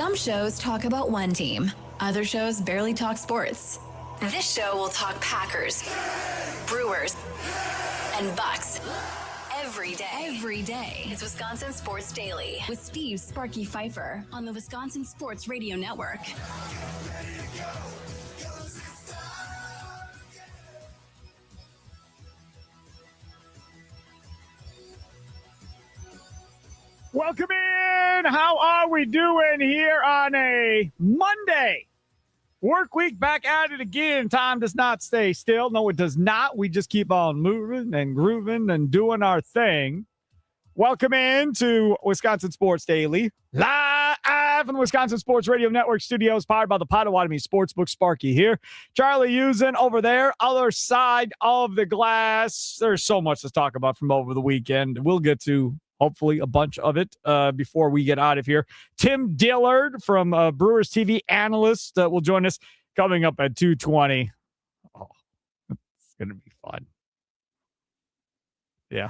Some shows talk about one team. Other shows barely talk sports. This show will talk Packers, Brewers, and Bucks. Every day. It's Wisconsin Sports Daily with Steve Sparky Pfeiffer on the Wisconsin Sports Radio Network. Welcome in. How are we doing here on a Monday? Work week back at it again. Time does not stay still. No, it does not. We just keep on moving and grooving and doing our thing. Welcome in to Wisconsin Sports Daily, live from the Wisconsin Sports Radio Network studios, powered by the Potawatomi Sportsbook. Sparky here. Charlie Usen over there, other side of the glass. There's so much to talk about from over the weekend. We'll get to hopefully a bunch of it before we get out of here. Tim Dillard from Brewers TV analyst will join us coming up at 2:20. Oh, it's going to be fun. Yeah.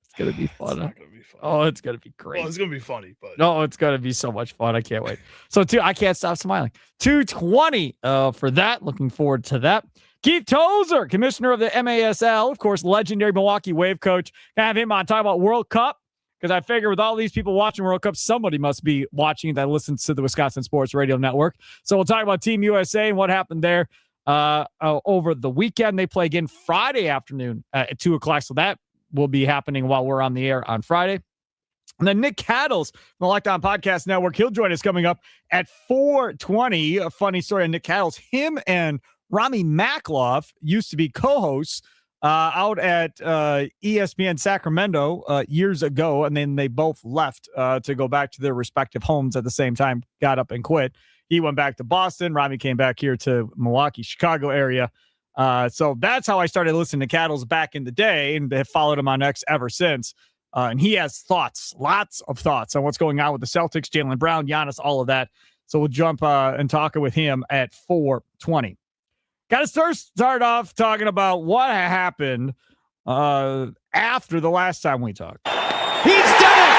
It's going to be fun. It's not going to be fun. Oh, it's going to be great. Well, it's going to be funny, but no, it's going to be so much fun. I can't wait. So, I can't stop smiling. 2:20 for that. Looking forward to that. Keith Tozer, commissioner of the MASL, of course, legendary Milwaukee Wave coach. Gonna have him on talk about World Cup, because I figure with all these people watching World Cup, somebody must be watching that listens to the Wisconsin Sports Radio Network. So we'll talk about Team USA and what happened there over the weekend. They play again Friday afternoon at 2 o'clock, so that will be happening while we're on the air on Friday. And then Nick Cattles from the Locked On Podcast Network, he'll join us coming up at 4:20. A funny story on Nick Cattles. Him and Rami Makloff used to be co-hosts out at ESPN Sacramento years ago, and then they both left to go back to their respective homes at the same time, got up and quit. He went back to Boston. Rami came back here to Milwaukee, Chicago area. So that's how I started listening to Cattles back in the day, and have followed him on X ever since. And he has thoughts, lots of thoughts on what's going on with the Celtics, Jaylen Brown, Giannis, all of that. So we'll jump and talk with him at 4:20. Got to start off talking about what happened after the last time we talked. He's done it!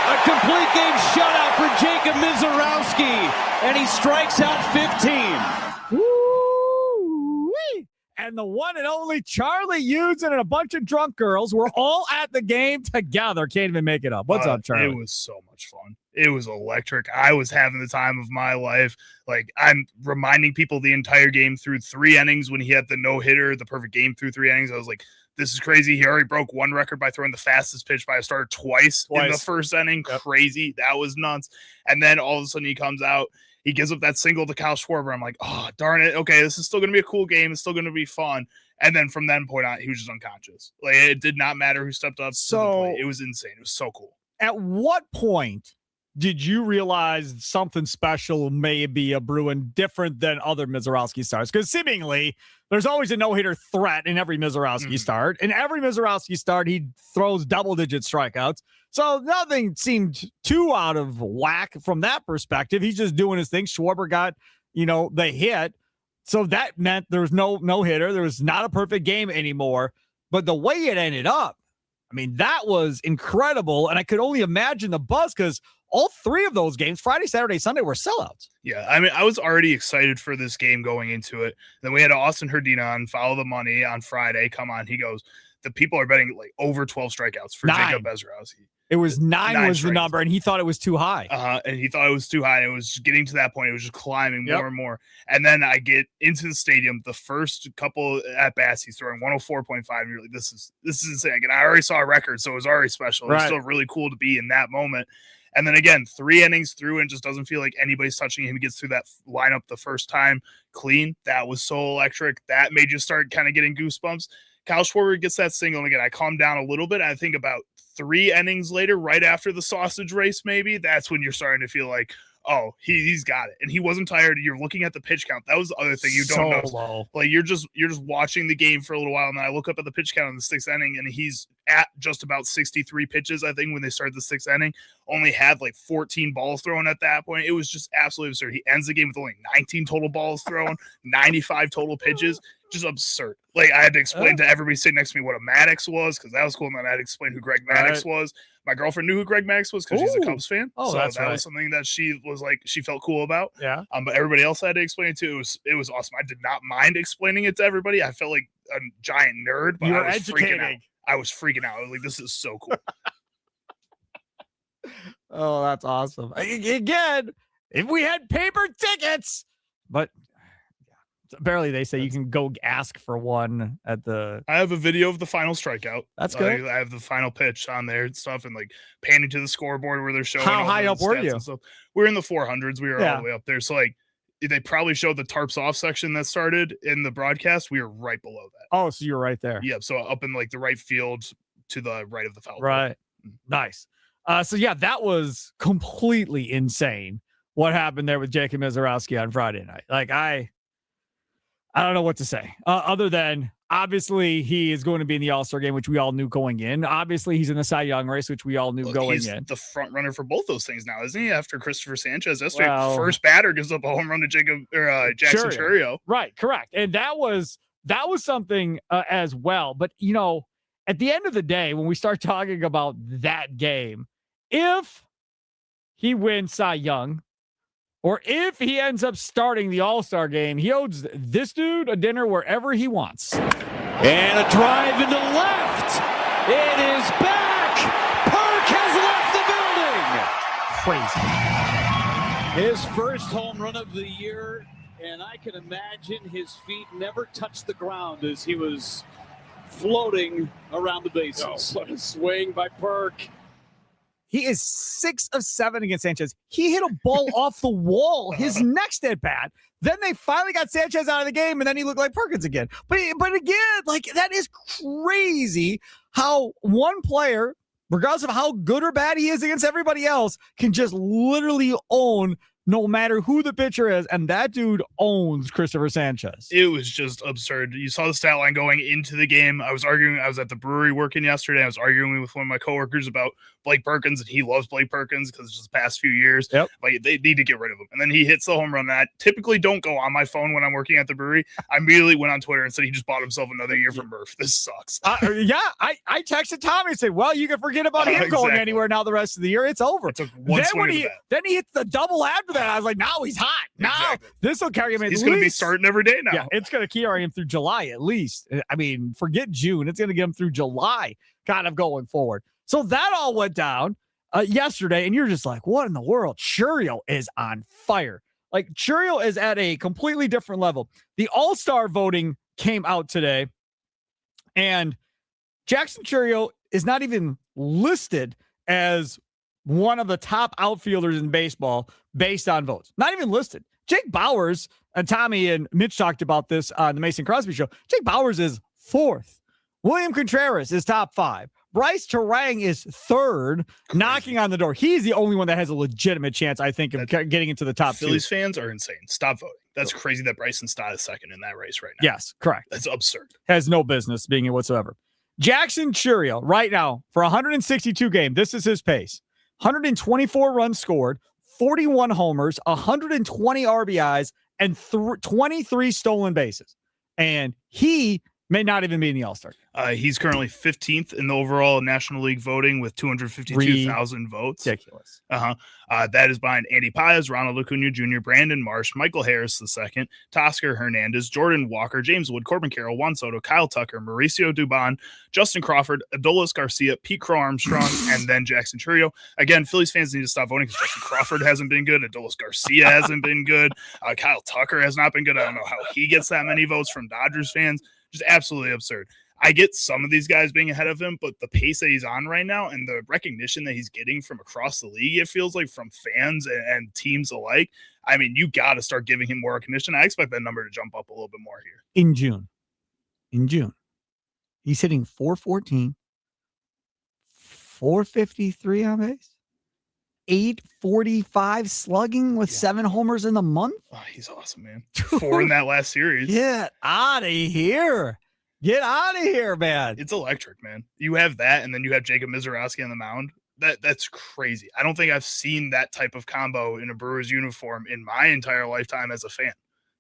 A complete game shutout for Jacob Mizorowski, and he strikes out 15. Woo-wee. And the one and only Charlie Usen and a bunch of drunk girls were all at the game together. Can't even make it up. What's up, Charlie? It was so much fun. It was electric. I was having the time of my life. Like, I'm reminding people the entire game through 3 innings when he had the no-hitter, the perfect game through 3 innings. I was like, this is crazy. He already broke one record by throwing the fastest pitch by a starter twice in the first inning. Yep. Crazy. That was nuts. And then all of a sudden he comes out. He gives up that single to Kyle Schwarber. I'm like, oh, darn it. Okay, this is still going to be a cool game. It's still going to be fun. And then from that point on, he was just unconscious. Like, it did not matter who stepped up. To the plate. It was insane. It was so cool. At what point did you realize something special may be a brewing different than other Mizorowski starts? Because seemingly there's always a no-hitter threat in every Mizorowski start. In every Mizorowski start, he throws double-digit strikeouts. So nothing seemed too out of whack from that perspective. He's just doing his thing. Schwarber got, the hit. So that meant there was no hitter. There was not a perfect game anymore. But the way it ended up, I mean, that was incredible. And I could only imagine the buzz, because all 3 of those games, Friday, Saturday, Sunday, were sellouts. Yeah, I mean, I was already excited for this game going into it. Then we had Austin Herdina on Follow the Money on Friday. Come on, he goes, the people are betting like over 12 strikeouts for 9. Jacob Mizorowski. It was 9 was the number, and he thought it was too high. And he thought it was too high. And it was getting to that point. It was just climbing more and more. And then I get into the stadium. The first couple at bats, he's throwing 104.5. And you're like, this is insane. And I already saw a record, so it was already special. It was still really cool to be in that moment. And then again, 3 innings through, and just doesn't feel like anybody's touching him. He gets through that lineup the first time clean. That was so electric. That made you start kind of getting goosebumps. Kyle Schwarber gets that single, and again, I calmed down a little bit. I think about 3 innings later, right after the sausage race, maybe, that's when you're starting to feel like, oh, he's got it. And he wasn't tired. You're looking at the pitch count. That was the other thing you don't know. Low. Like, you're just watching the game for a little while, and then I look up at the pitch count in the 6th inning, and he's at just about 63 pitches, I think, when they started the 6th inning. Only had like 14 balls thrown at that point. It was just absolutely absurd. He ends the game with only 19 total balls thrown, 95 total pitches. Just absurd. Like, I had to explain to everybody sitting next to me what a Maddox was, because that was cool. And then I had to explain who Greg Maddox was. My girlfriend knew who Greg Maddox was because she's a Cubs fan. Oh, so that's that was something that she was like, she felt cool about. Yeah. But everybody else I had to explain it to. It was awesome. I did not mind explaining it to everybody. I felt like a giant nerd, but I was freaking out. I was freaking out. I was like, this is so cool. Oh, that's awesome. Again, if we had paper tickets, but apparently they say you can go ask for one at the. I have a video of the final strikeout. That's good. I have the final pitch on there and stuff, and like panning to the scoreboard where they're showing. How high up were you? We're in the 400s. We were all the way up there. So like, they probably showed the tarps off section that started in the broadcast. We were right below that. Oh, so you're right there. Yep. So up in like the right field to the right of the foul. Right. Nice. So yeah, that was completely insane. What happened there with Jacob Mizorowski on Friday night? Like I don't know what to say other than obviously he is going to be in the All-Star game, which we all knew going in. Obviously he's in the Cy Young race, which we all knew going in. The front runner for both those things now, isn't he? After Christopher Sanchez yesterday, first batter gives up a home run to Jackson Chourio. Right, correct. And that was something as well. But you know, at the end of the day, when we start talking about that game, if he wins Cy Young, or if he ends up starting the All-Star game, he owes this dude a dinner wherever he wants. And a drive into left. It is back. Perk has left the building. Crazy. His first home run of the year, and I can imagine his feet never touched the ground as he was floating around the bases. What a swing by Perk. He is 6 of 7 against Sanchez. He hit a ball off the wall his next at bat. Then they finally got Sanchez out of the game, and then he looked like Perkins again. But again, like that is crazy how one player, regardless of how good or bad he is against everybody else, can just literally own no matter who the pitcher is, and that dude owns Christopher Sanchez. It was just absurd. You saw the stat line going into the game. I was at the brewery working yesterday. I was arguing with one of my coworkers about Blake Perkins, and he loves Blake Perkins because just the past few years, like they need to get rid of him. And then he hits the home run. And I typically don't go on my phone when I'm working at the brewery. I immediately went on Twitter and said he just bought himself another year from Murph. This sucks. I texted Tommy and said, well, you can forget about him going anywhere now the rest of the year. It's over. It took one swing of that. Then he hits the double after that. I was like, now he's hot. Now this will carry him at least. He's going to be starting every day now. Yeah, it's going to carry him through July at least. I mean, forget June. It's going to get him through July kind of going forward. So that all went down yesterday, and you're just like, what in the world? Chourio is on fire. Like, Chourio is at a completely different level. The All-Star voting came out today, and Jackson Chourio is not even listed as one of the top outfielders in baseball based on votes. Not even listed. Jake Bauers, and Tommy and Mitch talked about this on the Mason Crosby show. Jake Bauers is 4th. William Contreras is top 5. Bryce Terang is 3rd, knocking on the door. He's the only one that has a legitimate chance, I think, of getting into the top 2. Phillies fans are insane. Stop voting. That's crazy that Bryson Stott is 2nd in that race right now. Yes, correct. That's absurd. Has no business being it whatsoever. Jackson Chourio, right now, for 162 games, this is his pace. 124 runs scored, 41 homers, 120 RBIs, and 23 stolen bases. And he may not even be in the All-Star. He's currently 15th in the overall National League voting with 252,000 votes. Ridiculous. That is behind Andy Paez, Ronald Acuna Jr., Brandon Marsh, Michael Harris II, Teoscar Hernandez, Jordan Walker, James Wood, Corbin Carroll, Juan Soto, Kyle Tucker, Mauricio Dubon, Justin Crawford, Adolis Garcia, Pete Crow Armstrong, and then Jackson Chourio. Again, Phillies fans need to stop voting because Justin Crawford hasn't been good. Adolis Garcia hasn't been good. Kyle Tucker has not been good. I don't know how he gets that many votes from Dodgers fans. Just absolutely absurd. I get some of these guys being ahead of him, but the pace that he's on right now and the recognition that he's getting from across the league, it feels like from fans and teams alike. I mean, you got to start giving him more recognition. I expect that number to jump up a little bit more here. In June, he's hitting 414, 453 on base, 845 slugging with 7 homers in the month. Oh, he's awesome, man. 4 in that last series. Get out of here. Get out of here, man. It's electric, man. You have that, and then you have Jacob Mizorowski on the mound. That's crazy. I don't think I've seen that type of combo in a Brewers uniform in my entire lifetime as a fan.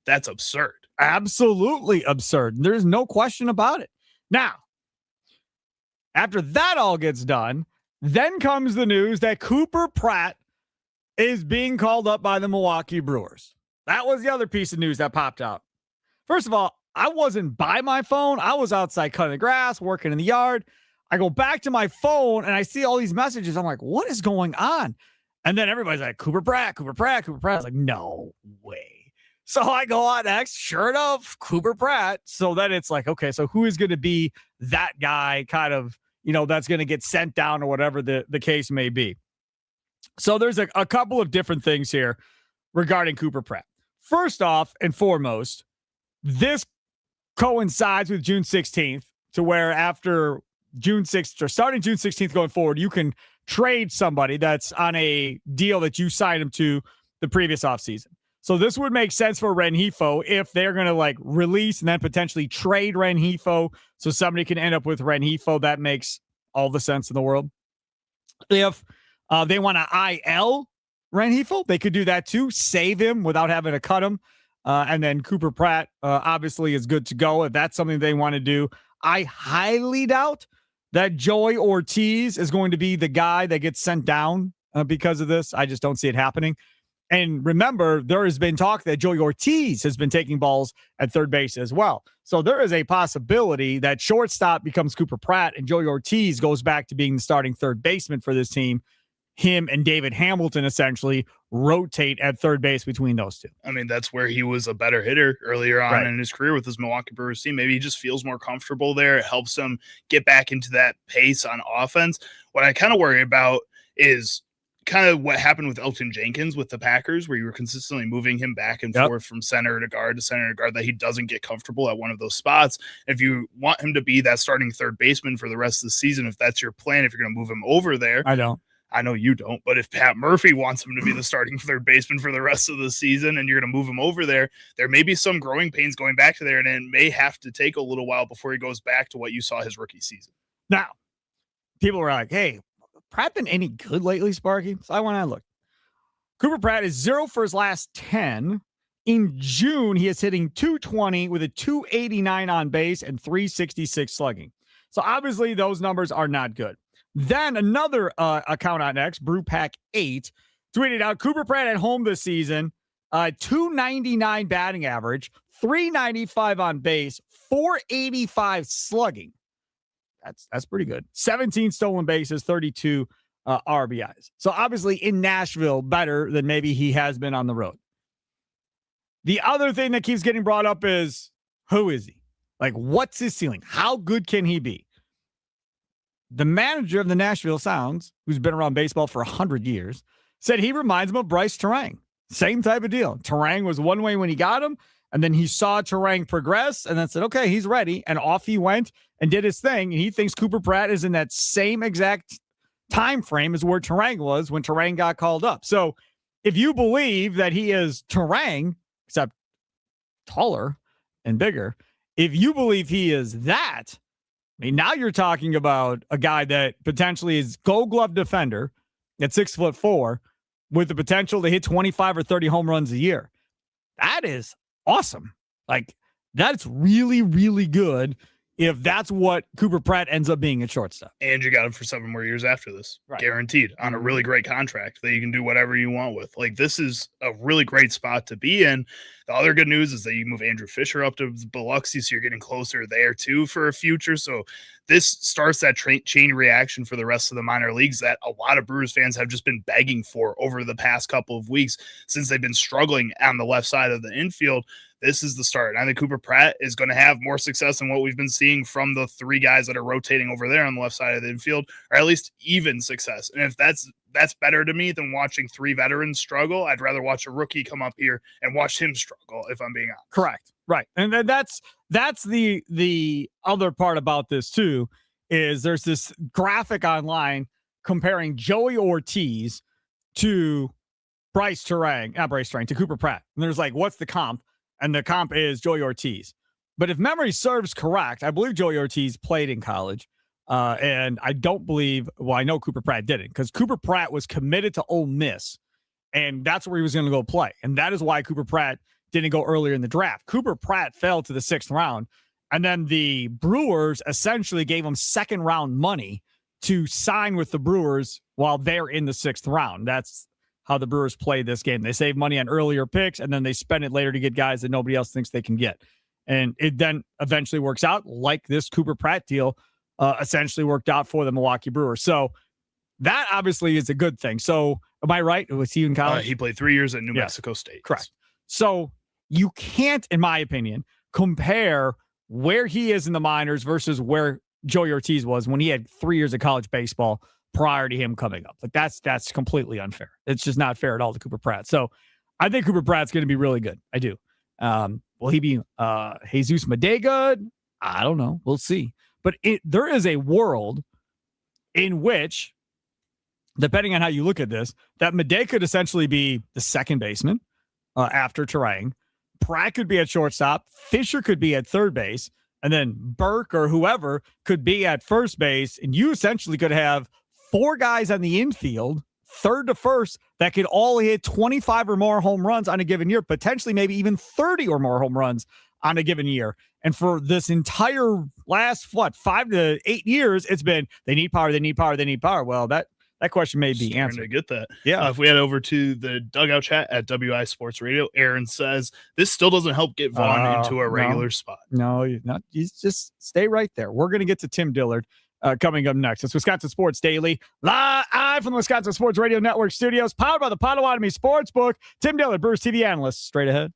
That's absurd. Absolutely absurd. There's no question about it. Now, after that all gets done, then comes the news that Cooper Pratt is being called up by the Milwaukee Brewers. That was the other piece of news that popped out. First of all, I wasn't by my phone. I was outside cutting the grass, working in the yard. I go back to my phone and I see all these messages. I'm like, what is going on? And then everybody's like, Cooper Pratt, Cooper Pratt, Cooper Pratt. I was like, no way. So I go on X, sure enough, Cooper Pratt. So then it's like, okay, so who is going to be that guy kind of, that's going to get sent down or whatever the case may be. So there's a couple of different things here regarding Cooper Pratt. First off and foremost, this coincides with June 16th to where after June 6th or starting June 16th going forward, you can trade somebody that's on a deal that you signed him to the previous offseason. So this would make sense for Rengifo if they're going to release and then potentially trade Rengifo so somebody can end up with Rengifo. That makes all the sense in the world. If they want to IL Rengifo, they could do that too. Save him without having to cut him. And then Cooper Pratt obviously is good to go if that's something they want to do. I highly doubt that Joey Ortiz is going to be the guy that gets sent down because of this. I just don't see it happening. And remember, there has been talk that Joey Ortiz has been taking balls at third base as well. So there is a possibility that shortstop becomes Cooper Pratt and Joey Ortiz goes back to being the starting third baseman for this team. Him and David Hamilton essentially rotate at third base between those two. I mean, that's where he was a better hitter earlier on in his career with his Milwaukee Brewers team. Maybe he just feels more comfortable there. It helps him get back into that pace on offense. What I kind of worry about is kind of what happened with Elton Jenkins with the Packers, where you were consistently moving him back and forth from center to guard, that he doesn't get comfortable at one of those spots. If you want him to be that starting third baseman for the rest of the season, if that's your plan, if you're going to move him over there. I know you don't, but if Pat Murphy wants him to be the starting third baseman for the rest of the season and you're going to move him over there, there may be some growing pains going back to there, and it may have to take a little while before he goes back to what you saw his rookie season. Now, people were like, hey, Pratt been any good lately, Sparky? So I went and looked. Cooper Pratt is 0 for his last 10. In June, he is hitting .220 with a .289 on base and .366 slugging. So obviously those numbers are not good. Then another account on X, BrewPack8, tweeted out Cooper Pratt at home this season, .299 batting average, .395 on base, .485 slugging. That's pretty good. 17 stolen bases, 32 RBIs. So obviously in Nashville, better than maybe he has been on the road. The other thing that keeps getting brought up is, who is he? What's his ceiling? How good can he be? The manager of the Nashville Sounds, who's been around baseball for 100 years, said he reminds him of Bryce Terang. Same type of deal. Terang was one way when he got him, and then he saw Terang progress and then said, okay, he's ready. And off he went and did his thing. And he thinks Cooper Pratt is in that same exact time frame as where Terang was when Terang got called up. So if you believe that he is Terang, except taller and bigger, if you believe he is that, I mean, now you're talking about a guy that potentially is Gold Glove defender at 6'4" with the potential to hit 25 or 30 home runs a year. That is awesome. That's really, really good if that's what Cooper Pratt ends up being at shortstop. And you got him for 7 more years after this, guaranteed, on a really great contract that you can do whatever you want with. This is a really great spot to be in. The other good news is that you move Andrew Fisher up to Biloxi, so you're getting closer there too for a future. So this starts that chain reaction for the rest of the minor leagues that a lot of Brewers fans have just been begging for over the past couple of weeks since they've been struggling on the left side of the infield. This is the start. I think Cooper Pratt is going to have more success than what we've been seeing from the 3 guys that are rotating over there on the left side of the infield, or at least even success. And if that's better to me than watching 3 veterans struggle, I'd rather watch a rookie come up here and watch him struggle, if I'm being honest. Correct. Right. And then that's the other part about this too, is there's this graphic online comparing Joey Ortiz to to Cooper Pratt. And there's what's the comp? And the comp is Joey Ortiz. But if memory serves correct, I believe Joey Ortiz played in college. And I don't believe, I know Cooper Pratt didn't, because Cooper Pratt was committed to Ole Miss. And that's where he was going to go play. And that is why Cooper Pratt didn't go earlier in the draft. Cooper Pratt fell to the 6th round. And then the Brewers essentially gave him 2nd round money to sign with the Brewers while they're in the 6th round. That's how the Brewers play this game. They save money on earlier picks, and then they spend it later to get guys that nobody else thinks they can get. And it then eventually works out like this Cooper Pratt deal essentially worked out for the Milwaukee Brewers. So that obviously is a good thing. So am I right? Was he in college? He played 3 years at New Mexico State. Correct. So you can't, in my opinion, compare where he is in the minors versus where Joey Ortiz was when he had 3 years of college baseball prior to him coming up. Like that's completely unfair. It's just not fair at all to Cooper Pratt. So I think Cooper Pratt's going to be really good. I do. Will he be Jesus Madej good? I don't know. We'll see. But there is a world in which, depending on how you look at this, that Madej could essentially be the second baseman after Turang. Pratt could be at shortstop. Fisher could be at third base. And then Burke or whoever could be at first base. And you essentially could have 4 guys on the infield, third to first, that could all hit 25 or more home runs on a given year, potentially maybe even 30 or more home runs on a given year. And for this entire last, 5 to 8 years, it's been, they need power, they need power, they need power. Well, that question may be answered. To get that. Yeah. If we head over to the dugout chat at WI Sports Radio, Aaron says, this still doesn't help get Vaughn into a regular spot. No, you're not. You just stay right there. We're going to get to Tim Dillard coming up next. It's Wisconsin Sports Daily, live from the Wisconsin Sports Radio Network studios, powered by the Potawatomi Sportsbook. Tim Dillard, Brewers TV analyst, straight ahead.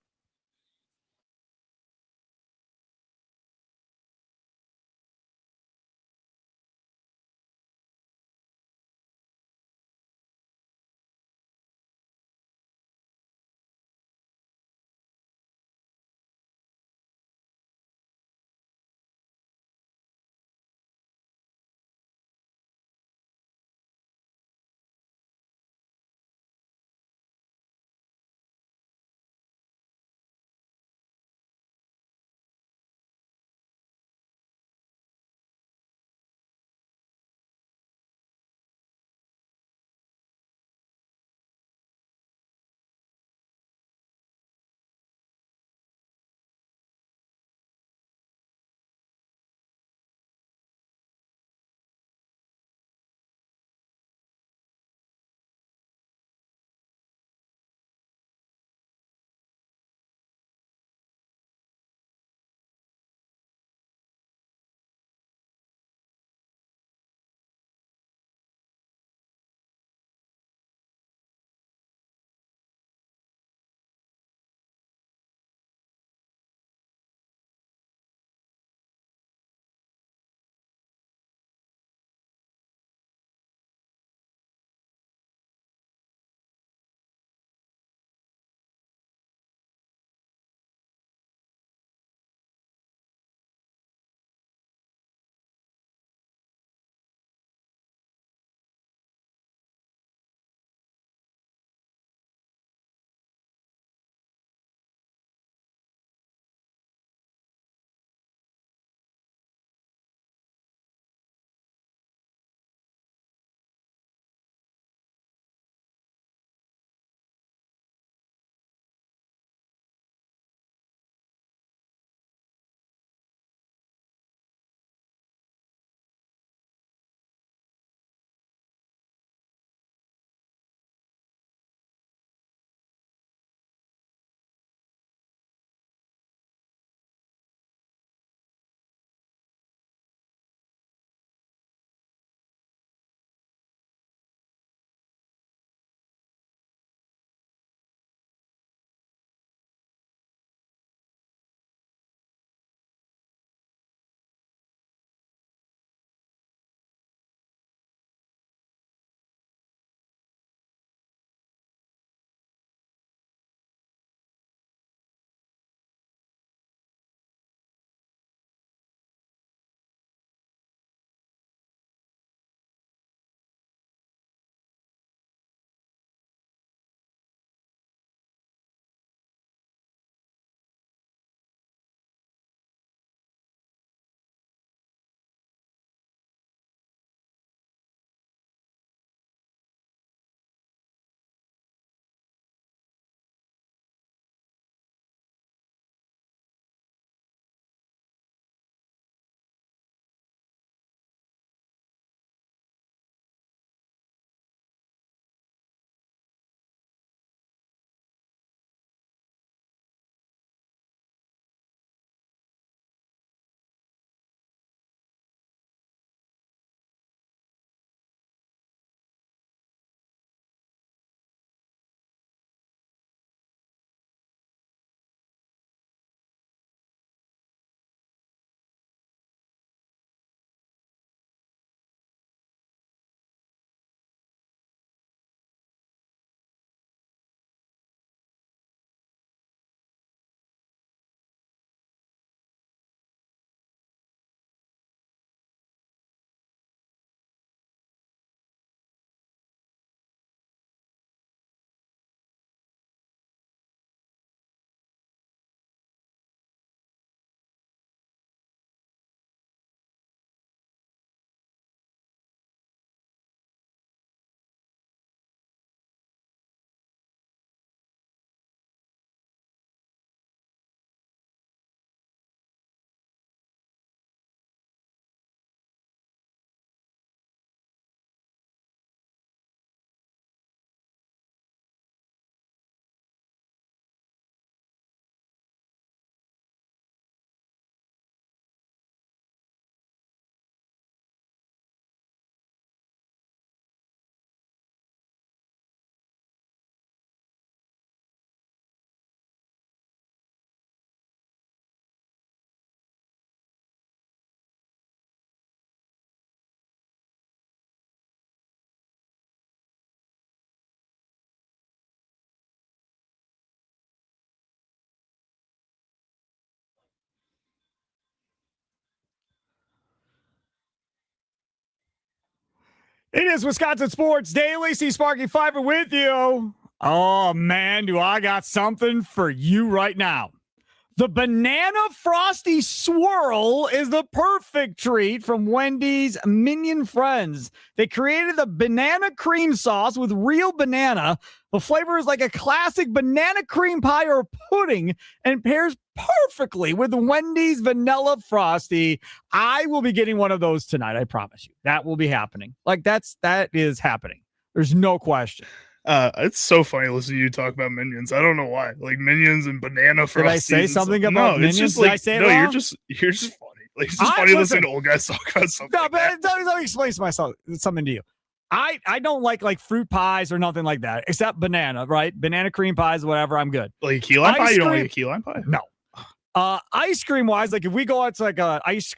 It is Wisconsin Sports Daily. C. Sparky Fifer with you. Oh, man, do I got something for you right now. The Banana Frosty Swirl is the perfect treat from Wendy's Minion Friends. They created the banana cream sauce with real banana. The flavor is like a classic banana cream pie or pudding and pairs perfectly with the Wendy's Vanilla Frosty. I will be getting one of those tonight. I promise you. That will be happening. That is happening. There's no question. It's so funny listening to you talk about Minions. I don't know why. Like Minions and banana Frosties. Did I say something about Minions? It's just Did I say it wrong? you're just funny. Like it's just funny listening to old guys talk about something. No, but let me explain something to you. I don't like fruit pies or nothing like that, except banana, right? Banana cream pies, whatever. I'm good. Like a key lime pie? You don't like a key lime pie? No. Ice cream wise, like if we go out to like a ice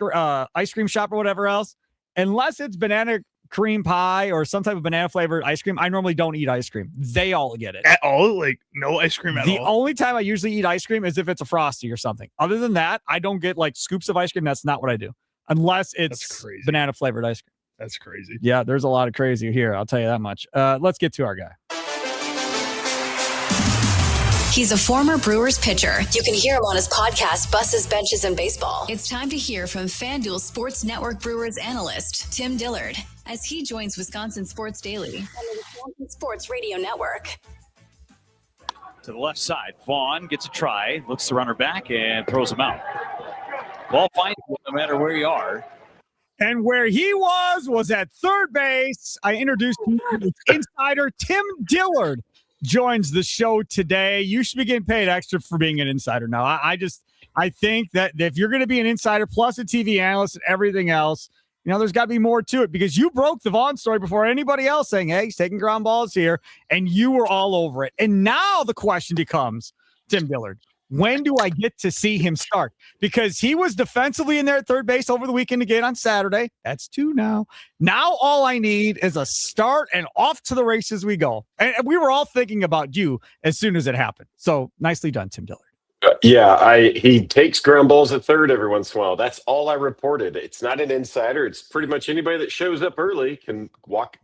cream shop or whatever else, unless it's banana cream pie or some type of banana flavored ice cream, I normally don't eat ice cream. They all get it. At all? Like no ice cream at all? The only time I usually eat ice cream is if it's a Frosty or something. Other than that, I don't get like scoops of ice cream. That's not what I do. Unless it's banana flavored ice cream. That's crazy. Yeah, there's a lot of crazy here. I'll tell you that much. Let's get to our guy. He's a former Brewers pitcher. You can hear him on his podcast, Buses, Benches, and Baseball. It's time to hear from FanDuel Sports Network Brewers analyst, Tim Dillard, as he joins Wisconsin Sports Daily on the Wisconsin Sports Radio Network. To the left side, Vaughn gets a try, looks the runner back, and throws him out. Ball finds you no matter where you are. And where he was at third base. I introduced you to insider Tim Dillard. Joins the show today. You should be getting paid extra for being an insider. Now, I think that if you're going to be an insider plus a TV analyst and everything else, there's got to be more to it because you broke the Vaughn story before anybody else saying, hey, he's taking ground balls here, and you were all over it. And now the question becomes, Tim Dillard, when do I get to see him start? Because he was defensively in there at third base over the weekend again on Saturday. That's 2 now. Now all I need is a start and off to the races we go. And we were all thinking about you as soon as it happened. So nicely done, Tim Dillard. He takes ground balls at third every once in a while. That's all I reported. It's not an insider. It's pretty much anybody that shows up early can walk,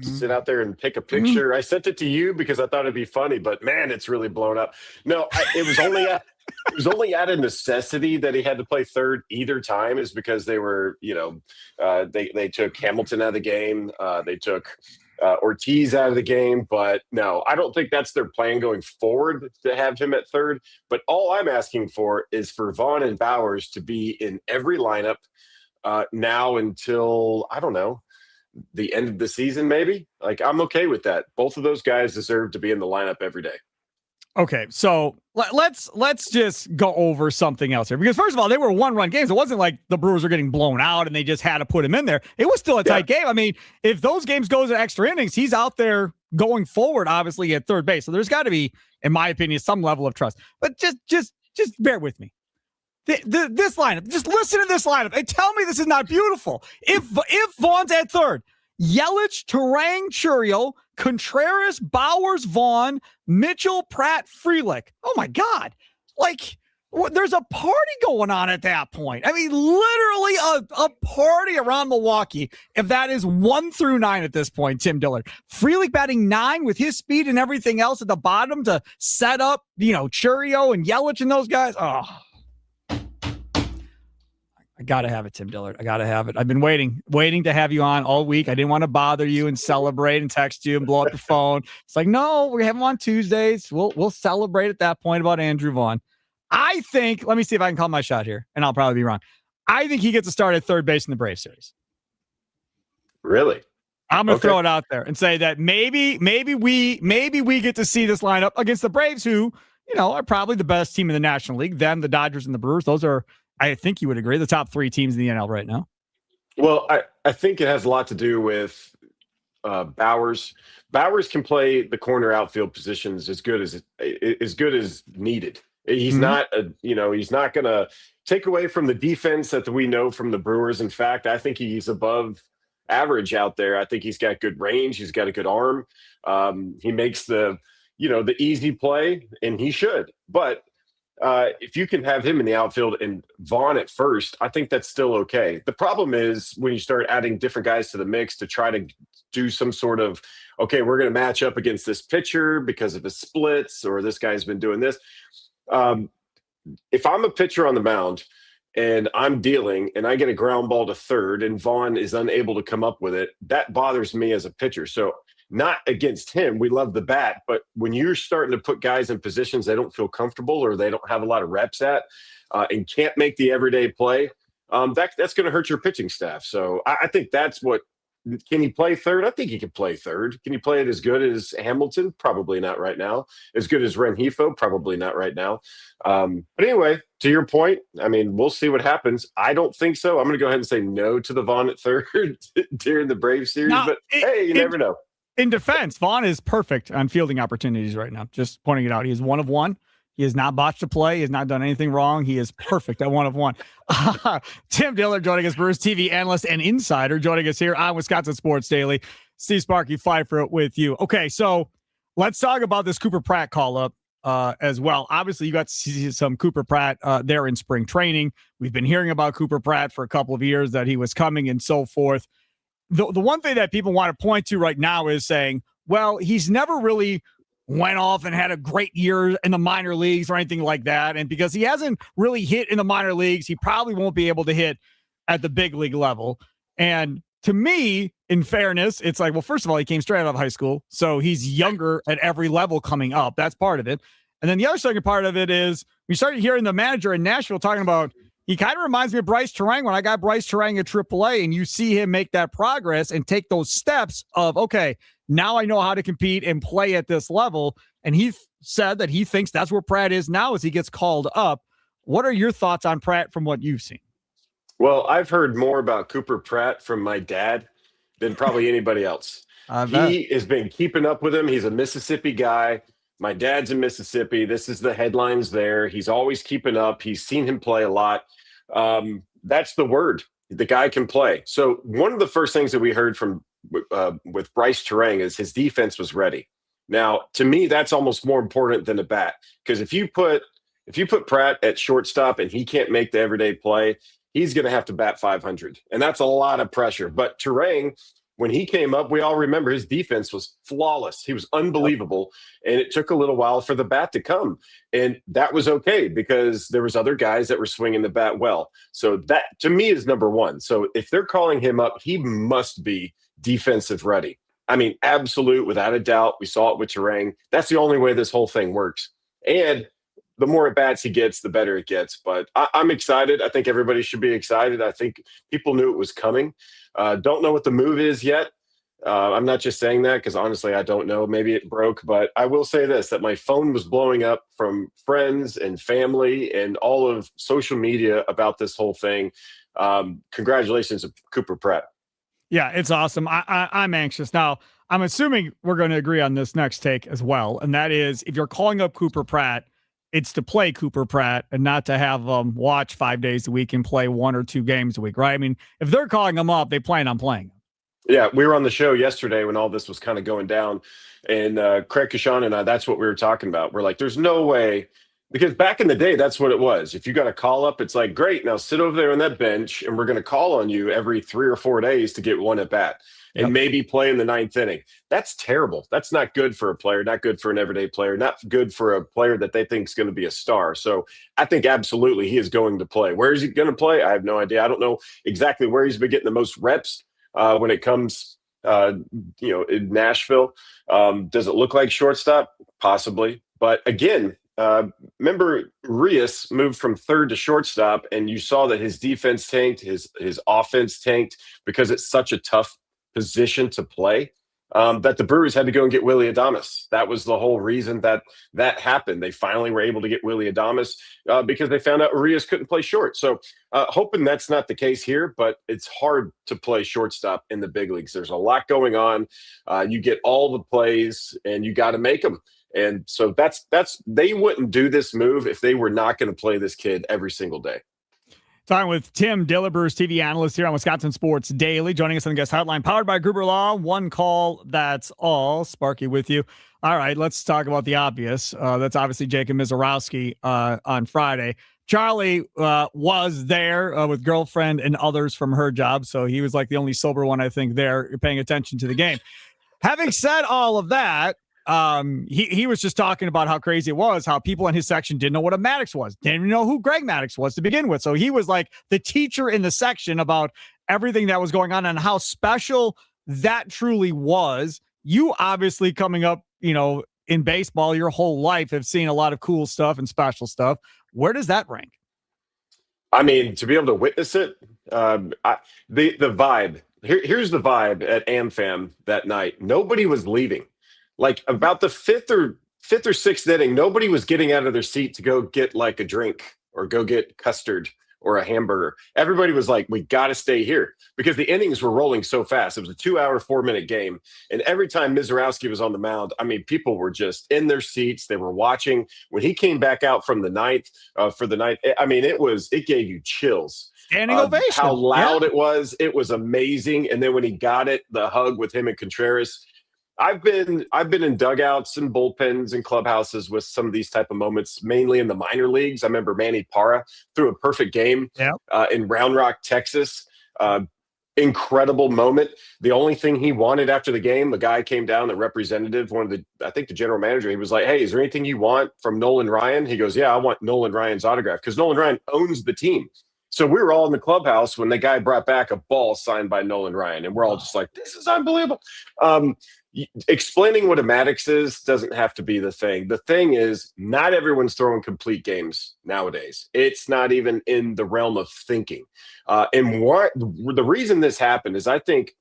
sit out there and pick a picture. I sent it to you because I thought it'd be funny, but man, it's really blown up. No, it was only out of necessity that he had to play third either time is because they were, they took Hamilton out of the game. They took Ortiz out of the game, but no, I don't think that's their plan going forward to have him at third. But all I'm asking for is for Vaughn and Bowers to be in every lineup now until, I don't know, the end of the season, maybe. Like, I'm okay with that. Both of those guys deserve to be in the lineup every day. Okay, so let's just go over something else here. Because first of all, they were 1-run games. It wasn't like the Brewers were getting blown out and they just had to put him in there. It was still a tight game. I mean, if those games go to extra innings, he's out there going forward, obviously, at third base. So there's got to be, in my opinion, some level of trust. But just bear with me. This lineup, just listen to this lineup and tell me this is not beautiful. If Vaughn's at third, Yelich, Turang, Churio, Contreras, Bowers, Vaughn, Mitchell, Pratt, Frelick. Oh my God. Like, there's a party going on at that point. I mean, literally a party around Milwaukee. If that is 1 through 9 at this point, Tim Dillard. Frelick batting 9 with his speed and everything else at the bottom to set up, Churio and Yelich and those guys. Oh, I got to have it, Tim Dillard. I got to have it. I've been waiting to have you on all week. I didn't want to bother you and celebrate and text you and blow up your phone. It's like, no, we have him on Tuesdays. We'll celebrate at that point about Andrew Vaughn. I think, let me see if I can call my shot here, and I'll probably be wrong. I think he gets a start at third base in the Braves series. Really? I'm going to throw it out there and say that maybe we get to see this lineup against the Braves, who, are probably the best team in the National League. Them, the Dodgers, and the Brewers. Those are, I think you would agree, the top 3 teams in the NL right now. Well, I think it has a lot to do with Bowers. Bowers can play the corner outfield positions as good as needed. He's not he's not going to take away from the defense that we know from the Brewers. In fact, I think he's above average out there. I think he's got good range. He's got a good arm. He makes the easy play, and he should. But if you can have him in the outfield and Vaughn at first, I think that's still okay. The problem is when you start adding different guys to the mix to try to do some sort of, okay, we're going to match up against this pitcher because of his splits, or this guy's been doing this. If I'm a pitcher on the mound and I'm dealing and I get a ground ball to third and Vaughn is unable to come up with it, that bothers me as a pitcher. So not against him. We love the bat, but when you're starting to put guys in positions they don't feel comfortable or they don't have a lot of reps at and can't make the everyday play, that's going to hurt your pitching staff. So I think that's what. Can he play third? I think he can play third. Can he play it as good as Hamilton? Probably not right now. As good as Rengifo? Probably not right now. But anyway, to your point, I mean, we'll see what happens. I don't think so. I'm going to go ahead and say no to the Vaughn at third during the Braves series. Now, but hey, you never know. In defense, Vaughn is perfect on fielding opportunities right now. Just pointing it out. He is 1 of 1. He has not botched a play. He has not done anything wrong. He is perfect at 1 of 1. Tim Dillard joining us, Brewers TV analyst and insider, joining us here on Wisconsin Sports Daily. Steve Sparky Pfeiffer with you. Okay, so let's talk about this Cooper Pratt call-up as well. Obviously, you got to see some Cooper Pratt there in spring training. We've been hearing about Cooper Pratt for a couple of years, that he was coming and so forth. The one thing that people want to point to right now is saying, well, he's never really went off and had a great year in the minor leagues or anything like that. And because he hasn't really hit in the minor leagues, he probably won't be able to hit at the big league level. And to me, in fairness, it's like, well, first of all, he came straight out of high school. So he's younger at every level coming up. That's part of it. And then the other second part of it is we started hearing the manager in Nashville talking about, he kind of reminds me of Bryce Terang when I got Bryce Terang at AAA, and you see him make that progress and take those steps of, okay, now I know how to compete and play at this level. And he said that he thinks that's where Pratt is now as he gets called up. What are your thoughts on Pratt from what you've seen? Well, I've heard more about Cooper Pratt from my dad than probably anybody else. He has been keeping up with him. He's a Mississippi guy. My dad's in Mississippi. This is the headlines there. He's always keeping up. He's seen him play a lot. That's the word. The guy can play. So one of the first things that we heard from with Bryce Terang is his defense was ready. Now, to me, that's almost more important than a bat, because if you put Pratt at shortstop and he can't make the everyday play, he's going to have to bat 500, and that's a lot of pressure. But Terang, when he came up, we all remember his defense was flawless. He was unbelievable, and it took a little while for the bat to come, and that was okay because there was other guys that were swinging the bat well. So that, to me, is number one. So if they're calling him up, he must be defensive ready. I mean, absolute, without a doubt. We saw it with Terang. That's the only way this whole thing works. And the more at-bats he gets, the better it gets. But I'm excited. I think everybody should be excited. I think people knew it was coming. Don't know what the move is yet. I'm not just saying that because, honestly, I don't know. Maybe it broke. But I will say this, that my phone was blowing up from friends and family and all of social media about this whole thing. Congratulations to Cooper Pratt. Yeah, it's awesome. I'm anxious. Now, I'm assuming we're going to agree on this next take as well. And that is, if you're calling up Cooper Pratt, it's to play Cooper Pratt and not to have watch 5 days a week and play 1 or 2 games a week, right? I mean, if they're calling him up, they plan on playing him. Yeah, we were on the show yesterday when all this was kind of going down. And Craig Kashan and I, that's what we were talking about. We're like, there's no way. Because back in the day, that's what it was. If you got a call up, it's like, great, now sit over there on that bench, and we're going to call on you every 3 or 4 days to get one at bat and maybe play in the 9th inning. That's terrible. That's not good for a player, not good for an everyday player, not good for a player that they think is going to be a star. So I think absolutely he is going to play. Where is he going to play? I have no idea. I don't know exactly where he's been getting the most reps when it comes, in Nashville. Does it look like shortstop? Possibly. But again, remember Rios moved from third to shortstop, and you saw that his defense tanked, his offense tanked because it's such a tough position to play, that the Brewers had to go and get Willy Adames. That was the whole reason that happened. They finally were able to get Willy Adames because they found out Rios couldn't play short. So hoping that's not the case here, but it's hard to play shortstop in the big leagues. There's a lot going on. You get all the plays, and you got to make them. And so that's they wouldn't do this move if they were not going to play this kid every single day. Talking with Tim Dillard, Brewers TV analyst here on Wisconsin Sports Daily, joining us on the guest hotline, powered by Gruber Law. One call, that's all. Sparky with you. All right, let's talk about the obvious. That's obviously Jacob Mizorowski on Friday. Charlie was there with girlfriend and others from her job, so he was like the only sober one, I think, there paying attention to the game. Having said all of that, he was just talking about how crazy it was, how people in his section didn't know what a Maddox was, didn't even know who Greg Maddox was to begin with. So he was like the teacher in the section about everything that was going on and how special that truly was. You obviously coming up, in baseball your whole life have seen a lot of cool stuff and special stuff. Where does that rank? I mean, to be able to witness it, the vibe. Here's the vibe at AmFam that night. Nobody was leaving. Like about the fifth or sixth inning, nobody was getting out of their seat to go get like a drink or go get custard or a hamburger. Everybody was like, we got to stay here because the innings were rolling so fast. It was a 2-hour, 4-minute game. And every time Mizorowski was on the mound, I mean, people were just in their seats. They were watching. When he came back out from the ninth for the night, I mean, it gave you chills. Standing ovation. How loud it was amazing. And then when he got it, the hug with him and Contreras, I've been in dugouts and bullpens and clubhouses with some of these type of moments, mainly in the minor leagues. I remember Manny Parra threw a perfect game in Round Rock, Texas. Incredible moment. The only thing he wanted after the game, the guy came down, the representative, I think the general manager, he was like, hey, is there anything you want from Nolan Ryan? He goes, yeah, I want Nolan Ryan's autograph because Nolan Ryan owns the team. So we were all in the clubhouse when the guy brought back a ball signed by Nolan Ryan, and we're all just like, this is unbelievable. Explaining what a Maddox is doesn't have to be the thing. The thing is, not everyone's throwing complete games nowadays. It's not even in the realm of thinking. And the reason this happened is I think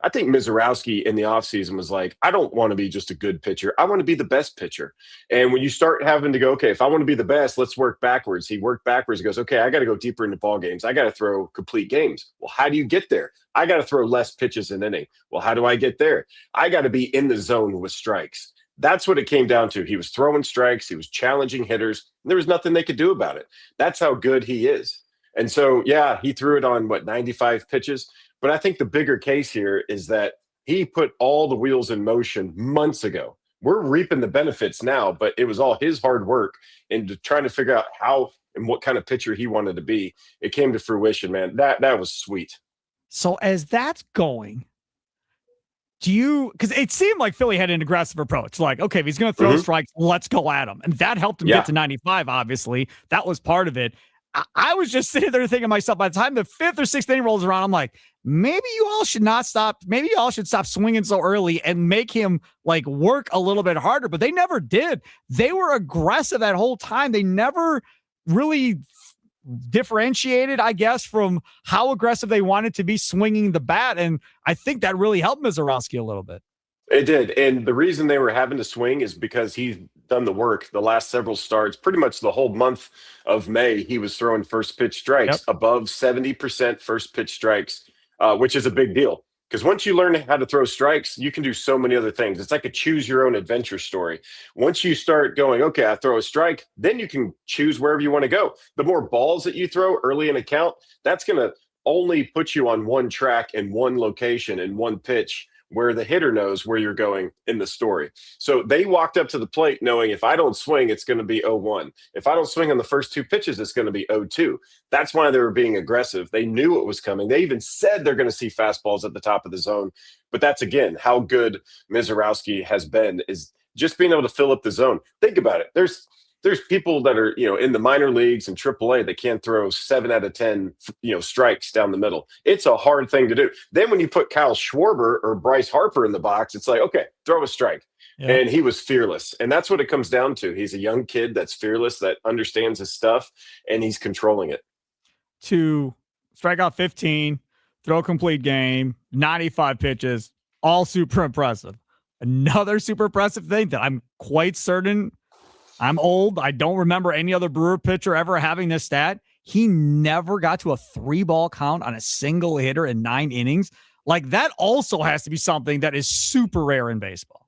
Mizorowski in the offseason was like, I don't want to be just a good pitcher. I want to be the best pitcher. And when you start having to go, okay, if I want to be the best, let's work backwards. He worked backwards. He goes, okay, I got to go deeper into ball games. I got to throw complete games. Well, how do you get there? I got to throw less pitches an inning. Well, how do I get there? I got to be in the zone with strikes. That's what it came down to. He was throwing strikes. He was challenging hitters. And there was nothing they could do about it. That's how good he is. And so, yeah, he threw it on, 95 pitches? But I think the bigger case here is that he put all the wheels in motion months ago. We're reaping the benefits now, but it was all his hard work and trying to figure out how and what kind of pitcher he wanted to be. It came to fruition, man. That was sweet. So as that's going, because it seemed like Philly had an aggressive approach. Like, okay, if he's going to throw strikes, let's go at him. And that helped him get to 95, obviously. That was part of it. I was just sitting there thinking to myself, by the time the 5th or 6th inning rolls around, I'm like, maybe you all should not stop. Maybe you all should stop swinging so early and make him like work a little bit harder. But they never did. They were aggressive that whole time. They never really differentiated, I guess, from how aggressive they wanted to be swinging the bat. And I think that really helped Mizorowski a little bit. It did. And the reason they were having to swing is because he's done the work the last several starts. Pretty much the whole month of May, he was throwing first pitch strikes, above 70% first pitch strikes, which is a big deal. Because once you learn how to throw strikes, you can do so many other things. It's like a choose your own adventure story. Once you start going, okay, I throw a strike, then you can choose wherever you want to go. The more balls that you throw early in a count, that's going to only put you on one track in one location in one pitch, where the hitter knows where you're going in the story. So they walked up to the plate knowing if I don't swing, it's going to be 0-1. If I don't swing on the first 2 pitches, it's going to be 0-2. That's why they were being aggressive. They knew it was coming. They even said they're going to see fastballs at the top of the zone. But that's, again, how good Mizorowski has been, is just being able to fill up the zone. Think about it. There's people that are, in the minor leagues and AAA that can't throw 7 out of 10, strikes down the middle. It's a hard thing to do. Then when you put Kyle Schwarber or Bryce Harper in the box, it's like, okay, throw a strike. Yeah. And he was fearless. And that's what it comes down to. He's a young kid that's fearless, that understands his stuff, and he's controlling it. To strike out 15, throw a complete game, 95 pitches, all super impressive. Another super impressive thing that I'm quite certain – I'm old. I don't remember any other Brewer pitcher ever having this stat. He never got to a 3-ball count on a single hitter in 9 innings. Like, that also has to be something that is super rare in baseball.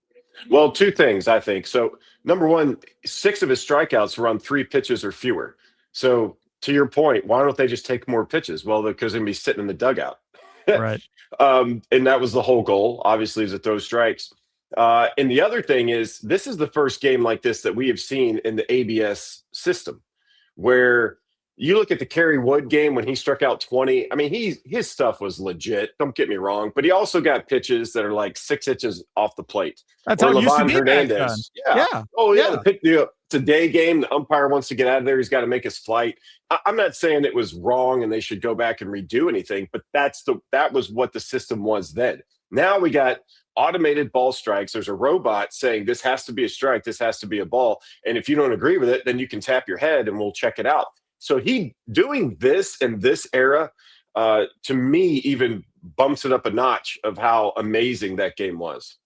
Well, 2 things, I think. So, number one, 6 of his strikeouts were on 3 pitches or fewer. So, to your point, why don't they just take more pitches? Well, because they're going to be sitting in the dugout. Right. And that was the whole goal, obviously, is to throw strikes. And the other thing is, this is the first game like this that we have seen in the ABS system, where you look at the Kerry Wood game when he struck out 20. I mean, his stuff was legit. Don't get me wrong, but he also got pitches that are like 6 inches off the plate. That's Or how it used to Levon be back then. Hernandez. Yeah. Yeah. Oh yeah. Yeah. It's a day game. The umpire wants to get out of there. He's got to make his flight. I'm not saying it was wrong and they should go back and redo anything, but that was what the system was then. Now we got automated ball strikes. There's a robot saying this has to be a strike, this has to be a ball, and if you don't agree with it, then you can tap your head and we'll check it out. So he doing this in this era, to me, even bumps it up a notch of how amazing that game was.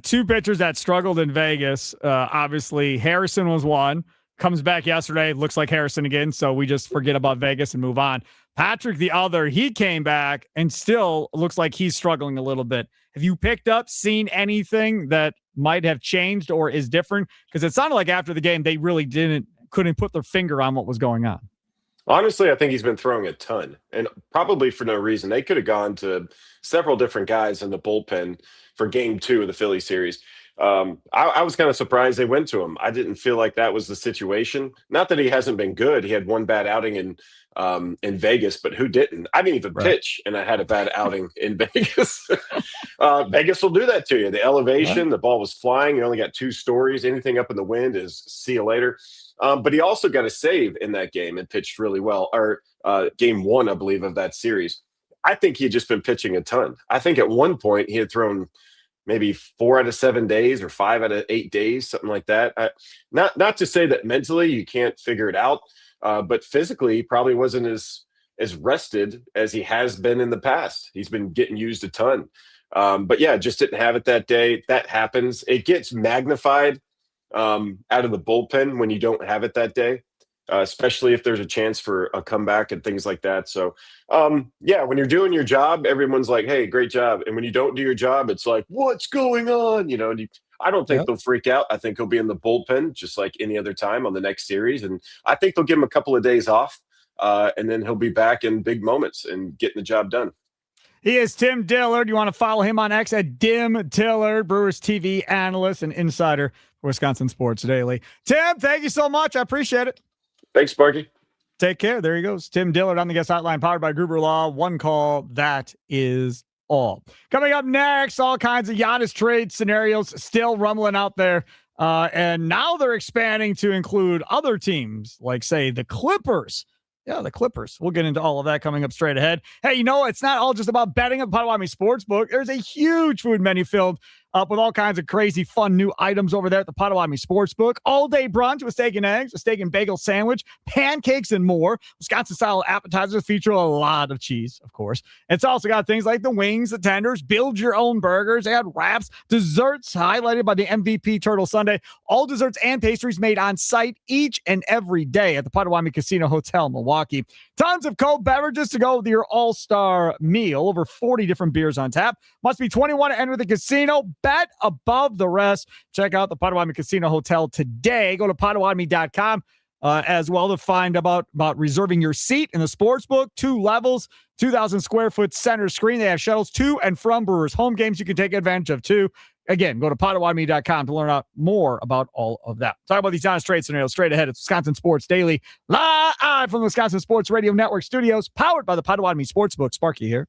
2 pitchers that struggled in Vegas. Obviously, Harrison was one. Comes back yesterday, looks like Harrison again, so we just forget about Vegas and move on. Patrick, the other, he came back and still looks like he's struggling a little bit. Have you picked up, seen anything that might have changed or is different? Because it sounded like after the game, they really couldn't put their finger on what was going on. Honestly, I think he's been throwing a ton, and probably for no reason. They could have gone to several different guys in the bullpen for game 2 of the Philly series. I was kind of surprised they went to him. I didn't feel like that was the situation. Not that he hasn't been good. He had one bad outing in Vegas, but who didn't? I didn't even pitch, and I had a bad outing in Vegas. Vegas will do that to you. The elevation, the ball was flying. You only got 2 stories. Anything up in the wind is see you later. But he also got a save in that game and pitched really well. Or game 1, I believe, of that series. I think he had just been pitching a ton. I think at one point he had thrown maybe 4 out of 7 days or 5 out of 8 days, something like that. Not to say that mentally you can't figure it out, but physically he probably wasn't as rested as he has been in the past. He's been getting used a ton. But yeah, just didn't have it that day. That happens. It gets magnified out of the bullpen when you don't have it that day, especially if there's a chance for a comeback and things like that. So, yeah, when you're doing your job, everyone's like, hey, great job. And when you don't do your job, it's like, what's going on? You know, I don't think they'll freak out. I think he'll be in the bullpen just like any other time on the next series. And I think they'll give him a couple of days off, and then he'll be back in big moments and getting the job done. He is Tim Dillard. You want to follow him on X at Dim Dillard, Brewers TV analyst and insider for Wisconsin Sports Daily. Tim, thank you so much. I appreciate it. Thanks, Sparky. Take care. There he goes. Tim Dillard on the guest hotline, powered by Gruber Law. One call. That is all. Coming up next, all kinds of Giannis trade scenarios still rumbling out there. And now they're expanding to include other teams, like, say, the Clippers. Yeah, the Clippers. We'll get into all of that coming up straight ahead. Hey, you know, it's not all just about betting at Potawatomi Sportsbook. There's a huge food menu filled up with all kinds of crazy, fun new items over there at the Potawatomi Sportsbook. All-day brunch with steak and eggs, a steak and bagel sandwich, pancakes, and more. Wisconsin-style appetizers feature a lot of cheese, of course. It's also got things like the wings, the tenders, build your own burgers. They had wraps, desserts highlighted by the MVP Turtle Sundae. All desserts and pastries made on site each and every day at the Potawatomi Casino Hotel, Milwaukee. Tons of cold beverages to go with your all-star meal. Over 40 different beers on tap. Must be 21 to enter the casino. Bet above the rest. Check out the Potawatomi Casino Hotel today. Go to Potawatomi.com as well to find about reserving your seat in the sports book. 2 levels, 2,000 square foot center screen. They have shuttles to and from Brewers home games you can take advantage of too. Again, go to Potawatomi.com to learn out more about all of that. Talk about these honest trade scenarios straight ahead. It's Wisconsin Sports Daily, live from the Wisconsin Sports Radio Network studios, powered by the Potawatomi Sportsbook. Sparky here.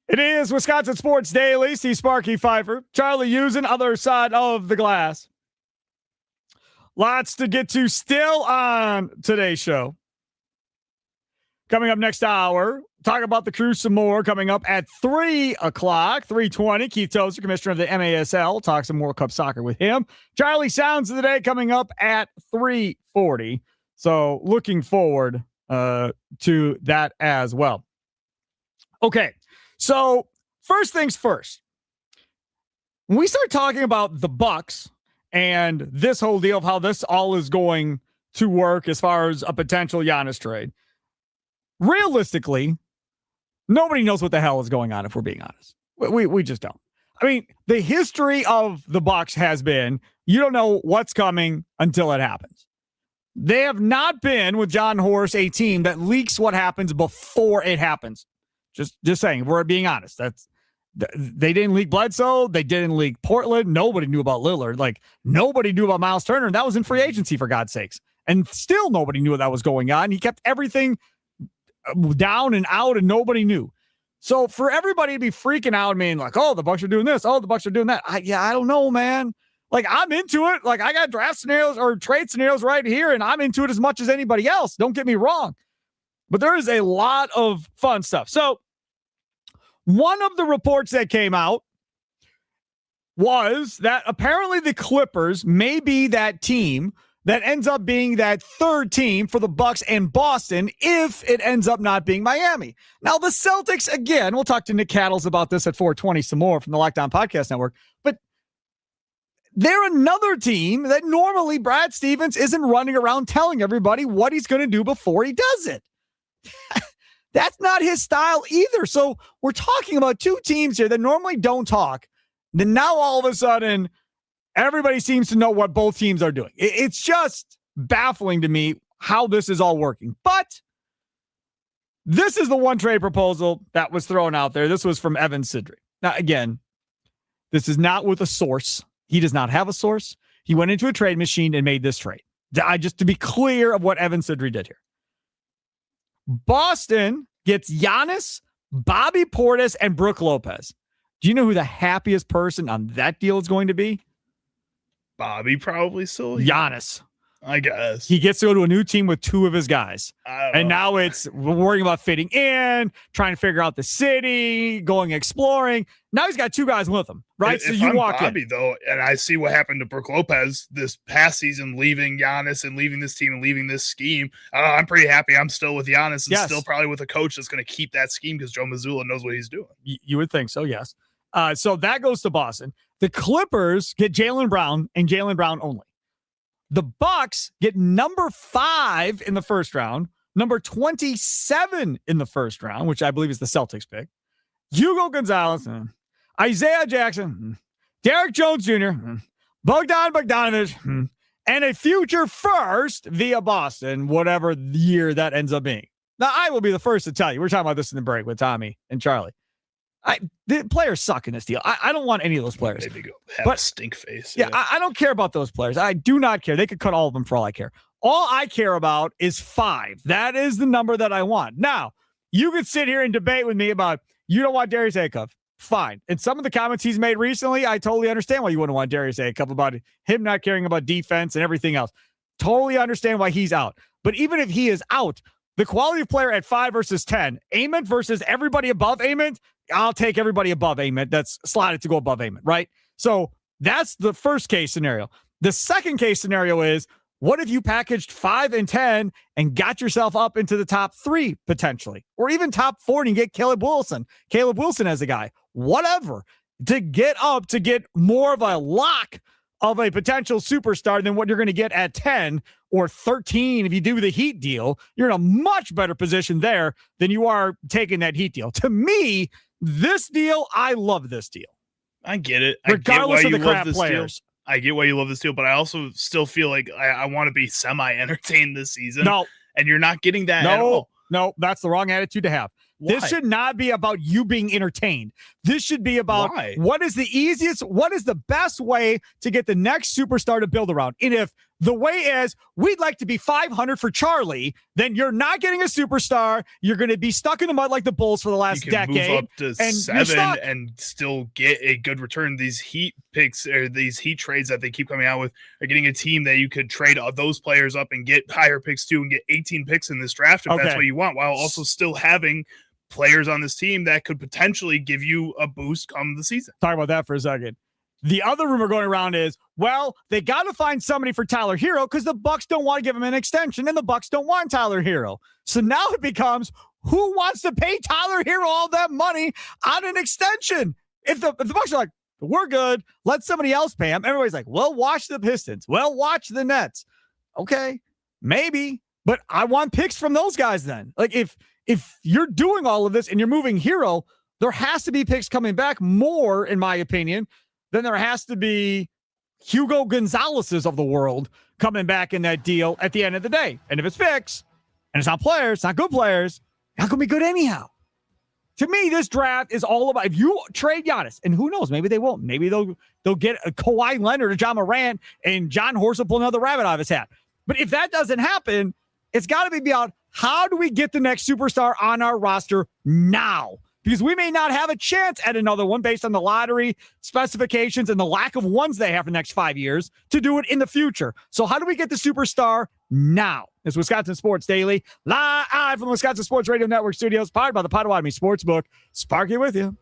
It is Wisconsin Sports Daily. See Sparky Pfeiffer, Charlie Usen, other side of the glass. Lots to get to still on today's show. Coming up next hour, talk about the Crew some more. Coming up at 3 o'clock, 3:20. Keith Tozer, commissioner of the MASL, talk some World Cup soccer with him. Charlie Sounds of the Day coming up at 3:40. So looking forward to that as well. Okay, so first things first. When we start talking about the Bucks and this whole deal of how this all is going to work as far as a potential Giannis trade, realistically, nobody knows what the hell is going on, if we're being honest. We just don't. I mean, the history of the Bucks has been you don't know what's coming until it happens. They have not been, with John Horst, a team that leaks what happens before it happens. Just saying, if we're being honest. They didn't leak Bledsoe. They didn't leak Portland. Nobody knew about Lillard. Like, nobody knew about Miles Turner. And that was in free agency, for God's sakes. And still nobody knew that was going on. He kept everything down and out, and nobody knew. So for everybody to be freaking out, meaning like, oh, the Bucks are doing this, oh, the Bucks are doing that. I don't know, man. Like, I'm into it. Like, I got draft scenarios or trade scenarios right here, and I'm into it as much as anybody else. Don't get me wrong. But there is a lot of fun stuff. So one of the reports that came out was that apparently the Clippers may be that team that ends up being that third team for the Bucks and Boston if it ends up not being Miami. Now, the Celtics, again, we'll talk to Nick Cattles about this at 420 some more from the Lockdown Podcast Network, but they're another team that normally Brad Stevens isn't running around telling everybody what he's going to do before he does it. That's not his style either. So we're talking about two teams here that normally don't talk. Then now all of a sudden, everybody seems to know what both teams are doing. It's just baffling to me how this is all working. But this is the one trade proposal that was thrown out there. This was from Evan Sidri. Now, again, this is not with a source. He does not have a source. He went into a trade machine and made this trade. Just to be clear of what Evan Sidri did here. Boston gets Giannis, Bobby Portis, and Brook Lopez. Do you know who the happiest person on that deal is going to be? Bobby probably still. Giannis. I guess. He gets to go to a new team with two of his guys. And now it's worrying about fitting in, trying to figure out the city, going exploring. Now he's got two guys with him, right? If you walk Bobby, though, and I see what happened to Brook Lopez this past season, leaving Giannis and leaving this team and leaving this scheme, I'm pretty happy I'm still with Giannis and still probably with a coach that's going to keep that scheme because Joe Mazzulla knows what he's doing. You would think so, yes. So that goes to Boston. The Clippers get Jaylen Brown and Jaylen Brown only. The Bucks get number 5 in the first round, number 27 in the first round, which I believe is the Celtics pick, Hugo Gonzalez, Isaiah Jackson, Derek Jones Jr., Bogdan Bogdanovic, and a future first via Boston, whatever year that ends up being. Now, I will be the first to tell you, we're talking about this in the break with Tommy and Charlie. The players suck in this deal. I don't want any of those players. Maybe go have a stink face. Yeah, I don't care about those players. I do not care. They could cut all of them for all I care. All I care about is 5. That is the number that I want. Now, you could sit here and debate with me about you don't want Darius Akov. Fine. And some of the comments he's made recently, I totally understand why you wouldn't want Darius Akov, about him not caring about defense and everything else. Totally understand why he's out. But even if he is out, the quality of player at 5 versus 10, Ament versus everybody above Ament, I'll take everybody above Ament that's slotted to go above Ament, right? So that's the first case scenario. The second case scenario is, what if you packaged 5 and 10 and got yourself up into the top 3 potentially, or even top 4 and you get Caleb Wilson as a guy, whatever, to get up to get more of a lock of a potential superstar than what you're going to get at 10 or 13. If you do the Heat deal, you're in a much better position there than you are taking that Heat deal. To me, this deal, I love this deal. I get it. Regardless of the crap players. I get why you love this deal, but I also still feel like I want to be semi-entertained this season. No. And you're not getting that at all. No, that's the wrong attitude to have. This should not be about you being entertained. This should be about what is the best way to get the next superstar to build around. And if the way is we'd like to be 500 for Charlie, then you're not getting a superstar. You're going to be stuck in the mud like the Bulls for the last decade. Move up to 7 and still get a good return. These Heat picks or these Heat trades that they keep coming out with are getting a team that you could trade those players up and get higher picks too and get 18 picks in this draft if that's what you want, while also still having players on this team that could potentially give you a boost come the season. Talk about that for a second. The other rumor going around is, well, they got to find somebody for Tyler Hero because the Bucks don't want to give him an extension, and the Bucks don't want Tyler Hero. So now it becomes, who wants to pay Tyler Hero all that money on an extension? If the Bucks are like, we're good, let somebody else pay him. Everybody's like, well, watch the Pistons. Well, watch the Nets. Okay, maybe, but I want picks from those guys then. Like, if you're doing all of this and you're moving Hero, there has to be picks coming back more, in my opinion, then there has to be Hugo Gonzalez's of the world coming back in that deal at the end of the day. And if it's picks and it's not players, it's not good players, not going to be good anyhow. To me, this draft is all about, if you trade Giannis, and who knows, maybe they won't. Maybe they'll get a Kawhi Leonard or John Morant, and John Horst will pull another rabbit out of his hat. But if that doesn't happen, it's got to be beyond, how do we get the next superstar on our roster now? Because we may not have a chance at another one based on the lottery specifications and the lack of ones they have for the next 5 years to do it in the future. So how do we get the superstar now? It's Wisconsin Sports Daily, live from the Wisconsin Sports Radio Network studios, powered by the Potawatomi Sportsbook. Sparky with you.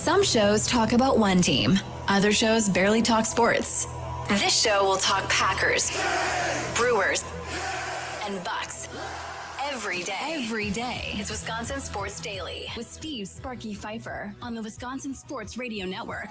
Some shows talk about one team. Other shows barely talk sports. This show will talk Packers, Brewers, and Bucks. Every day. It's Wisconsin Sports Daily with Steve Sparky Pfeiffer on the Wisconsin Sports Radio Network.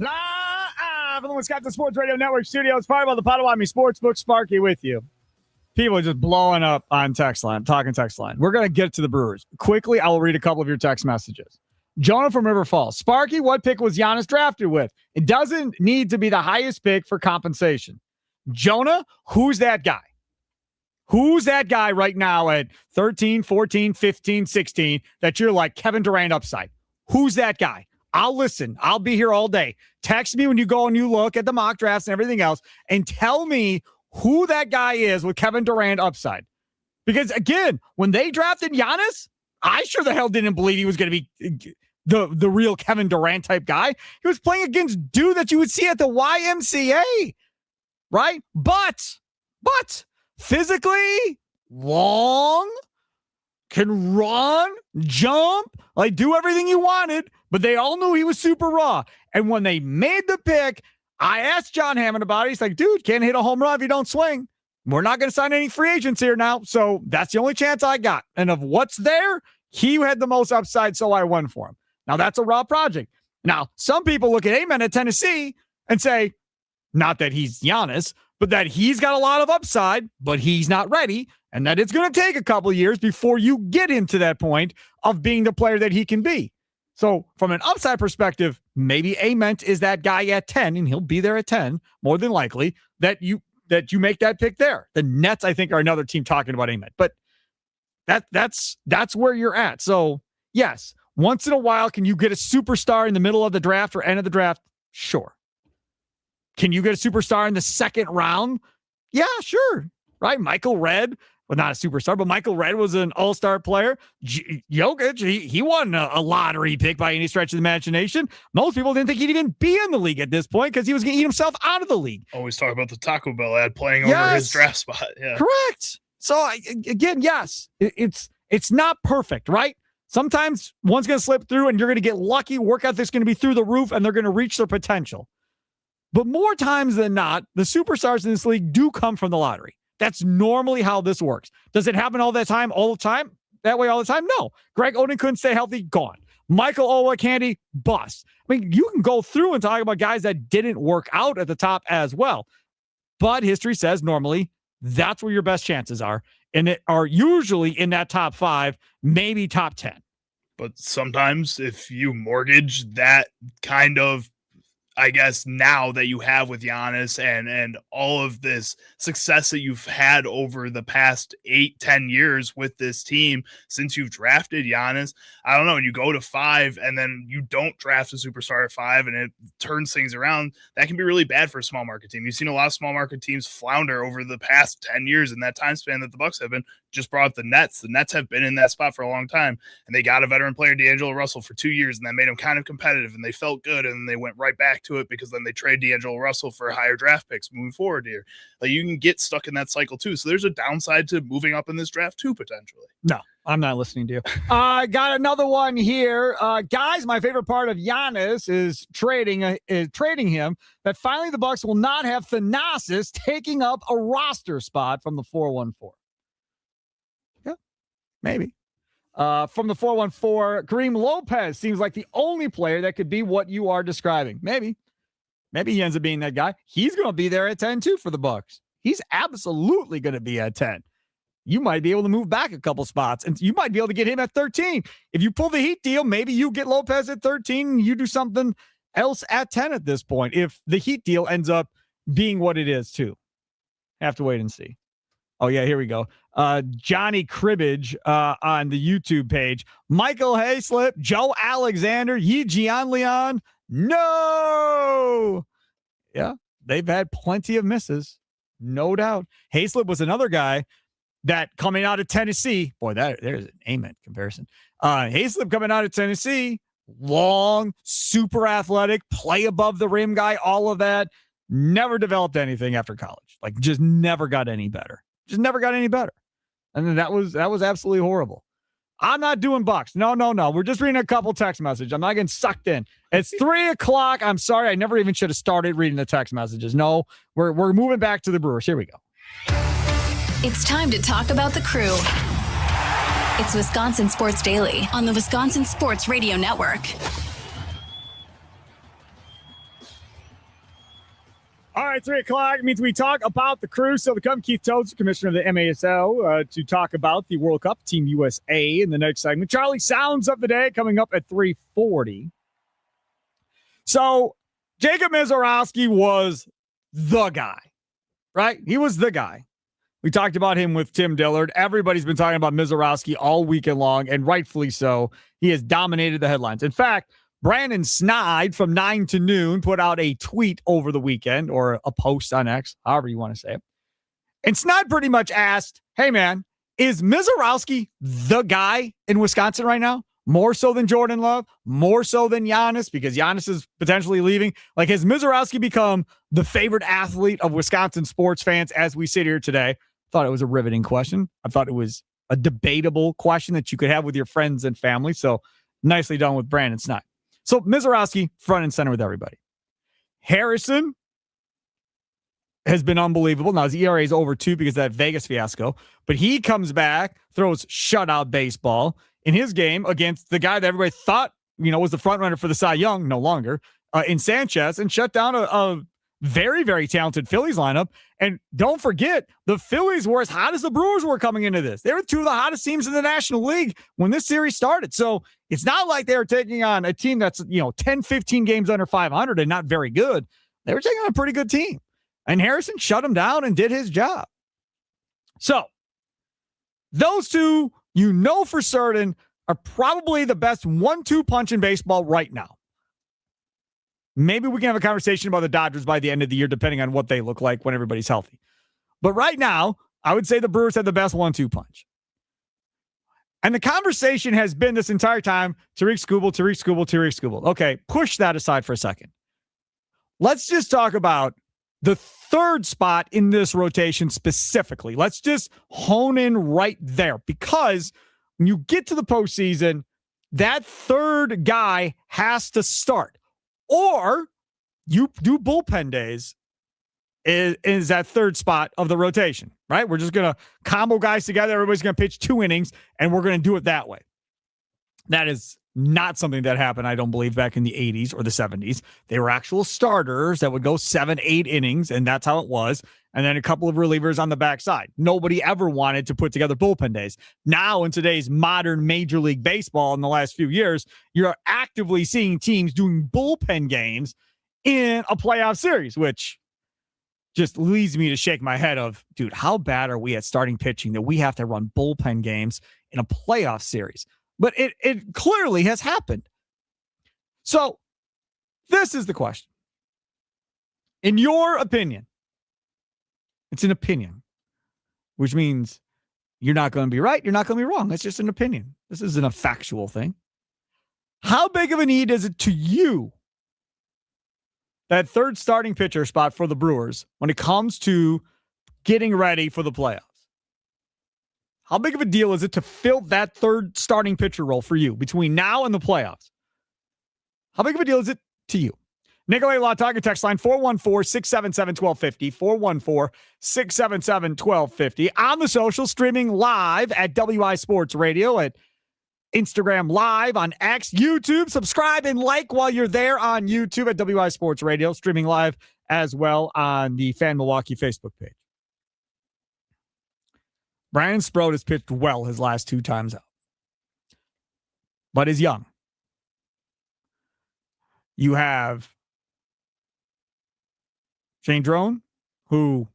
Live from the Wisconsin Sports Radio Network studios, part of the Potawatomi Sportsbook. Sparky with you. People are just blowing up on text line, talking text line. We're going to get to the Brewers. Quickly, I will read a couple of your text messages. Jonah from River Falls. Sparky, what pick was Giannis drafted with? It doesn't need to be the highest pick for compensation. Jonah, who's that guy? Who's that guy right now at 13, 14, 15, 16 that you're like Kevin Durant upside? Who's that guy? I'll listen. I'll be here all day. Text me when you go and you look at the mock drafts and everything else and tell me who that guy is with Kevin Durant upside. Because, again, when they drafted Giannis, I sure the hell didn't believe he was going to be the real Kevin Durant type guy. He was playing against dude that you would see at the YMCA, right? But physically long, can run, jump, like do everything you wanted, but they all knew he was super raw. And when they made the pick, I asked John Hammond about it. He's like, dude, can't hit a home run if you don't swing. We're not going to sign any free agents here now. So that's the only chance I got. And of what's there, he had the most upside, so I won for him. Now, that's a raw project. Now, some people look at Amen at Tennessee and say, not that he's Giannis, but that he's got a lot of upside, but he's not ready, and that it's going to take a couple of years before you get him to that point of being the player that he can be. So from an upside perspective, maybe Ament is that guy at 10, and he'll be there at 10, more than likely, that you make that pick there. The Nets, I think, are another team talking about Ament. But that's where you're at. So, yes, once in a while, can you get a superstar in the middle of the draft or end of the draft? Sure. Can you get a superstar in the second round? Yeah, sure. Right? Michael Redd. Well, not a superstar, but Michael Redd was an all-star player. Jokic, he wasn't a lottery pick by any stretch of the imagination. Most people didn't think he'd even be in the league at this point because he was going to eat himself out of the league. Always talk about the Taco Bell ad playing over his draft spot. Yeah, correct. So, again, yes, it's not perfect, right? Sometimes one's going to slip through and you're going to get lucky. Work ethic's going to be through the roof and they're going to reach their potential. But more times than not, the superstars in this league do come from the lottery. That's normally how this works. Does it happen all the time? That way all the time? No. Greg Oden couldn't stay healthy, gone. Michael Olowokandi, bust. I mean, you can go through and talk about guys that didn't work out at the top as well. But history says normally that's where your best chances are. And it are usually in that top 5, maybe top 10. But sometimes if you mortgage that kind of, I guess, now that you have with Giannis and all of this success that you've had over the past 8-10 years with this team since you've drafted Giannis, I don't know, and you go to 5 and then you don't draft a superstar at 5 and it turns things around, that can be really bad for a small market team. You've seen a lot of small market teams flounder over the past 10 years in that time span that the Bucks have been. Just brought up the Nets. The Nets have been in that spot for a long time, and they got a veteran player, D'Angelo Russell, for 2 years, and that made them kind of competitive, and they felt good, and they went right back to it because then they trade D'Angelo Russell for higher draft picks moving forward here. Like, you can get stuck in that cycle too. So there's a downside to moving up in this draft too, potentially. No, I'm not listening to you. I got another one here. Guys, my favorite part of Giannis is trading him, that finally the Bucks will not have Thanasis taking up a roster spot from the 414. Yeah, maybe. From the 414, Kareem Lopez seems like the only player that could be what you are describing. Maybe he ends up being that guy. He's going to be there at 10 too for the Bucks. He's absolutely going to be at 10. You might be able to move back a couple spots, and you might be able to get him at 13. If you pull the Heat deal, maybe you get Lopez at 13 and you do something else at 10 at this point. If the Heat deal ends up being what it is too. Have to wait and see. Oh, yeah, here we go. Johnny Cribbage on the YouTube page. Michael Hayslip, Joe Alexander, Yi Jianlian. No! Yeah, they've had plenty of misses, no doubt. Hayslip was another guy that coming out of Tennessee. Boy, there's an amen comparison. Hayslip coming out of Tennessee, long, super athletic, play above the rim guy, all of that. Never developed anything after college. Like, just never got any better. Just never got any better. And then that was absolutely horrible. I'm not doing Bucks. No. We're just reading a couple text messages. I'm not getting sucked in. It's 3:00. I'm sorry. I never even should have started reading the text messages. No, we're moving back to the Brewers. Here we go. It's time to talk about the Crew. It's Wisconsin Sports Daily on the Wisconsin Sports Radio Network. All right, 3:00 means we talk about the Crew. So to come, Keith Tozer, commissioner of the MASL, to talk about the World Cup, Team USA in the next segment. Charlie, sounds of the day coming up at 3:40. So Jacob Mizorowski was the guy, right? He was the guy. We talked about him with Tim Dillard. Everybody's been talking about Mizorowski all weekend long, and rightfully so. He has dominated the headlines. In fact, Brandon Snide from 9 to noon put out a tweet over the weekend, or a post on X, however you want to say it. And Snide pretty much asked, hey, man, is Mizorowski the guy in Wisconsin right now? More so than Jordan Love? More so than Giannis? Because Giannis is potentially leaving. Like, has Mizorowski become the favorite athlete of Wisconsin sports fans as we sit here today? Thought it was a riveting question. I thought it was a debatable question that you could have with your friends and family. So nicely done with Brandon Snide. So Mizorowski, front and center with everybody. Harrison has been unbelievable. Now his ERA is over 2 because of that Vegas fiasco. But he comes back, throws shutout baseball in his game against the guy that everybody thought, was the front runner for the Cy Young, no longer, in Sanchez, and shut down a very, very talented Phillies lineup. And don't forget, the Phillies were as hot as the Brewers were coming into this. They were 2 of the hottest teams in the National League when this series started. So it's not like they were taking on a team that's, 10, 15 games under 500 and not very good. They were taking on a pretty good team. And Harrison shut him down and did his job. So those two, for certain, are probably the best 1-2 punch in baseball right now. Maybe we can have a conversation about the Dodgers by the end of the year, depending on what they look like when everybody's healthy. But right now, I would say the Brewers have the best 1-2 punch. And the conversation has been this entire time, Tariq Skubal. Okay, push that aside for a second. Let's just talk about the third spot in this rotation specifically. Let's just hone in right there, because when you get to the postseason, that third guy has to start. Or you do bullpen days is that third spot of the rotation, right? We're just going to combo guys together. Everybody's going to pitch 2 innings, and we're going to do it that way. That is not something that happened, I don't believe, back in the 80s or the 70s. They were actual starters that would go 7, 8 innings, and that's how it was. And then a couple of relievers on the backside. Nobody ever wanted to put together bullpen days. Now, in today's modern Major League Baseball in the last few years, you're actively seeing teams doing bullpen games in a playoff series, which just leads me to shake my head of, dude, how bad are we at starting pitching that we have to run bullpen games in a playoff series? But it clearly has happened. So this is the question. In your opinion, it's an opinion, which means you're not going to be right. You're not going to be wrong. It's just an opinion. This isn't a factual thing. How big of a need is it to you, that third starting pitcher spot for the Brewers, when it comes to getting ready for the playoffs? How big of a deal is it to fill that third starting pitcher role for you between now and the playoffs? How big of a deal is it to you? Nikolai Law Tiger text line 414-677-1250, 414-677-1250. On the social, streaming live at WI Sports Radio, at Instagram Live, on X, YouTube. Subscribe and like while you're there on YouTube at WI Sports Radio, streaming live as well on the Fan Milwaukee Facebook page. Brandon Sproat has pitched well his last 2 times out, but is young. You have Shane Drone, who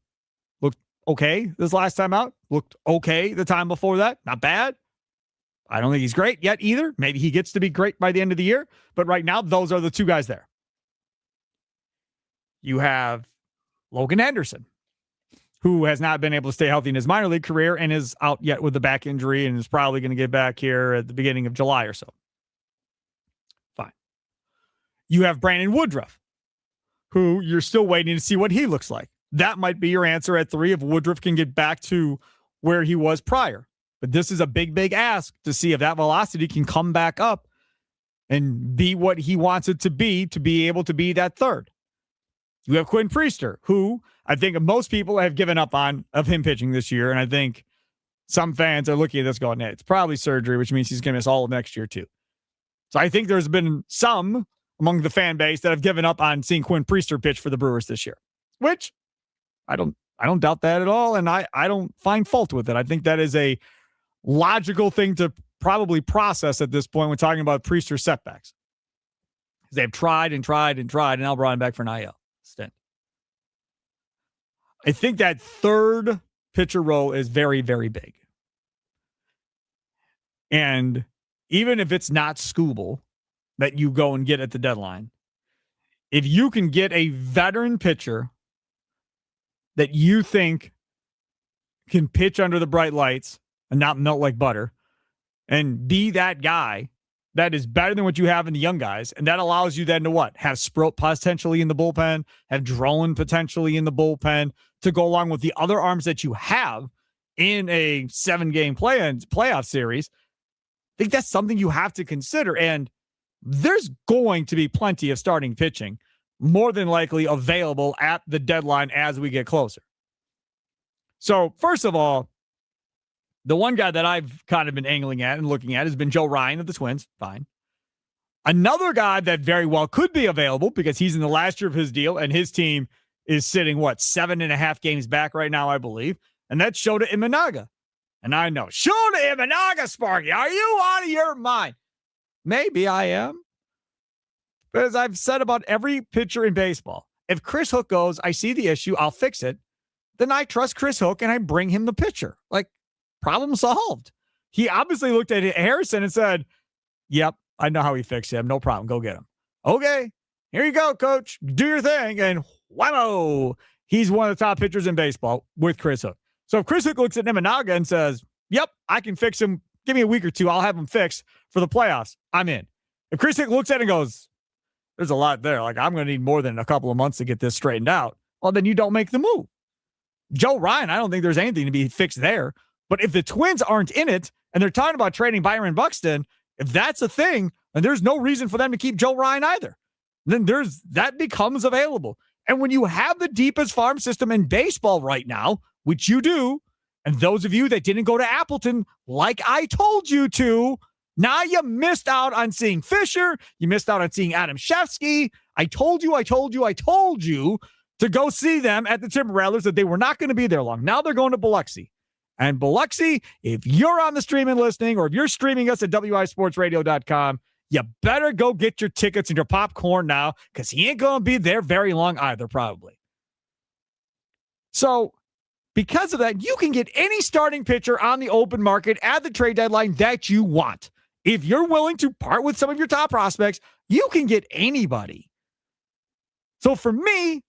looked okay this last time out, looked okay the time before that. Not bad. I don't think he's great yet either. Maybe he gets to be great by the end of the year. But right now, those are the 2 guys there. You have Logan Henderson, who has not been able to stay healthy in his minor league career and is out yet with a back injury and is probably going to get back here at the beginning of July or so. Fine. You have Brandon Woodruff, who you're still waiting to see what he looks like. That might be your answer at 3 if Woodruff can get back to where he was prior. But this is a big, big ask to see if that velocity can come back up and be what he wants it to be able to be that third. You have Quinn Priester, who I think most people have given up on of him pitching this year. And I think some fans are looking at this going, hey, it's probably surgery, which means he's going to miss all of next year too. So I think there's been some among the fan base that have given up on seeing Quinn Priester pitch for the Brewers this year, which I don't doubt that at all. And I don't find fault with it. I think that is a logical thing to probably process at this point when talking about Priester setbacks. They have tried and now brought him back for an IL stint. I think that third pitcher role is very, very big. And even if it's not Skubal that you go and get at the deadline, if you can get a veteran pitcher that you think can pitch under the bright lights and not melt like butter and be that guy that is better than what you have in the young guys, and that allows you then to what? Have Sproat potentially in the bullpen, have Drowan potentially in the bullpen to go along with the other arms that you have in a 7-game playoff series. I think that's something you have to consider. And there's going to be plenty of starting pitching, more than likely available at the deadline as we get closer. So first of all, the one guy that I've kind of been angling at and looking at has been Joe Ryan of the Twins. Fine. Another guy that very well could be available because he's in the last year of his deal and his team is sitting, 7.5 games back right now, I believe. And that's Shota Imanaga. And I know, Shota Imanaga, Sparky, are you out of your mind? Maybe I am. But as I've said about every pitcher in baseball, if Chris Hook goes, I see the issue, I'll fix it. Then I trust Chris Hook and I bring him the pitcher. Like, problem solved. He obviously looked at Harrison and said, yep, I know how he fixed him. No problem. Go get him. Okay, here you go, coach. Do your thing. And whammo, he's one of the top pitchers in baseball with Chris Hook. So if Chris Hook looks at Imanaga and says, yep, I can fix him. Give me a week or two. I'll have him fixed for the playoffs. I'm in. If Chris Hook looks at it and goes, there's a lot there. Like, I'm going to need more than a couple of months to get this straightened out. Well, then you don't make the move. Joe Ryan, I don't think there's anything to be fixed there. But if the Twins aren't in it and they're talking about trading Byron Buxton, if that's a thing, then there's no reason for them to keep Joe Ryan either. Then that becomes available. And when you have the deepest farm system in baseball right now, which you do, and those of you that didn't go to Appleton, like I told you to, now you missed out on seeing Fisher. You missed out on seeing Adam Shefsky. I told you to go see them at the Timber Rattlers that they were not going to be there long. Now they're going to Biloxi. And Biloxi, if you're on the stream and listening, or if you're streaming us at wisportsradio.com, you better go get your tickets and your popcorn now, because he ain't going to be there very long either, probably. So, because of that, you can get any starting pitcher on the open market at the trade deadline that you want. If you're willing to part with some of your top prospects, you can get anybody. So for me,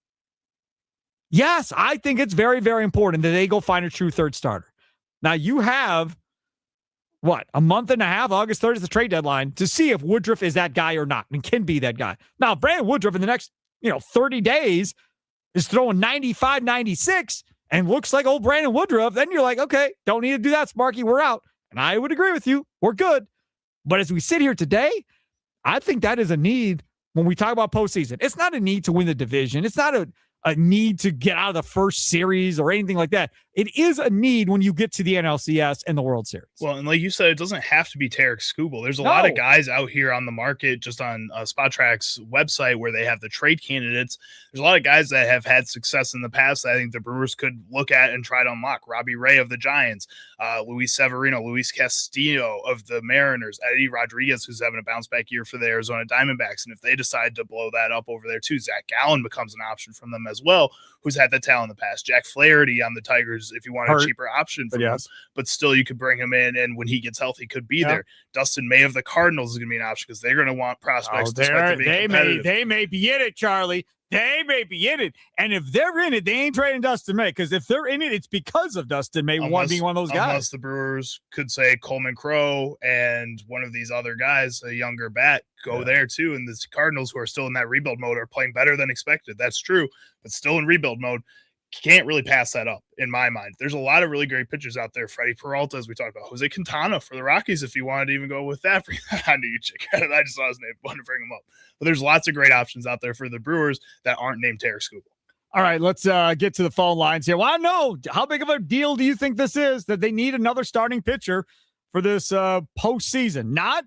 yes, I think it's very, very important that they go find a true third starter. Now, you have, a month and a half, August 3rd is the trade deadline, to see if Woodruff is that guy or not and can be that guy. Now, if Brandon Woodruff in the next, 30 days is throwing 95, 96 and looks like old Brandon Woodruff, then you're like, okay, don't need to do that, Sparky. We're out. And I would agree with you. We're good. But as we sit here today, I think that is a need when we talk about postseason. It's not a need to win the division. It's not a need to get out of the first series or anything like that. It is a need when you get to the NLCS and the World Series. Well, and like you said, it doesn't have to be Tarek Skubal. There's a lot of guys out here on the market, just on SpotTrack's website, where they have the trade candidates. There's a lot of guys that have had success in the past that I think the Brewers could look at and try to unlock. Robbie Ray of the Giants, Luis Severino, Luis Castillo of the Mariners, Eddie Rodriguez, who's having a bounce back year for the Arizona Diamondbacks. And if they decide to blow that up over there too, Zach Gallen becomes an option from them as well, who's had that talent in the past. Jack Flaherty on the Tigers, if you want a cheaper option from him, but still you could bring him in, and when he gets healthy, could be there. Dustin May of the Cardinals is going to be an option because they're going to want prospects. They may be in it, Charlie. They may be in it. And if they're in it, they ain't trading Dustin May. Because if they're in it, it's because of Dustin May being one of those guys. Unless the Brewers could say Coleman Crow and one of these other guys, a younger bat, go there too. And the Cardinals, who are still in that rebuild mode, are playing better than expected. That's true, but still in rebuild mode. Can't really pass that up in my mind. There's a lot of really great pitchers out there. Freddie Peralta, as we talked about, Jose Quintana for the Rockies, if you wanted to even go with that. I knew you check it. I just saw his name, wanted to bring him up. But there's lots of great options out there for the Brewers that aren't named Taylor Skubal. All right, let's get to the phone lines here. Well, I know, how big of a deal do you think this is that they need another starting pitcher for this postseason? Not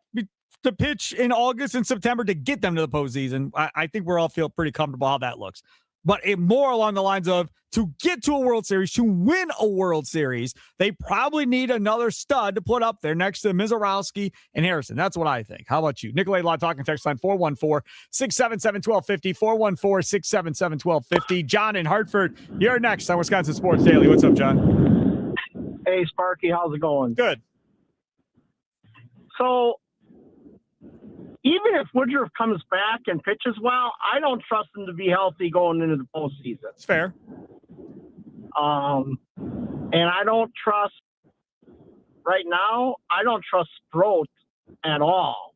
to pitch in August and September to get them to the postseason. I think we're all feel pretty comfortable how that looks. But more along the lines of to get to a World Series, to win a World Series, they probably need another stud to put up there next to Mizorowski and Harrison. That's what I think. How about you? Nikolai Law talking text line 414-677-1250, 414-677-1250. John in Hartford, you're next on Wisconsin Sports Daily. What's up, John? Hey, Sparky, how's it going? Good. So, even if Woodruff comes back and pitches well, I don't trust him to be healthy going into the postseason. It's fair. And I don't trust, right now, I don't trust Sproat at all.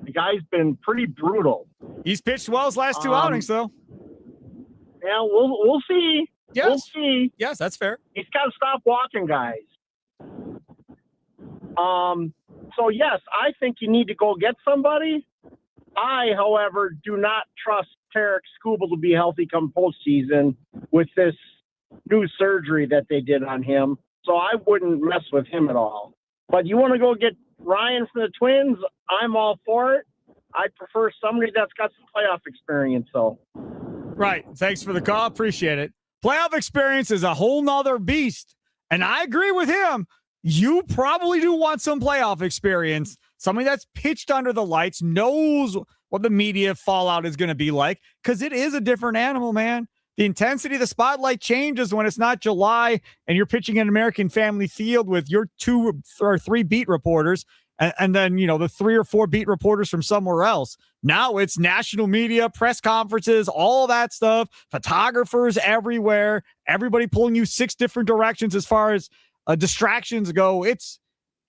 The guy's been pretty brutal. He's pitched well his last two outings, though. Yeah, we'll see. Yes. We'll see. Yes, that's fair. He's got to stop walking guys. So, yes, I think you need to go get somebody. I, however, do not trust Tarek Skubal to be healthy come postseason with this new surgery that they did on him. So I wouldn't mess with him at all. But you want to go get Ryan from the Twins, I'm all for it. I prefer somebody that's got some playoff experience, though. Right. Thanks for the call. Appreciate it. Playoff experience is a whole nother beast. And I agree with him. You probably do want some playoff experience. Somebody that's pitched under the lights, knows what the media fallout is going to be like, because it is a different animal, man. The intensity of the spotlight changes when it's not July and you're pitching an American Family Field with your 2 or 3 beat reporters and then, the 3 or 4 beat reporters from somewhere else. Now it's national media, press conferences, all that stuff, photographers everywhere, everybody pulling you 6 different directions as far as distractions go.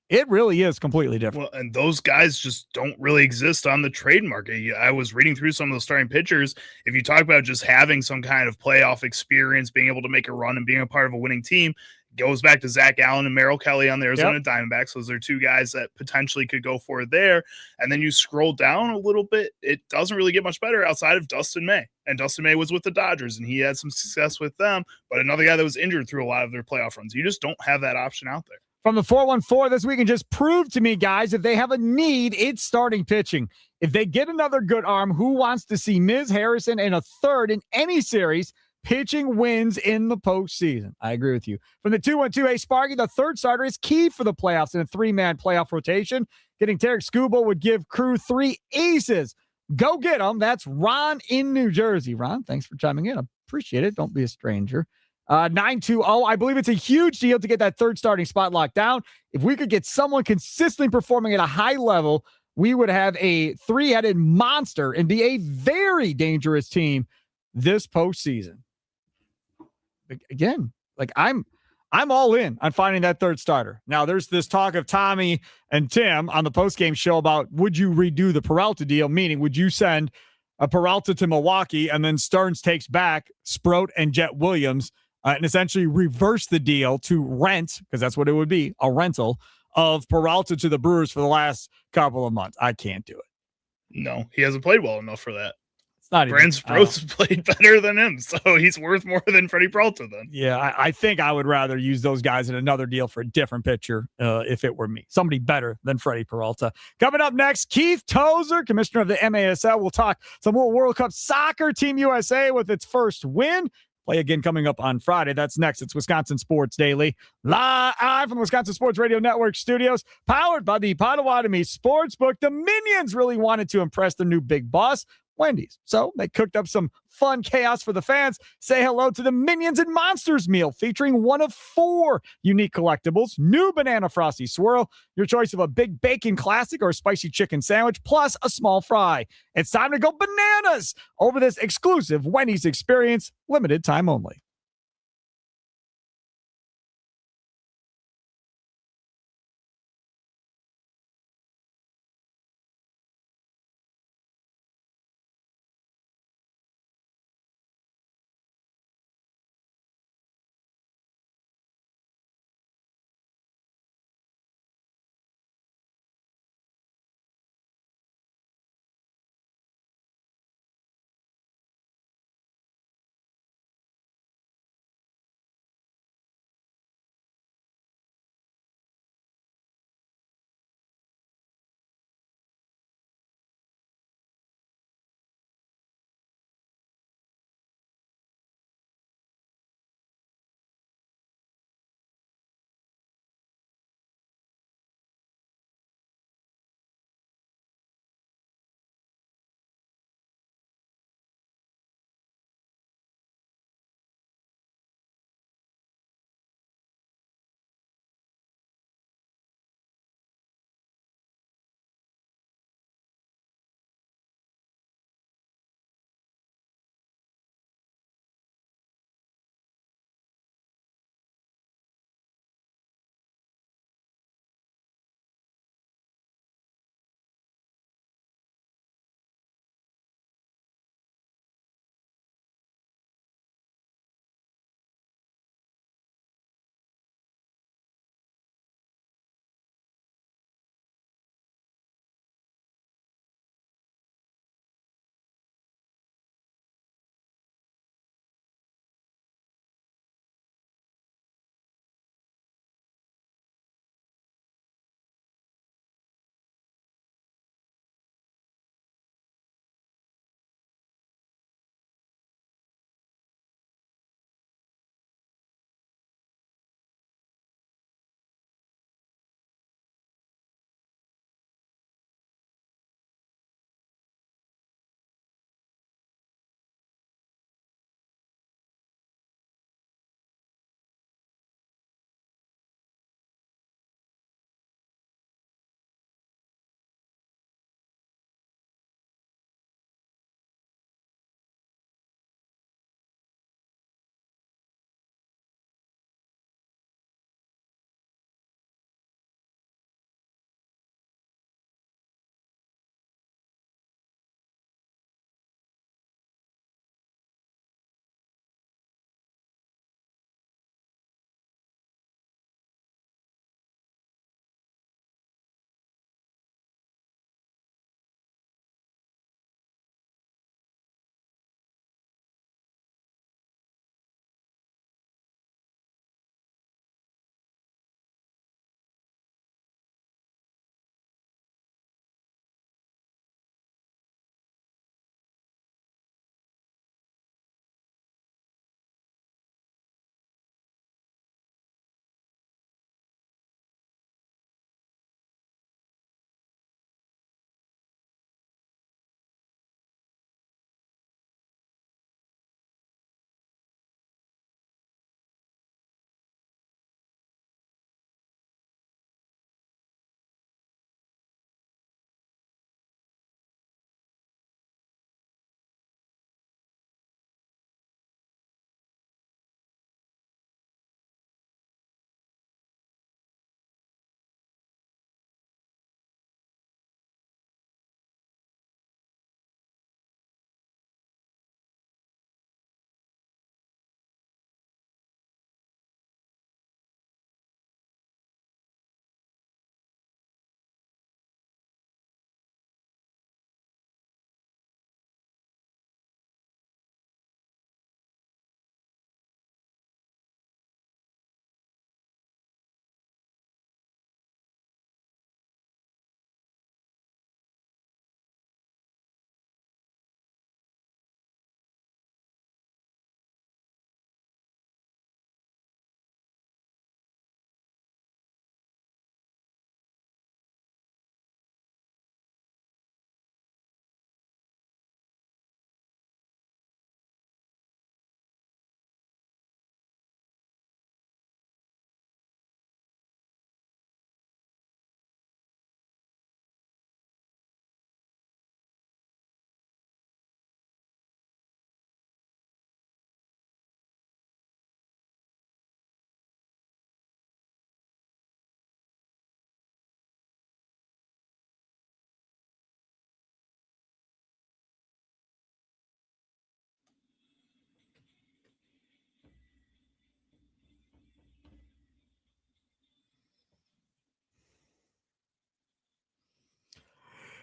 It really is completely different. Well, and those guys just don't really exist on the trade market. I was reading through some of those starting pitchers. If you talk about just having some kind of playoff experience, being able to make a run and being a part of a winning team, goes back to Zach Allen and Merrill Kelly on the Arizona Diamondbacks. Those are 2 guys that potentially could go for it there. And then you scroll down a little bit, it doesn't really get much better outside of Dustin May. And Dustin May was with the Dodgers, and he had some success with them. But another guy that was injured through a lot of their playoff runs. You just don't have that option out there. From the 414 this week, and just prove to me, guys, if they have a need, it's starting pitching. If they get another good arm, who wants to see Ms. Harrison and a third in any series? Pitching wins in the postseason. I agree with you. From the 212, hey, Sparky, the third starter is key for the playoffs in a 3-man playoff rotation. Getting Tarek Skubal would give crew 3 aces. Go get them. That's Ron in New Jersey. Ron, thanks for chiming in. I appreciate it. Don't be a stranger. 920, I believe it's a huge deal to get that third starting spot locked down. If we could get someone consistently performing at a high level, we would have a 3-headed monster and be a very dangerous team this postseason. Again, like I'm all in on finding that third starter. Now, there's this talk of Tommy and Tim on the postgame show about would you redo the Peralta deal, meaning would you send a Peralta to Milwaukee and then Stearns takes back Sproat and Jet Williams and essentially reverse the deal to rent, because that's what it would be, a rental of Peralta to the Brewers for the last couple of months. I can't do it. No, he hasn't played well enough for that. It's not Brand Sproat's played better than him, so he's worth more than Freddie Peralta then. Yeah, I think I would rather use those guys in another deal for a different pitcher if it were me. Somebody better than Freddie Peralta. Coming up next, Keith Tozer, commissioner of the MASL. We'll talk some more World Cup soccer. Team USA with its first win. Play again coming up on Friday. That's next. It's Wisconsin Sports Daily. Live from the Wisconsin Sports Radio Network studios, powered by the Potawatomi Sportsbook. The Minions really wanted to impress their new big boss. Wendy's. So they cooked up some fun chaos for the fans. Say hello to the Minions and Monsters meal featuring one of 4 unique collectibles, new banana frosty swirl, your choice of a big bacon classic or a spicy chicken sandwich, plus a small fry. It's time to go bananas over this exclusive Wendy's experience, limited time only.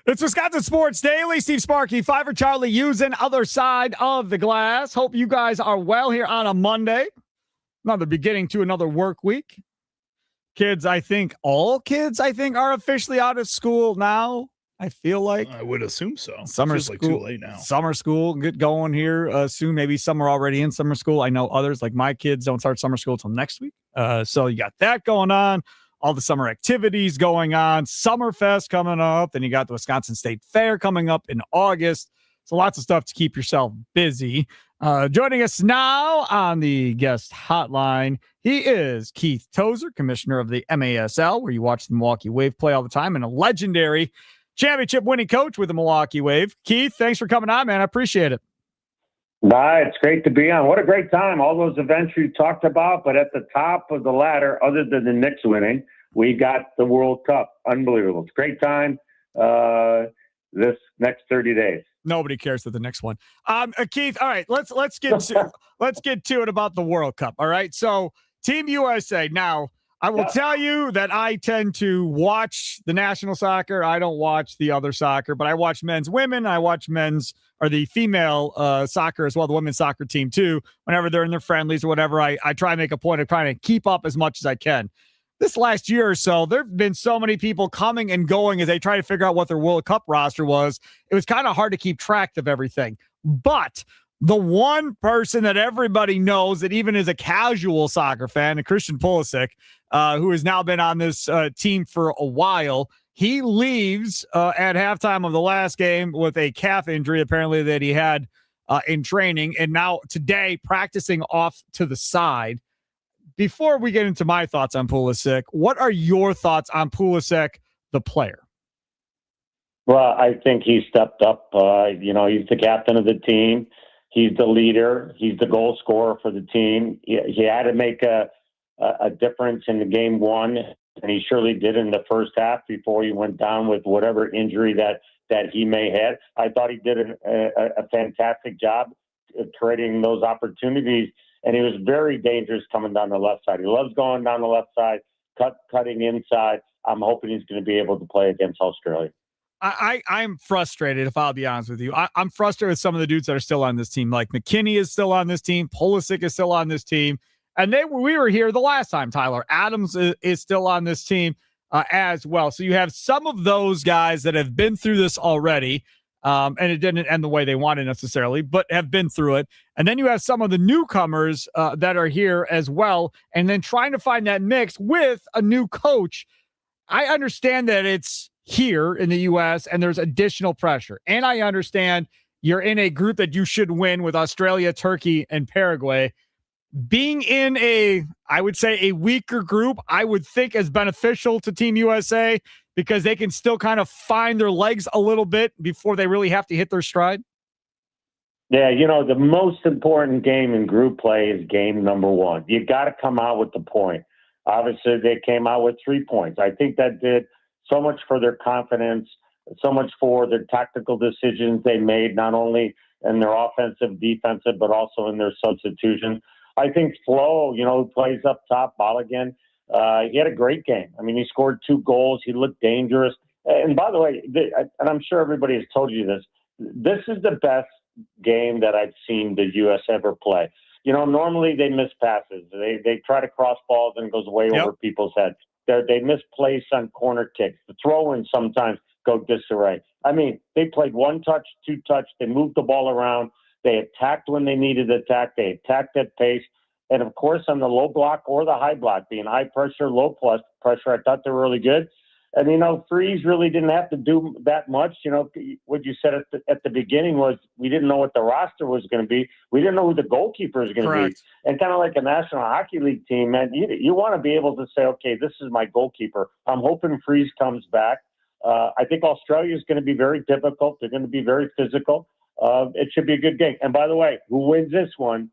It's Wisconsin Sports Daily. Steve Sparky, Fiver Charlie using other side of the glass. Hope you guys are well here on a Monday. Another beginning to another work week. All kids are officially out of school now. I feel like I would assume so. Summer Feels school, like too late now. Summer school get going here soon. Maybe some are already in summer school. I know others, like my kids, don't start summer school until next week. So you got that going on. All the summer activities going on. Summerfest coming up. Then you got the Wisconsin State Fair coming up in August. So lots of stuff to keep yourself busy. Joining us now on the guest hotline, he is Keith Tozer, commissioner of the MASL, where you watch the Milwaukee Wave play all the time, and a legendary championship winning coach with the Milwaukee Wave. Keith, thanks for coming on, man. I appreciate it. Bye. It's great to be on. What a great time. All those events you talked about, but at the top of the ladder, other than the Knicks winning, we got the World Cup. Unbelievable. It's a great time this next 30 days. Nobody cares for the next one. Keith, all right, let's get to it about the World Cup. All right. So Team USA. Now, I will tell you that I tend to watch the national soccer. I don't watch the other soccer, but I watch men's, women. I watch the female soccer as well, the women's soccer team too. Whenever they're in their friendlies or whatever, I try to make a point of trying to keep up as much as I can. This last year or so, there have been so many people coming and going as they try to figure out what their World Cup roster was. It was kind of hard to keep track of everything. But the one person that everybody knows that even is a casual soccer fan, Christian Pulisic, who has now been on this team for a while, he leaves at halftime of the last game with a calf injury, apparently, that he had in training, and now today practicing off to the side. Before we get into my thoughts on Pulisic, what are your thoughts on Pulisic, the player? Well, I think he stepped up. He's the captain of the team. He's the leader. He's the goal scorer for the team. He had to make a difference in the game one, and he surely did in the first half before he went down with whatever injury that he may have. I thought he did a fantastic job creating those opportunities, and he was very dangerous coming down the left side. He loves going down the left side, cutting inside. I'm hoping he's going to be able to play against Australia. I'm frustrated, if I'll be honest with you. I'm frustrated with some of the dudes that are still on this team. Like McKinney is still on this team. Pulisic is still on this team. And we were here the last time, Tyler. Adams is still on this team as well. So you have some of those guys that have been through this already, and it didn't end the way they wanted necessarily, but have been through it. And then you have some of the newcomers that are here as well, and then trying to find that mix with a new coach. I understand that it's here in the U.S. and there's additional pressure. And I understand you're in a group that you should win with Australia, Turkey, and Paraguay. Being in I would say a weaker group, I would think is beneficial to Team USA because they can still kind of find their legs a little bit before they really have to hit their stride. Yeah, the most important game in group play is game number one. You got to come out with the point. Obviously, they came out with 3 points. I think that did so much for their confidence, so much for their tactical decisions they made, not only in their offensive, defensive, but also in their substitution. I think Flo, who plays up top, Balogun, he had a great game. I mean, he scored 2 goals. He looked dangerous. And by the way, and I'm sure everybody has told you this is the best game that I've seen the U.S. ever play. Normally they miss passes. They try to cross balls and it goes way over people's heads. They misplace on corner kicks. The throw-ins sometimes go disarray. I mean, they played 1 touch, 2 touch. They moved the ball around. They attacked when they needed to attack. They attacked at pace. And, of course, on the low block or the high block, being high pressure, low plus pressure, I thought they were really good. And, Freeze really didn't have to do that much. What you said at the beginning was we didn't know what the roster was going to be. We didn't know who the goalkeeper was going to be. And kind of like a National Hockey League team, man, you want to be able to say, okay, this is my goalkeeper. I'm hoping Freeze comes back. I think Australia is going to be very difficult. They're going to be very physical. It should be a good game. And by the way, who wins this one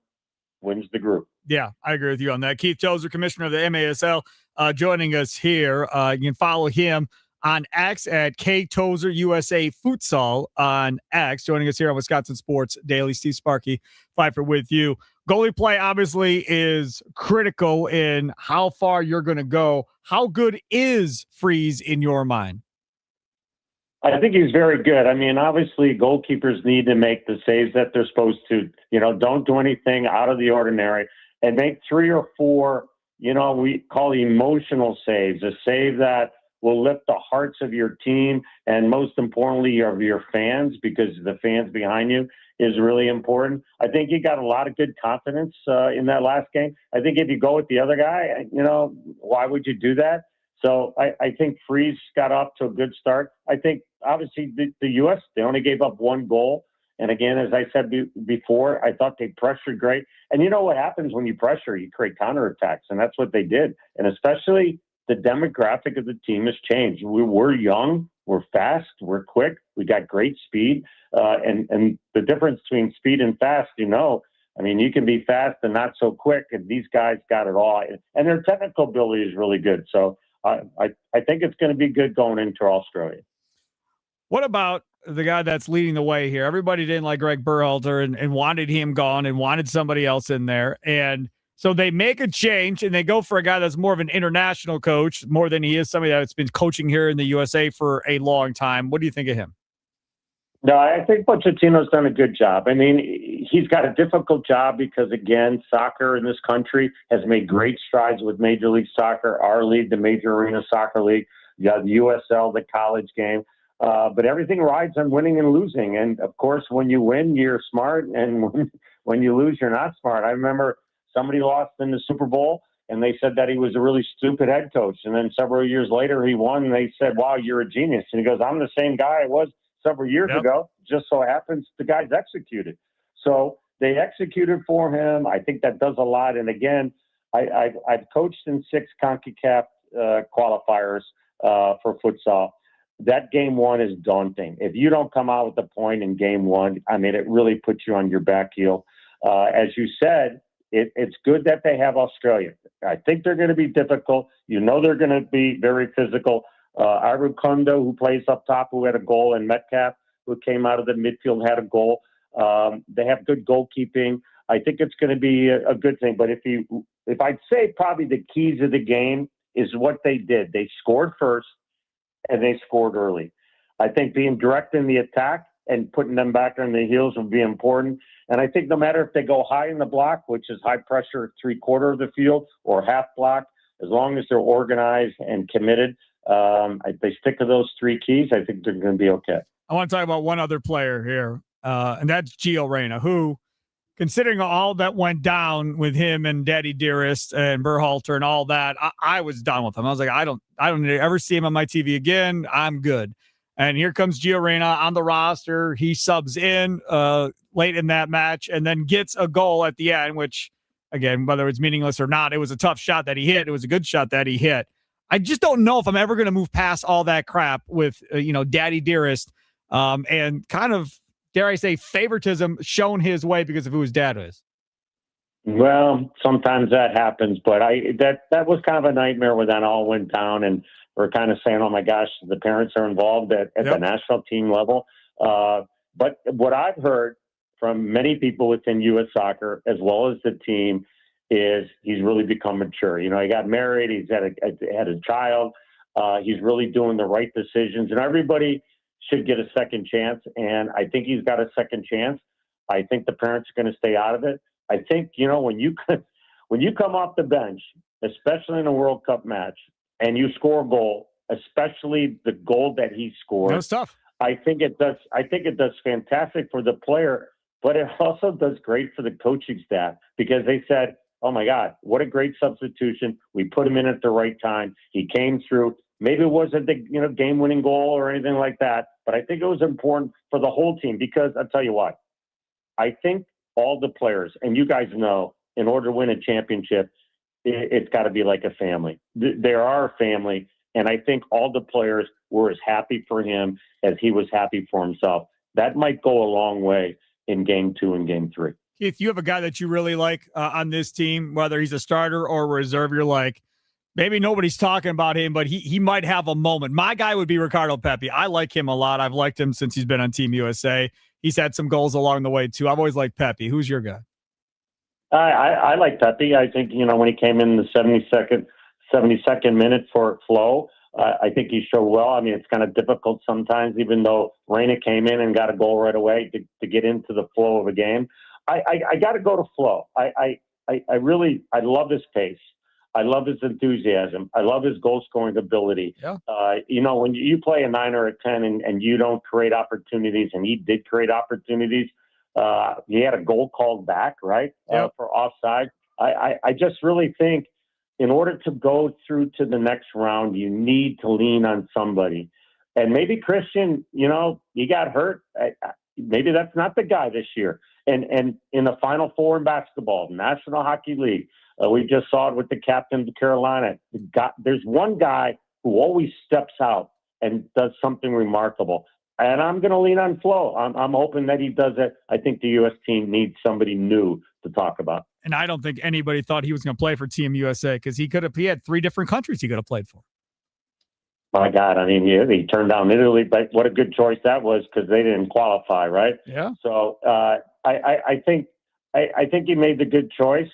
wins the group. Yeah, I agree with you on that. Keith Tozer, commissioner of the MASL, joining us here. You can follow him on X at KTozer USA Futsal on X. Joining us here on Wisconsin Sports Daily. Steve Sparky, Pfeiffer with you. Goalie play obviously is critical in how far you're going to go. How good is Freeze in your mind? I think he's very good. I mean, obviously, goalkeepers need to make the saves that they're supposed to. Don't do anything out of the ordinary and make 3 or 4, we call emotional saves, a save that will lift the hearts of your team and most importantly of your fans, because the fans behind you is really important. I think he got a lot of good confidence in that last game. I think if you go with the other guy, why would you do that? So I think Freeze got off to a good start. I think, obviously, the U.S., they only gave up 1 goal. And again, as I said before, I thought they pressured great. And you know what happens when you pressure? You create counterattacks, and that's what they did. And especially the demographic of the team has changed. We're young, we're fast, we're quick, we got great speed. And the difference between speed and fast, I mean, you can be fast and not so quick, and these guys got it all. And their technical ability is really good. So I think it's going to be good going into Australia. What about the guy that's leading the way here? Everybody didn't like Greg Berhalter and wanted him gone and wanted somebody else in there. And so they make a change and they go for a guy that's more of an international coach, more than he is somebody that's been coaching here in the USA for a long time. What do you think of him? No, I think Pochettino's done a good job. I mean, he's got a difficult job because, again, soccer in this country has made great strides with Major League Soccer, our league, the Major Arena Soccer League. You got the USL, the college game. But everything rides on winning and losing. And, of course, when you win, you're smart. And when you lose, you're not smart. I remember somebody lost in the Super Bowl, and they said that he was a really stupid head coach. And then several years later, he won, and they said, wow, you're a genius. And he goes, I'm the same guy I was several years ago. Just so happens the guys executed. So they executed for him. I think that does a lot. And, again, I've coached in 6 CONCACAF qualifiers for futsal. That game 1 is daunting. If you don't come out with a point in game 1, I mean, it really puts you on your back heel. As you said, it's good that they have Australia. I think they're going to be difficult. They're going to be very physical. Arukunda, who plays up top, who had a goal, and Metcalf, who came out of the midfield, had a goal. They have good goalkeeping. I think it's going to be a good thing. But if I'd say probably the keys of the game is what they did. They scored first, and they scored early. I think being direct in the attack and putting them back on the heels will be important. And I think no matter if they go high in the block, which is high pressure 3/4 of the field, or half block, as long as they're organized and committed, if they stick to those 3 keys, I think they're going to be okay. I want to talk about one other player here, and that's Gio Reyna, who, considering all that went down with him and Daddy Dearest and Berhalter and all that, I was done with him. I was like, I don't ever see him on my TV again. I'm good. And here comes Gio Reyna on the roster. He subs in late in that match and then gets a goal at the end, which, again, whether it's meaningless or not, it was a tough shot that he hit. It was a good shot that he hit. I just don't know if I'm ever going to move past all that crap with, Daddy Dearest and kind of, dare I say, favoritism shown his way because of who his dad is. Well, sometimes that happens, but that was kind of a nightmare when that all went down, and we're kind of saying, oh my gosh, the parents are involved at the national team level. But what I've heard from many people within U.S. Soccer, as well as the team, is he's really become mature. He got married, he's had a child, he's really doing the right decisions, and everybody should get a second chance. And I think he's got a second chance. I think the parents are going to stay out of it. I think, when you come off the bench, especially in a World Cup match, and you score a goal, especially the goal that he scored, that's tough. I think it does fantastic for the player, but it also does great for the coaching staff, because they said, oh my God, what a great substitution. We put him in at the right time. He came through. Maybe it wasn't the game-winning goal or anything like that, but I think it was important for the whole team, because I'll tell you what, I think all the players, and you guys know, in order to win a championship, it's got to be like a family. They are a family, and I think all the players were as happy for him as he was happy for himself. That might go a long way in game 2 and game 3. Keith, you have a guy that you really like on this team, whether he's a starter or a reserve, you're like, maybe nobody's talking about him, but he might have a moment. My guy would be Ricardo Pepi. I like him a lot. I've liked him since he's been on Team USA. He's had some goals along the way, too. I've always liked Pepi. Who's your guy? I like Pepi. I think, when he came in the 72nd minute for Flo, I think he showed well. I mean, it's kind of difficult sometimes, even though Reyna came in and got a goal right away to get into the flow of a game. I got to go to flow. I love his pace. I love his enthusiasm. I love his goal scoring ability. Yeah. When you play a 9 or a 10 and you don't create opportunities, and he did create opportunities, he had a goal called back, right? Yep. For offside. I just really think in order to go through to the next round, you need to lean on somebody. And maybe Christian, he got hurt. Maybe that's not the guy this year. And in the Final Four in basketball, National Hockey League, we just saw it with the captain of Carolina. There's one guy who always steps out and does something remarkable. And I'm going to lean on Flo. I'm hoping that he does it. I think the U.S. team needs somebody new to talk about. And I don't think anybody thought he was going to play for Team USA because he had 3 different countries he could have played for. My God, I mean, he turned down Italy, but what a good choice that was because they didn't qualify, right? Yeah. So I think he made the good choice.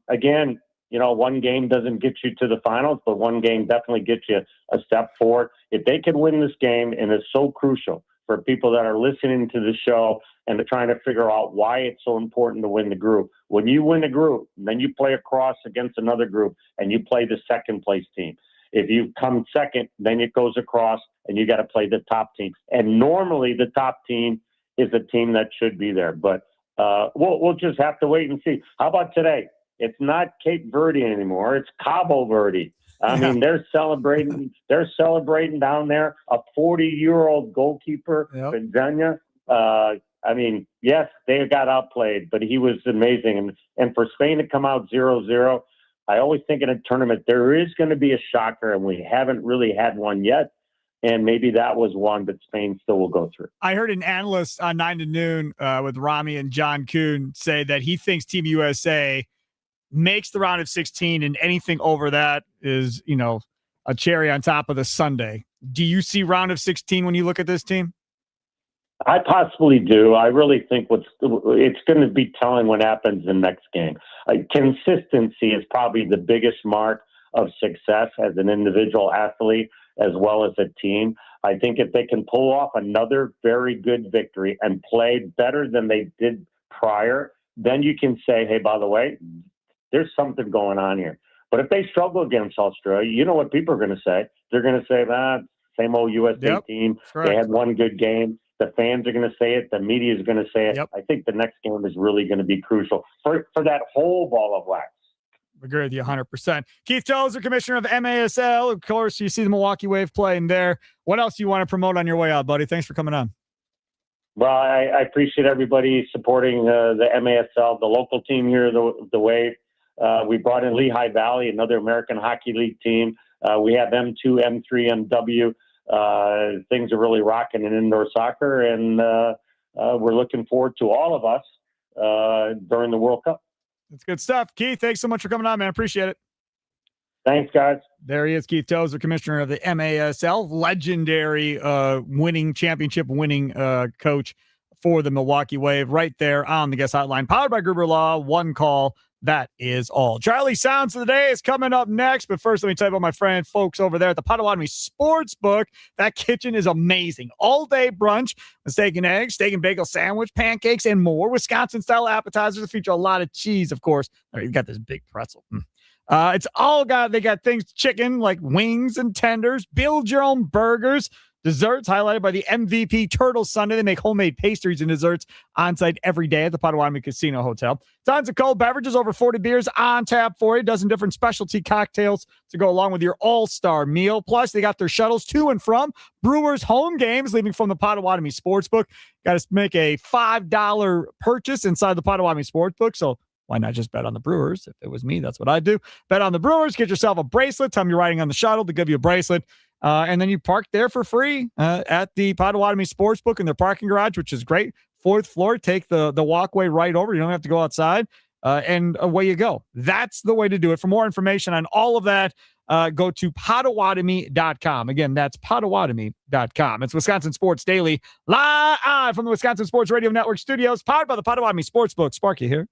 Again, one game doesn't get you to the finals, but one game definitely gets you a step forward. If they can win this game, and it's so crucial for people that are listening to the show and they're trying to figure out why it's so important to win the group. When you win a group, then you play across against another group and you play the second place team. If you come second, then it goes across and you got to play the top team. And normally the top team is the team that should be there. But we'll just have to wait and see. How about today? It's not Cape Verde anymore. It's Cabo Verde. I mean, they're celebrating. They're celebrating down there. A 40-year-old goalkeeper, Benzania. I mean, yes, they got outplayed, but he was amazing. And for Spain to come out 0-0, I always think in a tournament there is going to be a shocker, and we haven't really had one yet. And maybe that was one that Spain still will go through. I heard an analyst on 9 to Noon with Rami and John Kuhn say that he thinks Team USA makes the round of 16, and anything over that is, a cherry on top of the sundae. Do you see round of 16 when you look at this team? I possibly do. I really think it's going to be telling what happens in the next game. Consistency is probably the biggest mark of success as an individual athlete as well as a team. I think if they can pull off another very good victory and play better than they did prior, then you can say, hey, by the way, there's something going on here. But if they struggle against Australia, you know what people are going to say? They're going to say, same old USA team. They had one good game. The fans are going to say it. The media is going to say it. Yep. I think the next game is really going to be crucial for that whole ball of wax. I agree with you 100%. Keith Tozer, commissioner of the MASL. Of course, you see the Milwaukee Wave playing there. What else do you want to promote on your way out, buddy? Thanks for coming on. Well, I appreciate everybody supporting the MASL, the local team here, the Wave. We brought in Lehigh Valley, another American Hockey League team. We have M2, M3, MW. Things are really rocking in indoor soccer, and we're looking forward to all of us during the World Cup. That's good stuff. Keith, thanks so much for coming on, man. Appreciate it. Thanks, guys. There he is, Keith Tozer, commissioner of the MASL, legendary championship winning coach for the Milwaukee Wave, right there on the guest hotline, powered by Gruber Law. One call. That is all. Charlie Sounds of the Day is coming up next. But first, let me tell you about my friend folks over there at the Potawatomi Sportsbook. That kitchen is amazing. All-day brunch with steak and eggs, steak and bagel sandwich, pancakes, and more. Wisconsin-style appetizers that feature a lot of cheese, of course. You got this big pretzel. It's all they got things, chicken, like wings and tenders, build your own burgers, desserts highlighted by the MVP Turtle Sundae. They make homemade pastries and desserts on site every day at the Potawatomi Casino Hotel. Tons of cold beverages, over 40 beers on tap for you. A dozen different specialty cocktails to go along with your all-star meal. Plus, they got their shuttles to and from Brewers home games, leaving from the Potawatomi Sportsbook. Got to make a $5 purchase inside the Potawatomi Sportsbook. So why not just bet on the Brewers? If it was me, that's what I'd do. Bet on the Brewers, get yourself a bracelet. Tell them you're riding on the shuttle to give you a bracelet. And then you park there for free at the Potawatomi Sportsbook in their parking garage, which is great. 4th floor, take the walkway right over. You don't have to go outside, and away you go. That's the way to do it. For more information on all of that, go to Potawatomi.com. Again, that's Potawatomi.com. It's Wisconsin Sports Daily, live from the Wisconsin Sports Radio Network studios, powered by the Potawatomi Sportsbook. Sparky here.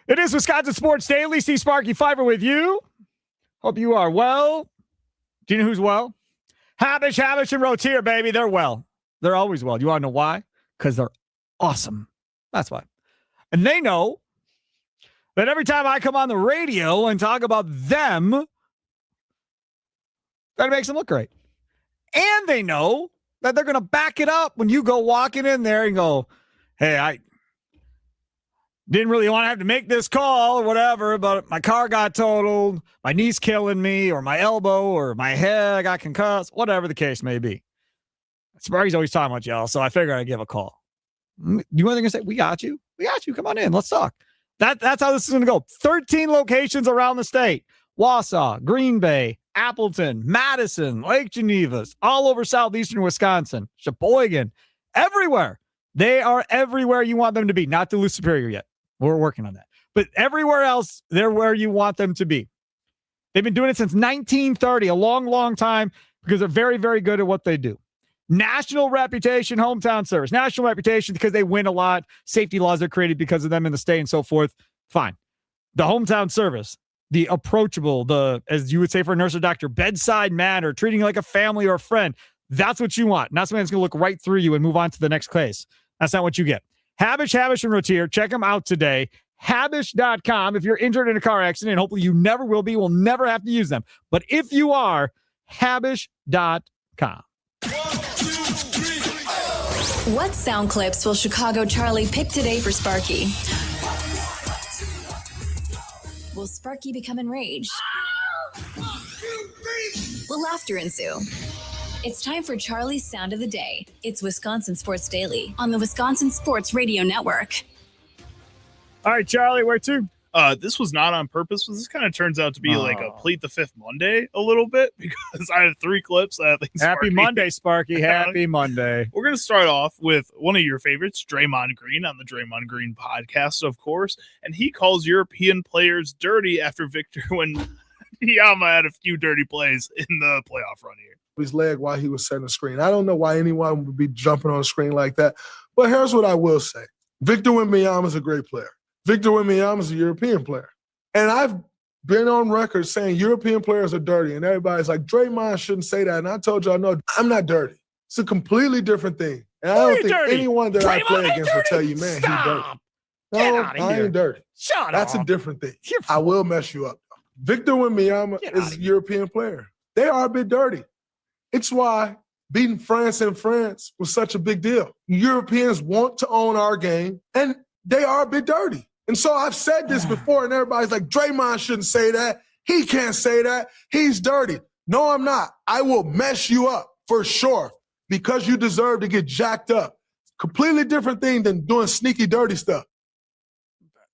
It is Wisconsin Sports Daily. Steve Sparky Fifer with you. Hope you are well. Do you know who's well? Habish, and Rotier, baby. They're well. They're always well. You want to know why? Because they're awesome. That's why. And they know that every time I come on the radio and talk about them, that makes them look great. And they know that they're going to back it up when you go walking in there and go, hey, I didn't really want to have to make this call or whatever, but my car got totaled, my knee's killing me, or my elbow, or my head, I got concussed, whatever the case may be. Sparky's always talking about y'all, so I figured I'd give a call. You want to say, we got you. Come on in. Let's talk. That's how this is going to go. 13 locations around the state. Wausau, Green Bay, Appleton, Madison, Lake Geneva, all over southeastern Wisconsin, Sheboygan, everywhere. They are everywhere you want them to be. Not Duluth Superior yet. We're working on that. But everywhere else, they're where you want them to be. They've been doing it since 1930, a long, long time, because they're very, very good at what they do. National reputation, hometown service. National reputation because they win a lot. Safety laws are created because of them in the state and so forth. Fine. The hometown service, the approachable, the, as you would say for a nurse or doctor, bedside manner, treating you like a family or a friend. That's what you want. Not something that's going to look right through you and move on to the next case. That's not what you get. Habish, and Rotier. Check them out today. Habish.com. If you're injured in a car accident, hopefully you never will be. We'll never have to use them. But if you are, Habish.com. What sound clips will Chicago Charlie pick today for Sparky? Will Sparky become enraged? Will laughter ensue? It's time for Charlie's Sound of the Day. It's Wisconsin Sports Daily on the Wisconsin Sports Radio Network. All right, Charlie, where to? This was not on purpose, but this kind of turns out to be like a Plead the Fifth Monday a little bit, because I had 3 clips. I think Happy Monday, Sparky. Happy Monday. We're going to start off with one of your favorites, Draymond Green, on the Draymond Green podcast, of course. And he calls European players dirty after Victor Wembanyama had a few dirty plays in the playoff run here. His leg while he was setting the screen. I don't know why anyone would be jumping on a screen like that. But here's what I will say. Victor Wembanyama is a great player. Victor Wembanyama is a European player. And I've been on record saying European players are dirty. And everybody's like, Draymond shouldn't say that. And I told y'all, no, I'm not dirty. It's a completely different thing. And I don't think anyone that I play against will tell you, man, he's dirty. No, I ain't dirty. That's a different thing. I will mess you up. Victor Wembanyama is a European player. They are a bit dirty. It's why beating France in France was such a big deal. Europeans want to own our game, and they are a bit dirty. And so I've said this before, and everybody's like, Draymond shouldn't say that. He can't say that. He's dirty. No, I'm not. I will mess you up for sure because you deserve to get jacked up. Completely different thing than doing sneaky, dirty stuff.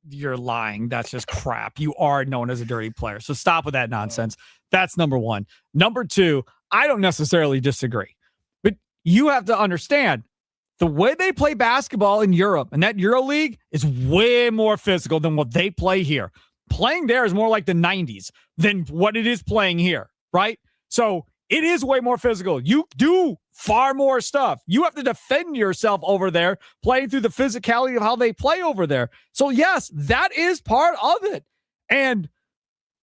You're lying. That's just crap. You are known as a dirty player. So stop with that nonsense. That's number one. Number two, I don't necessarily disagree, but you have to understand the way they play basketball in Europe, and that Euro League is way more physical than what they play here. Playing there is more like the 90s than what it is playing here, right? So it is way more physical. You do far more stuff. You have to defend yourself over there, playing through the physicality of how they play over there. So yes, that is part of it. And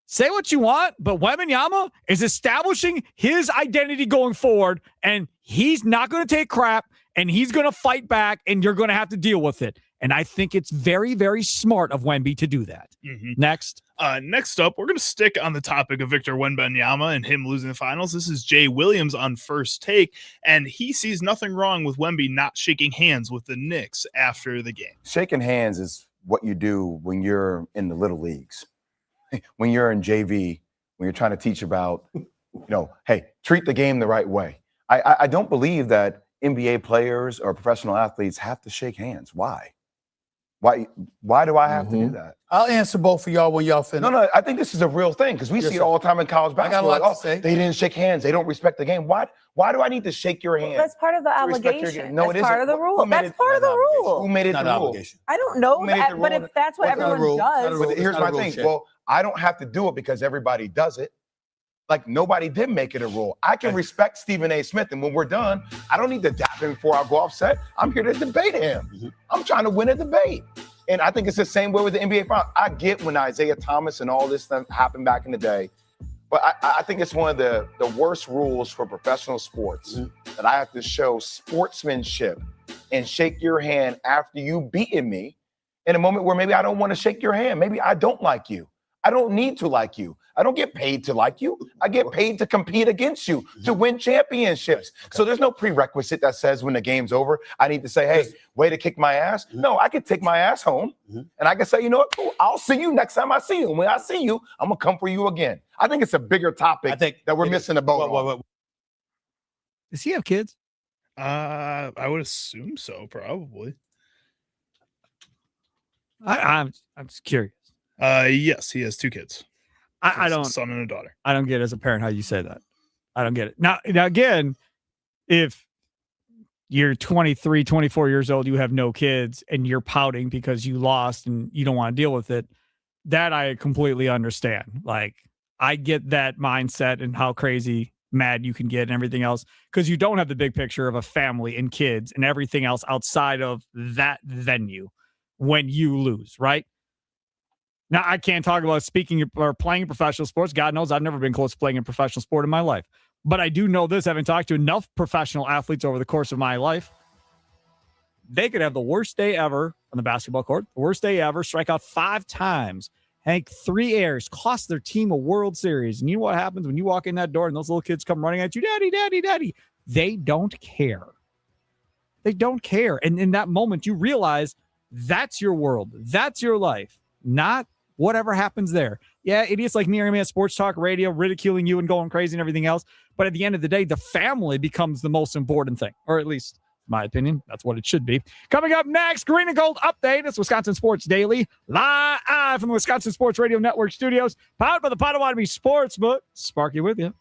say what you want, but Wembanyama is establishing his identity going forward, and he's not going to take crap, and he's going to fight back, and you're going to have to deal with it. And I think it's very, very smart of Wemby to do that. Mm-hmm. Next. Next up, we're going to stick on the topic of Victor Wembanyama and him losing the finals. This is Jay Williams on First Take, and he sees nothing wrong with Wemby not shaking hands with the Knicks after the game. Shaking hands is what you do when you're in the little leagues. When you're in JV, when you're trying to teach about, hey, treat the game the right way. I don't believe that NBA players or professional athletes have to shake hands. Why? Why do I have to do that? I'll answer both of y'all when y'all finish. No, I think this is a real thing because we see it all the time in college basketball. I got a lot to say. They didn't shake hands. They don't respect the game. Why do I need to shake your hand? That's part of the obligation. No, that's part of the rule. That's part of the rule. Who made it the rule? Obligation. I don't know that, but if that's what everyone does. But here's my thing. Well, I don't have to do it because everybody does it. Like, nobody did make it a rule. I can respect Stephen A. Smith, and when we're done, I don't need to dap him before I go off set. I'm here to debate him. I'm trying to win a debate. And I think it's the same way with the NBA Finals. I get when Isaiah Thomas and all this stuff happened back in the day, but I think it's one of the worst rules for professional sports that I have to show sportsmanship and shake your hand after you beaten me in a moment where maybe I don't want to shake your hand. Maybe I don't like you. I don't need to like you. I don't get paid to like you. I get paid to compete against you, to win championships. Okay. So there's no prerequisite that says when the game's over, I need to say, hey, way to kick my ass. No, I can take my ass home and I can say, you know what, cool, I'll see you next time I see you. And when I see you, I'm going to come for you again. I think it's a bigger topic that we're missing the boat on. Does he have kids? I would assume so, probably. I'm just curious. Yes, he has 2 kids. I don't, a son and a daughter. I don't get as a parent how you say that. I don't get it. Now again, if you're 23, 24 years old, you have no kids and you're pouting because you lost and you don't want to deal with it, that I completely understand. Like, I get that mindset and how crazy mad you can get and everything else, because you don't have the big picture of a family and kids and everything else outside of that venue when you lose, right? Now, I can't talk about speaking or playing in professional sports. God knows I've never been close to playing in professional sport in my life. But I do know this, having talked to enough professional athletes over the course of my life, they could have the worst day ever on the basketball court, the worst day ever, strike out 5 times, hank 3 errors, cost their team a World Series. And you know what happens when you walk in that door and those little kids come running at you, daddy, daddy, daddy? They don't care. They don't care. And in that moment, you realize that's your world. That's your life, not whatever happens there. Yeah, idiots like me are at sports talk radio, ridiculing you and going crazy and everything else. But at the end of the day, the family becomes the most important thing, or at least in my opinion, that's what it should be. Coming up next, Green and Gold Update. It's Wisconsin Sports Daily, live from the Wisconsin Sports Radio Network studios, powered by the Potawatomi Sportsbook. Sparky with you.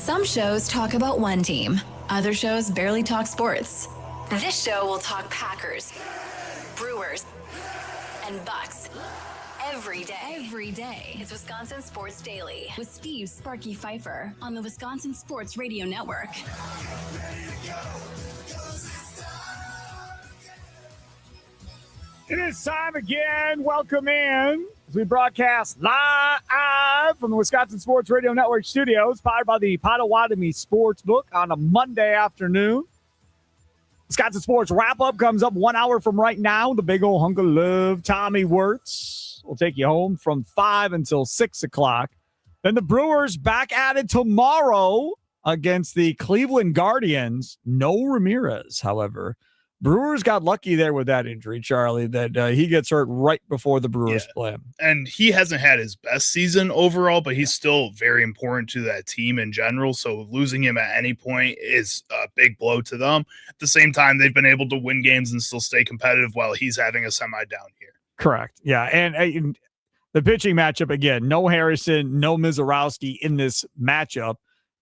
Some shows talk about one team. Other shows barely talk sports. This show will talk Packers, Brewers, and Bucks. Every day. It's Wisconsin Sports Daily with Steve Sparky Pfeiffer on the Wisconsin Sports Radio Network. It is time again. Welcome in as we broadcast live from the Wisconsin Sports Radio Network studios, powered by the Potawatomi Sportsbook on a Monday afternoon. Wisconsin Sports Wrap-Up comes up 1 hour from right now. The big old hunk of love, Tommy Wirtz, will take you home from 5 until 6 o'clock. Then the Brewers back at it tomorrow against the Cleveland Guardians. No Ramirez, however. Brewers got lucky there with that injury, Charlie, that he gets hurt right before the Brewers play him. And he hasn't had his best season overall, but he's still very important to that team in general. So losing him at any point is a big blow to them. At the same time, they've been able to win games and still stay competitive while he's having a semi-down year. Correct. Yeah. And the pitching matchup, again, no Harrison, no Mizorowski in this matchup.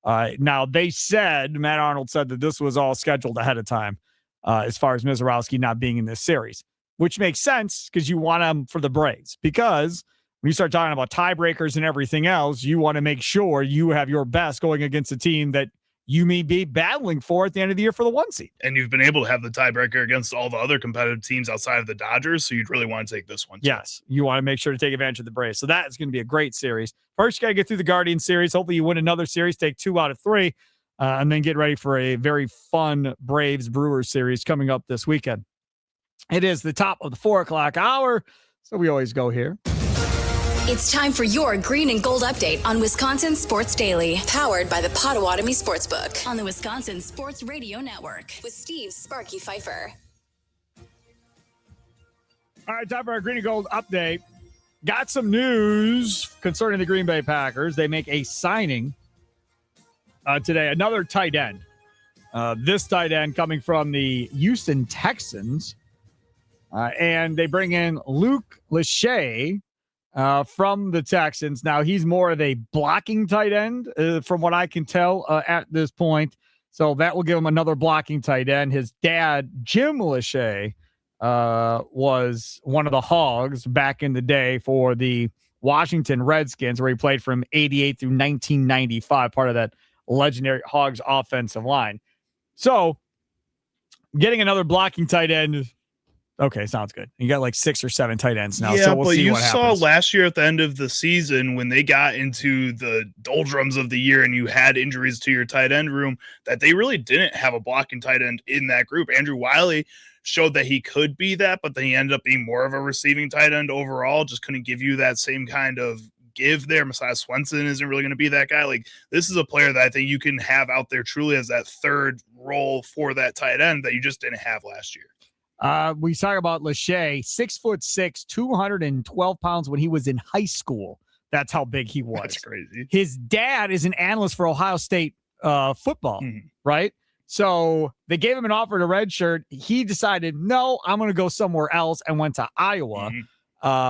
Now, Matt Arnold said that this was all scheduled ahead of time. As far as Mizorowski not being in this series, which makes sense because you want him for the Braves. Because when you start talking about tiebreakers and everything else, you want to make sure you have your best going against a team that you may be battling for at the end of the year for the 1 seed. And you've been able to have the tiebreaker against all the other competitive teams outside of the Dodgers, so you'd really want to take this one too. Yes, you want to make sure to take advantage of the Braves. So that is going to be a great series. First, you got to get through the Guardian series. Hopefully you win another series, take 2 out of 3. And then get ready for a very fun Braves-Brewers series coming up this weekend. It is the top of the 4 o'clock hour, so we always go here. It's time for your green and gold update on Wisconsin Sports Daily, powered by the Potawatomi Sportsbook on the Wisconsin Sports Radio Network with Steve Sparky Pfeiffer. All right, time for our green and gold update. Got some news concerning the Green Bay Packers. They make a signing today, another tight end. This tight end coming from the Houston Texans. And they bring in Luke Lachey from the Texans. Now, he's more of a blocking tight end from what I can tell at this point. So that will give him another blocking tight end. His dad, Jim Lachey, was one of the Hogs back in the day for the Washington Redskins, where he played from 88 through 1995, part of that legendary Hogs offensive line. So getting another blocking tight end. Okay, sounds good. You got like 6 or 7 tight ends now. Yeah, so we'll but see you what saw happens. last year at the end of the season when they got into the doldrums of the year and you had injuries to your tight end room that they really didn't have a blocking tight end in that group. Andrew Wiley showed that he could be that, but then he ended up being more of a receiving tight end overall. Just couldn't give you that same kind of give there. Messiah Swenson isn't really going to be that guy. Like, this is a player that I think you can have out there truly as that third role for that tight end that you just didn't have last year. We talk about Lachey, 6'6", 212 pounds when he was in high school. That's how big he was. That's crazy. His dad is an analyst for Ohio State football, right? So they gave him an offer to redshirt. He decided, no, I'm going to go somewhere else, and went to Iowa,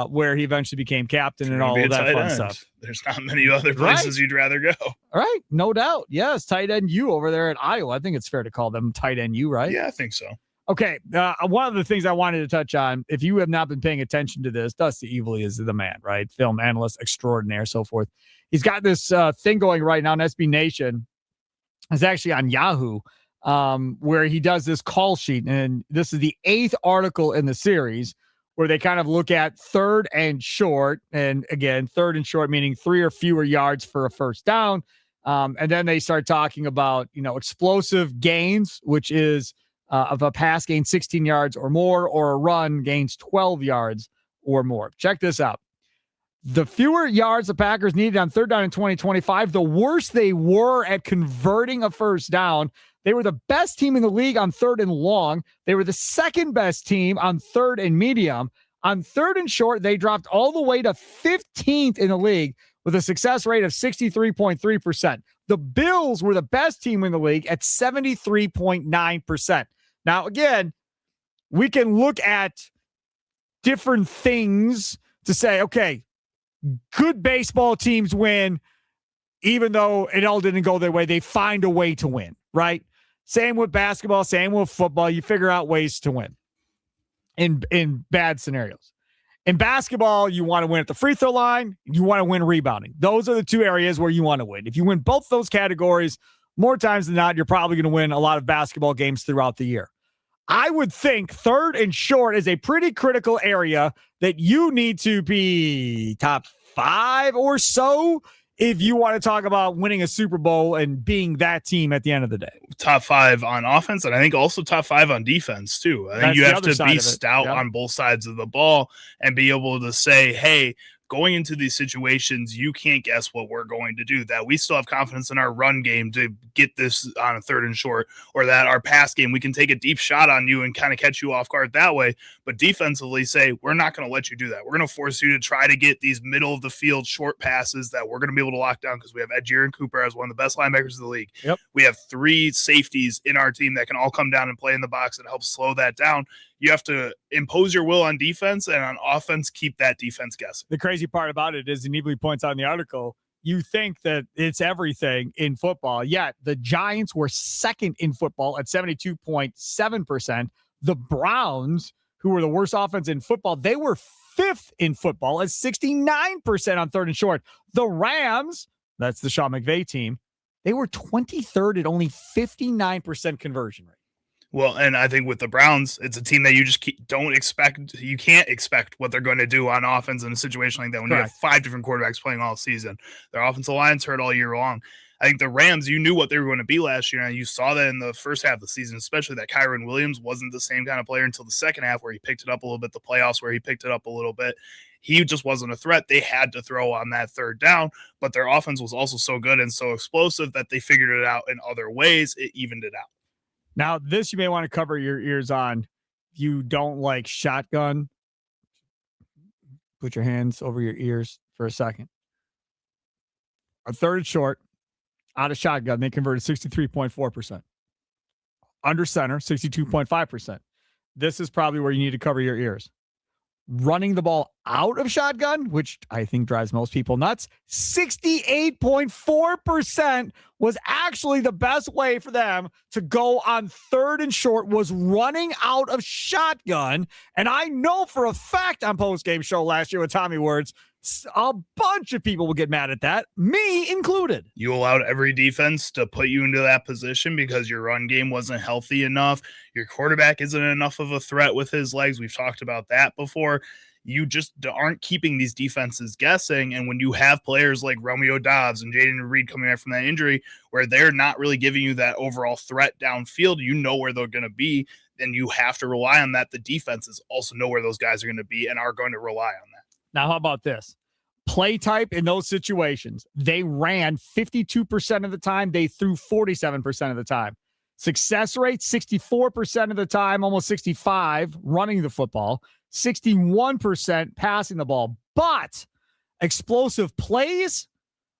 where he eventually became captain and all of that fun stuff. There's not many other places you'd rather go. All right, no doubt. Yes, tight end U over there at Iowa. I think it's fair to call them tight end U, right? Yeah, I think so. Okay, one of the things I wanted to touch on, if you have not been paying attention to this, Dusty Evely is the man, right? Film analyst extraordinaire, so forth. He's got this thing going right now on SB Nation. It's actually on Yahoo, where he does this call sheet. And this is the 8th article in the series where they kind of look at third and short. And again, third and short, meaning 3 or fewer yards for a first down. And then they start talking about, explosive gains, which is of a pass gains 16 yards or more, or a run gains 12 yards or more. Check this out. The fewer yards the Packers needed on third down in 2025, the worse they were at converting a first down. They were the best team in the league on third and long. They were the second best team on third and medium. On third and short, they dropped all the way to 15th in the league with a success rate of 63.3%. The Bills were the best team in the league at 73.9%. Now, again, we can look at different things to say, okay, good baseball teams win, even though it all didn't go their way, they find a way to win, right? Same with basketball, same with football. You figure out ways to win in bad scenarios. In basketball, you want to win at the free throw line. You want to win rebounding. Those are the two areas where you want to win. If you win both those categories, more times than not, you're probably going to win a lot of basketball games throughout the year. I would think third and short is a pretty critical area that you need to be top 5 or so if you want to talk about winning a Super Bowl and being that team at the end of the day. Top 5 on offense, and I think also top 5 on defense too. I think you have to be stout on both sides of the ball and be able to say, hey, going into these situations, you can't guess what we're going to do, that we still have confidence in our run game to get this on a third and short, or that our pass game, we can take a deep shot on you and kind of catch you off guard that way. But defensively say, we're not going to let you do that. We're going to force you to try to get these middle of the field short passes that we're going to be able to lock down because we have Edgier and Cooper as one of the best linebackers of the league. Yep. We have 3 safeties in our team that can all come down and play in the box and help slow that down. You have to impose your will on defense, and on offense, keep that defense guessing. The crazy part about it is, and Evely points out in the article, you think that it's everything in football. Yet the Giants were second in football at 72.7%. The Browns, who were the worst offense in football, they were 5th in football at 69% on third and short. The Rams, that's the Sean McVay team, they were 23rd at only 59% conversion rate. Well, and I think with the Browns, it's a team that you just don't expect. You can't expect what they're going to do on offense in a situation like that when you have 5 different quarterbacks playing all season. Their offensive line's hurt all year long. I think the Rams, you knew what they were going to be last year, and you saw that in the first half of the season, especially that Kyron Williams wasn't the same kind of player until the second half where he picked it up a little bit, the playoffs where he picked it up a little bit. He just wasn't a threat. They had to throw on that third down, but their offense was also so good and so explosive that they figured it out in other ways. It evened it out. Now, this you may want to cover your ears on. If you don't like shotgun, put your hands over your ears for a second. A third and short, out of shotgun, they converted 63.4%. Under center, 62.5%. This is probably where you need to cover your ears. Running the ball out of shotgun, which I think drives most people nuts, 68.4% was actually the best way for them to go on third and short, was running out of shotgun. And I know for a fact on post-game show last year with Tommy Words, a bunch of people will get mad at that, me included. You allowed every defense to put you into that position because your run game wasn't healthy enough. Your quarterback isn't enough of a threat with his legs. We've talked about that before. You just aren't keeping these defenses guessing. And when you have players like Romeo Doubs and Jaden Reed coming back from that injury, where they're not really giving you that overall threat downfield, you know where they're going to be, then you have to rely on that. The defenses also know where those guys are going to be and are going to rely on that. Now, how about this? Play type in those situations. They ran 52% of the time. They threw 47% of the time. Success rate, 64% of the time, almost 65 running the football, 61% passing the ball. But explosive plays,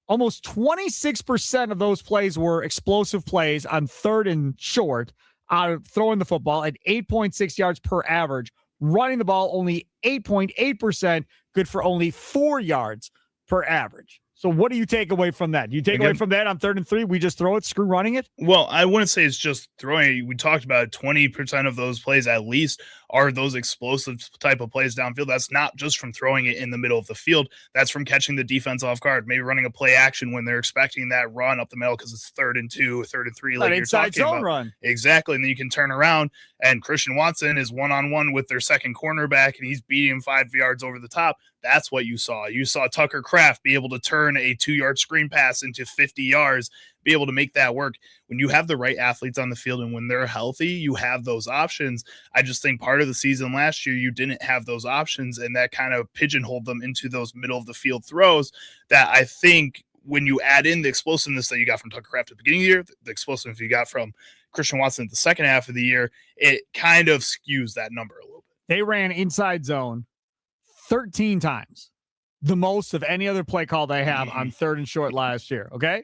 almost 26% of those plays were explosive plays on third and short, out of throwing the football at 8.6 yards per average. Running the ball only 8.8%, good for only 4 yards per average. So what do you take away from that? Do you take away from that on 3rd and 3? We just throw it, screw running it? Well, I wouldn't say it's just throwing. We talked about 20% of those plays at least are those explosive type of plays downfield. That's not just from throwing it in the middle of the field. That's from catching the defense off guard, maybe running a play action when they're expecting that run up the middle because it's 3rd and 2, 3rd and 3. Like an you're inside talking zone about. Run. Exactly. And then you can turn around and Christian Watson is one-on-one with their second cornerback and he's beating him 5 yards over the top. That's what you saw. You saw Tucker Kraft be able to turn a 2-yard screen pass into 50 yards, be able to make that work. When you have the right athletes on the field and when they're healthy, you have those options. I just think part of the season last year, you didn't have those options, and that kind of pigeonholed them into those middle of the field throws that I think when you add in the explosiveness that you got from Tucker Kraft at the beginning of the year, the explosiveness you got from Christian Watson at the second half of the year, it kind of skews that number a little bit. They ran inside zone 13 times, the most of any other play call they have on 3rd and short last year, okay?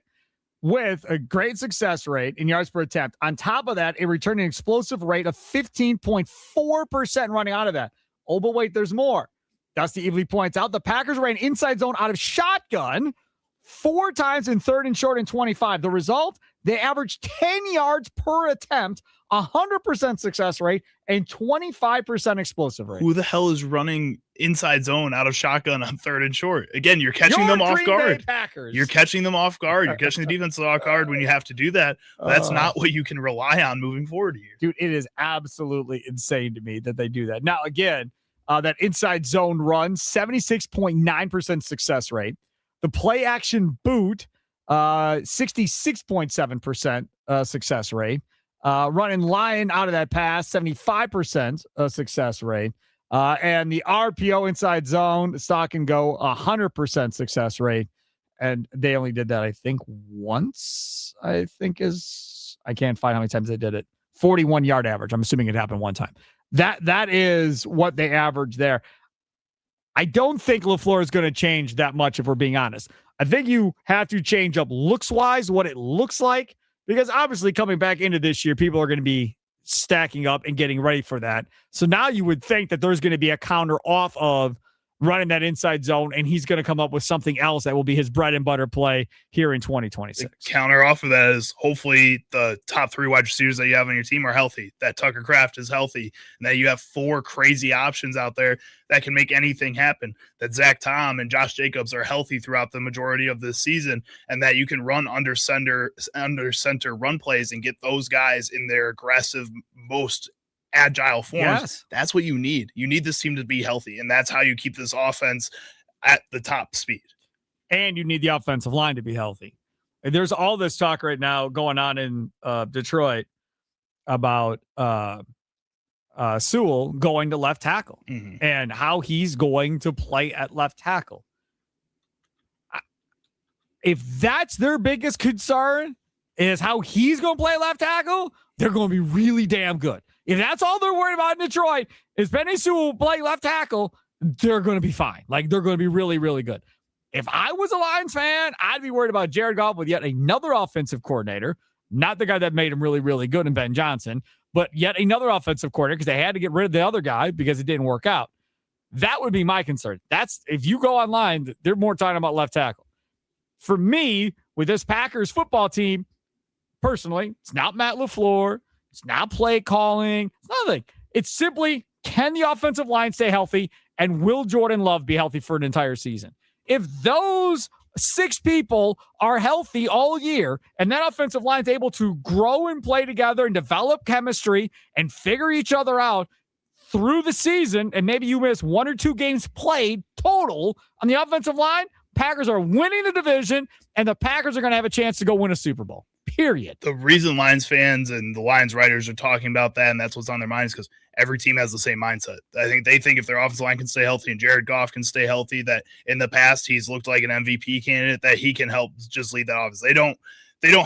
With a great success rate in yards per attempt. On top of that, it returned an explosive rate of 15.4% running out of that. Oh, but wait, there's more. Dusty Evely points out the Packers ran inside zone out of shotgun 4 times in 3rd and short and 25. The result, they averaged 10 yards per attempt, 100% success rate, and 25% explosive rate. Who the hell is running inside zone out of shotgun on 3rd and short? Again, you're catching them off Green guard. Bay Packers. You're catching them off guard. You're catching the defense off guard when you have to do that. That's not what you can rely on moving forward here. Dude, it is absolutely insane to me that they do that. Now, again, that inside zone run, 76.9% success rate. The play action boot, 66.7% success rate. Running line out of that pass, 75% success rate. And the RPO inside zone, stock and go, 100% success rate. And they only did that, I think, once. I can't find how many times they did it. 41-yard average. I'm assuming it happened one time. That is what they average there. I don't think LaFleur is going to change that much, if we're being honest. I think you have to change up looks-wise what it looks like, because obviously coming back into this year, people are going to be stacking up and getting ready for that. So now you would think that there's going to be a counter off of running that inside zone, and he's going to come up with something else that will be his bread and butter play here in 2026. The counter off of that is hopefully the top 3 wide receivers that you have on your team are healthy, that Tucker Kraft is healthy, and that you have 4 crazy options out there that can make anything happen, that Zach Tom and Josh Jacobs are healthy throughout the majority of this season, and that you can run under center run plays and get those guys in their aggressive, most agile forms. Yes. That's what you need. You need this team to be healthy, and that's how you keep this offense at the top speed. And you need the offensive line to be healthy. And there's all this talk right now going on in Detroit about Sewell going to left tackle and how he's going to play at left tackle. If that's their biggest concern, is how he's going to play left tackle, they're going to be really damn good. If that's all they're worried about in Detroit, is Penei Sewell playing left tackle, they're going to be fine. Like, they're going to be really, really good. If I was a Lions fan, I'd be worried about Jared Goff with yet another offensive coordinator, not the guy that made him really, really good in Ben Johnson, but yet another offensive coordinator, because they had to get rid of the other guy because it didn't work out. That would be my concern. That's, if you go online, they're more talking about left tackle. For me, with this Packers football team, personally, it's not Matt LaFleur. It's not play calling. It's nothing. It's simply, can the offensive line stay healthy, and will Jordan Love be healthy for an entire season? If those 6 people are healthy all year, and that offensive line is able to grow and play together and develop chemistry and figure each other out through the season, and maybe you miss 1 or 2 games played total on the offensive line, Packers are winning the division, and the Packers are going to have a chance to go win a Super Bowl. Period. The reason Lions fans and the Lions writers are talking about that, and that's what's on their minds, because every team has the same mindset. I think they think if their offensive line can stay healthy and Jared Goff can stay healthy, that in the past he's looked like an MVP candidate, that he can help just lead that offense. They don't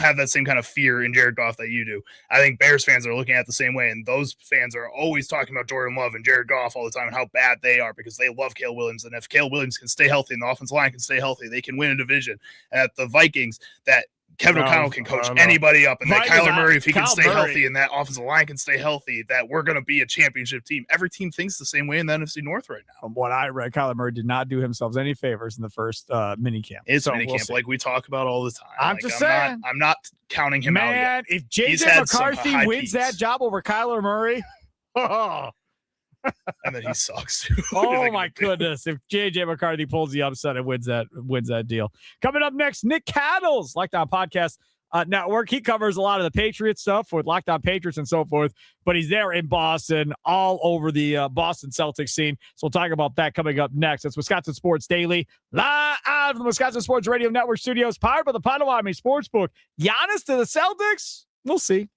have that same kind of fear in Jared Goff that you do. I think Bears fans are looking at it the same way, and those fans are always talking about Jordan Love and Jared Goff all the time and how bad they are, because they love Caleb Williams. And if Caleb Williams can stay healthy and the offensive line can stay healthy, they can win a division. And at the Vikings, that Kevin O'Connell can coach anybody up, and that Kyler Murray, if he can stay healthy and that offensive line can stay healthy, that we're going to be a championship team. Every team thinks the same way in the NFC North right now. From what I read, Kyler Murray did not do himself any favors in the first minicamp. It's minicamp, like we talk about all the time. I'm just saying. I'm not counting him out yet. If J.J. McCarthy wins that job over Kyler Murray, and then he sucks too. Oh my goodness! If J.J. McCarthy pulls the upset and wins that deal. Coming up next, Nick Cattles, Locked On Podcast Network. He covers a lot of the Patriots stuff with Locked On Patriots and so forth, but he's there in Boston, all over the Boston Celtics scene. So we'll talk about that coming up next. It's Wisconsin Sports Daily, live from the Wisconsin Sports Radio Network studios, powered by the Potawatomi Sportsbook. Giannis to the Celtics? We'll see.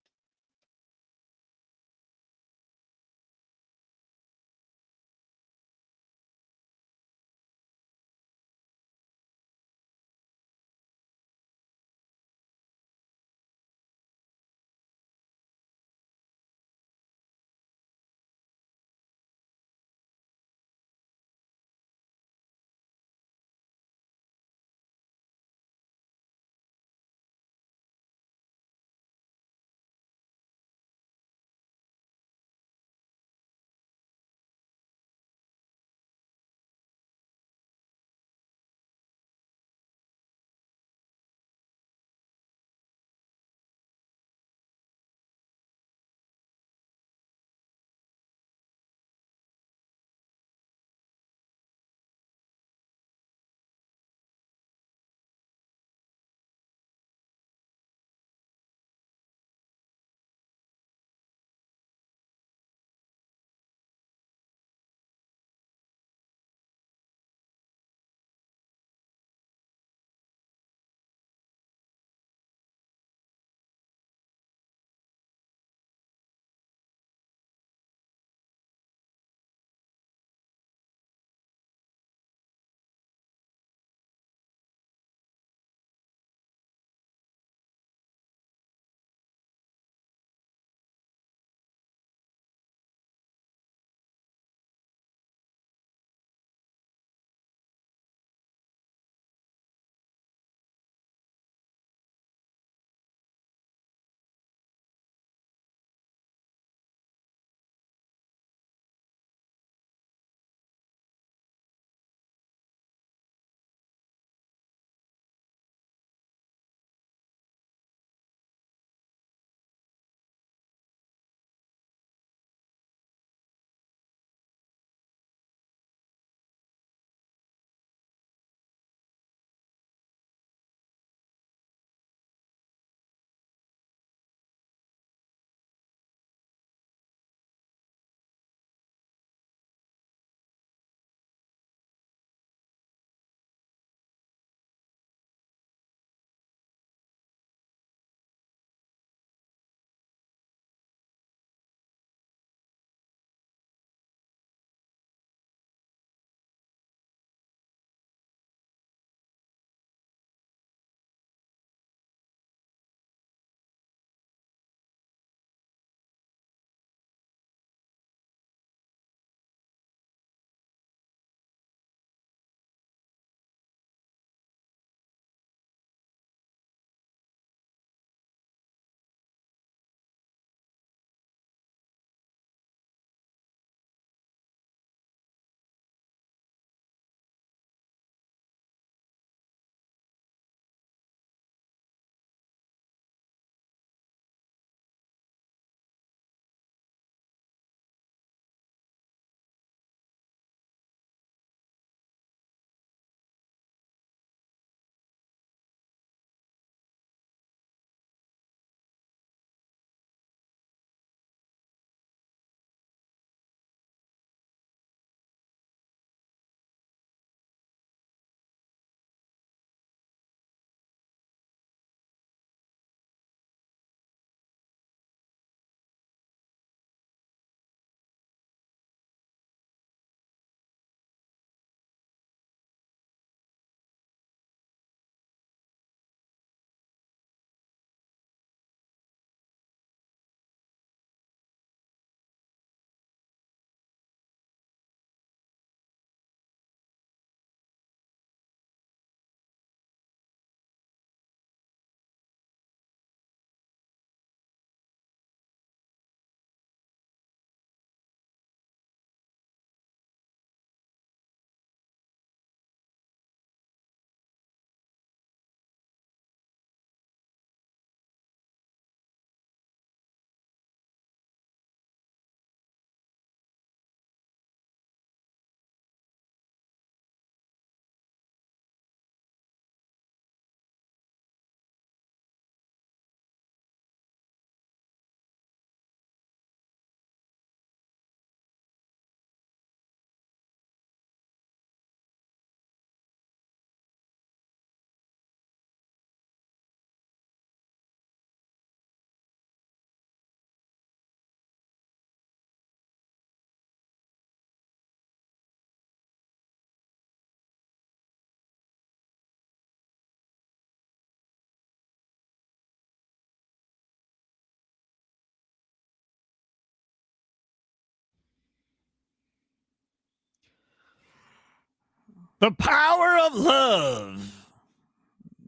The Power of Love.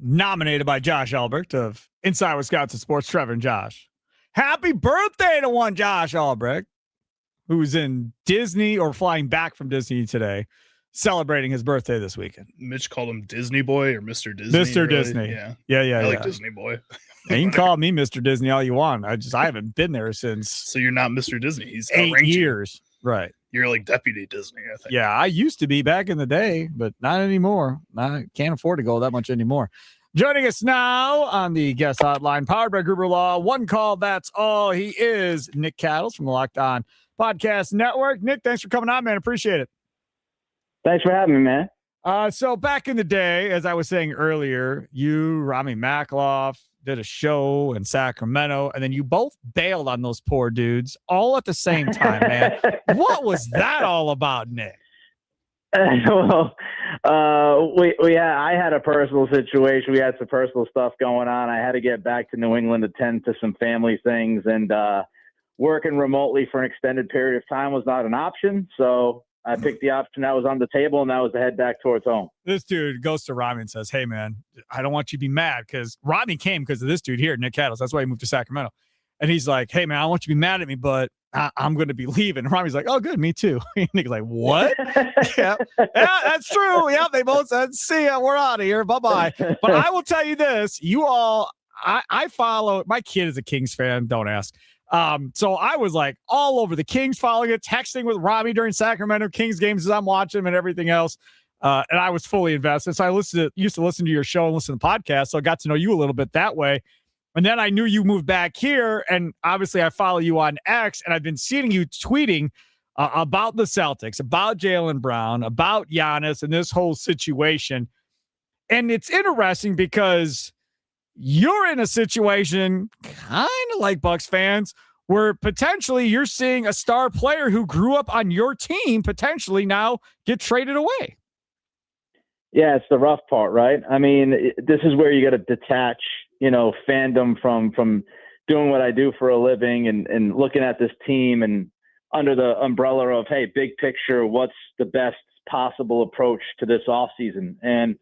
Nominated by Josh Albrecht of Inside Wisconsin Sports. Trevor and Josh. Happy birthday to one Josh Albrecht, who's in Disney or flying back from Disney today, celebrating his birthday this weekend. Mitch called him Disney Boy or Mr. Disney. Mr. Really? Disney. Yeah. I like Disney Boy. Yeah, you can call me Mr. Disney all you want. I haven't been there since. So you're not Mr. Disney. He's 8 years. Right. You're like Deputy Disney, I think. Yeah, I used to be back in the day, but not anymore. I can't afford to go that much anymore. Joining us now on the guest hotline, powered by Gruber Law. One call, that's all. He is Nick Cattles from the Locked On Podcast Network. Nick, thanks for coming on, man. Appreciate it. Thanks for having me, man. So back in the day, as I was saying earlier, you, Rami Makloff, did a show in Sacramento, and then you both bailed on those poor dudes all at the same time, man. What was that all about, Nick? Well, I had a personal situation. We had some personal stuff going on. I had to get back to New England to tend to some family things, and working remotely for an extended period of time was not an option. So I picked the option that was on the table, and that was to head back towards home. This dude goes to Rami and says, hey, man, I don't want you to be mad, because Rami came because of this dude here, Nick Cattles. That's why he moved to Sacramento. And he's like, hey, man, I don't want you to be mad at me, but I'm going to be leaving. And Rami's like, oh, good, me too. Nick's like, what? Yeah, that's true. Yeah, they both said, see ya, we're out of here. Bye-bye. But I will tell you this, you all, I follow, my kid is a Kings fan, don't ask. So I was like all over the Kings, following it, texting with Robbie during Sacramento Kings games as I'm watching them and everything else. And I was fully invested. So I used to listen to your show and listen to podcasts. So I got to know you a little bit that way. And then I knew you moved back here. And obviously I follow you on X, and I've been seeing you tweeting about the Celtics, about Jaylen Brown, about Giannis and this whole situation. And it's interesting because you're in a situation kind of like Bucks fans where potentially you're seeing a star player who grew up on your team potentially now get traded away. Yeah, it's the rough part, right? I mean, this is where you got to detach, fandom from doing what I do for a living and looking at this team and under the umbrella of, hey, big picture, what's the best possible approach to this offseason? And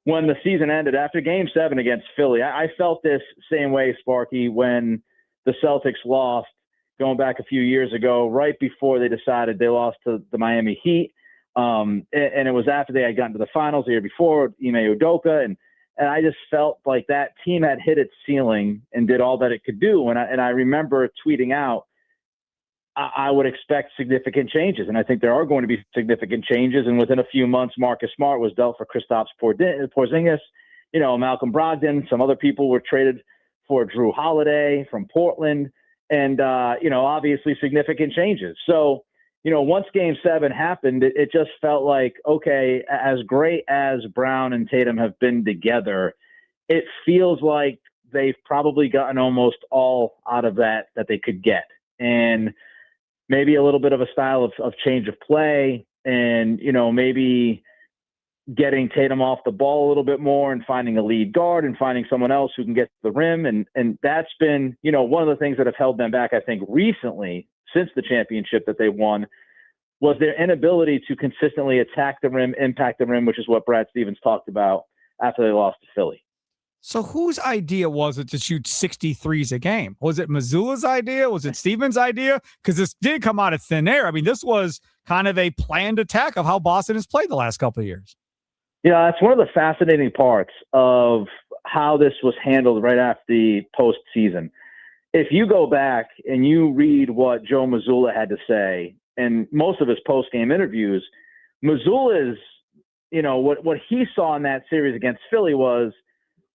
when the season ended after Game 7 against Philly, I felt this same way, Sparky, when the Celtics lost going back a few years ago, right before they decided they lost to the Miami Heat. And it was after they had gotten to the finals the year before, Ime Udoka. And I just felt like that team had hit its ceiling and did all that it could do. And I remember tweeting out, I would expect significant changes. And I think there are going to be significant changes. And within a few months, Marcus Smart was dealt for Kristaps Porzingis, Malcolm Brogdon. Some other people were traded for Drew Holiday from Portland. And, obviously significant changes. So, once Game 7 happened, it just felt like, okay, as great as Brown and Tatum have been together, it feels like they've probably gotten almost all out of that they could get. And maybe a little bit of a style of change of play and, maybe getting Tatum off the ball a little bit more and finding a lead guard and finding someone else who can get to the rim. And that's been, one of the things that have held them back, I think, recently since the championship that they won was their inability to consistently attack the rim, impact the rim, which is what Brad Stevens talked about after they lost to Philly. So whose idea was it to shoot 63s a game? Was it Mazzulla's idea? Was it Stevens' idea? Because this did come out of thin air. I mean, this was kind of a planned attack of how Boston has played the last couple of years. Yeah, that's one of the fascinating parts of how this was handled right after the postseason. If you go back and you read what Joe Mazzulla had to say, and most of his post-game interviews, Mazzulla's, what he saw in that series against Philly was,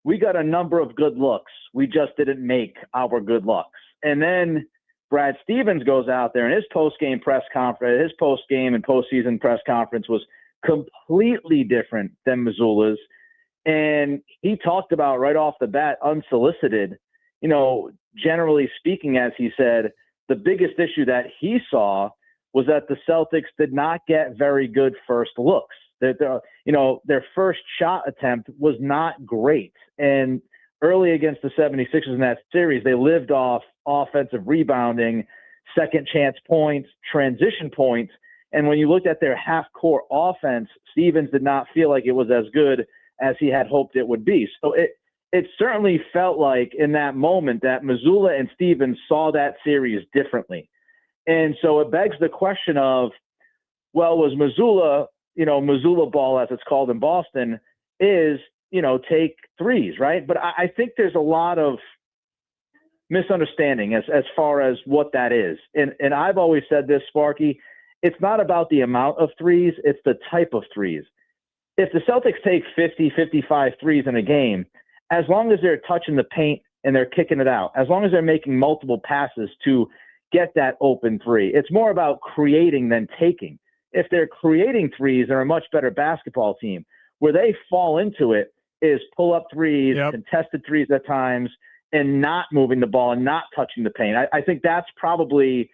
we got a number of good looks. We just didn't make our good looks. And then Brad Stevens goes out there and his post-game press conference, his post-game and postseason press conference was completely different than Mazzulla's. And he talked about right off the bat, unsolicited, generally speaking, as he said, the biggest issue that he saw was that the Celtics did not get very good first looks. Their first shot attempt was not great. And early against the 76ers in that series, they lived off offensive rebounding, second chance points, transition points, And when you looked at their half-court offense, Stevens did not feel like it was as good as he had hoped it would be. So it certainly felt like in that moment that Mazzulla and Stevens saw that series differently. And so it begs the question of, well, was Mazzulla, Mazzulla ball, as it's called in Boston, is, take threes, right? But I think there's a lot of misunderstanding as far as what that is. And I've always said this, Sparky, it's not about the amount of threes, it's the type of threes. If the Celtics take 50, 55 threes in a game, as long as they're touching the paint and they're kicking it out, as long as they're making multiple passes to get that open three, it's more about creating than taking. If they're creating threes, they're a much better basketball team. Where they fall into it is pull-up threes, contested threes at times, and not moving the ball and not touching the paint. I think that's probably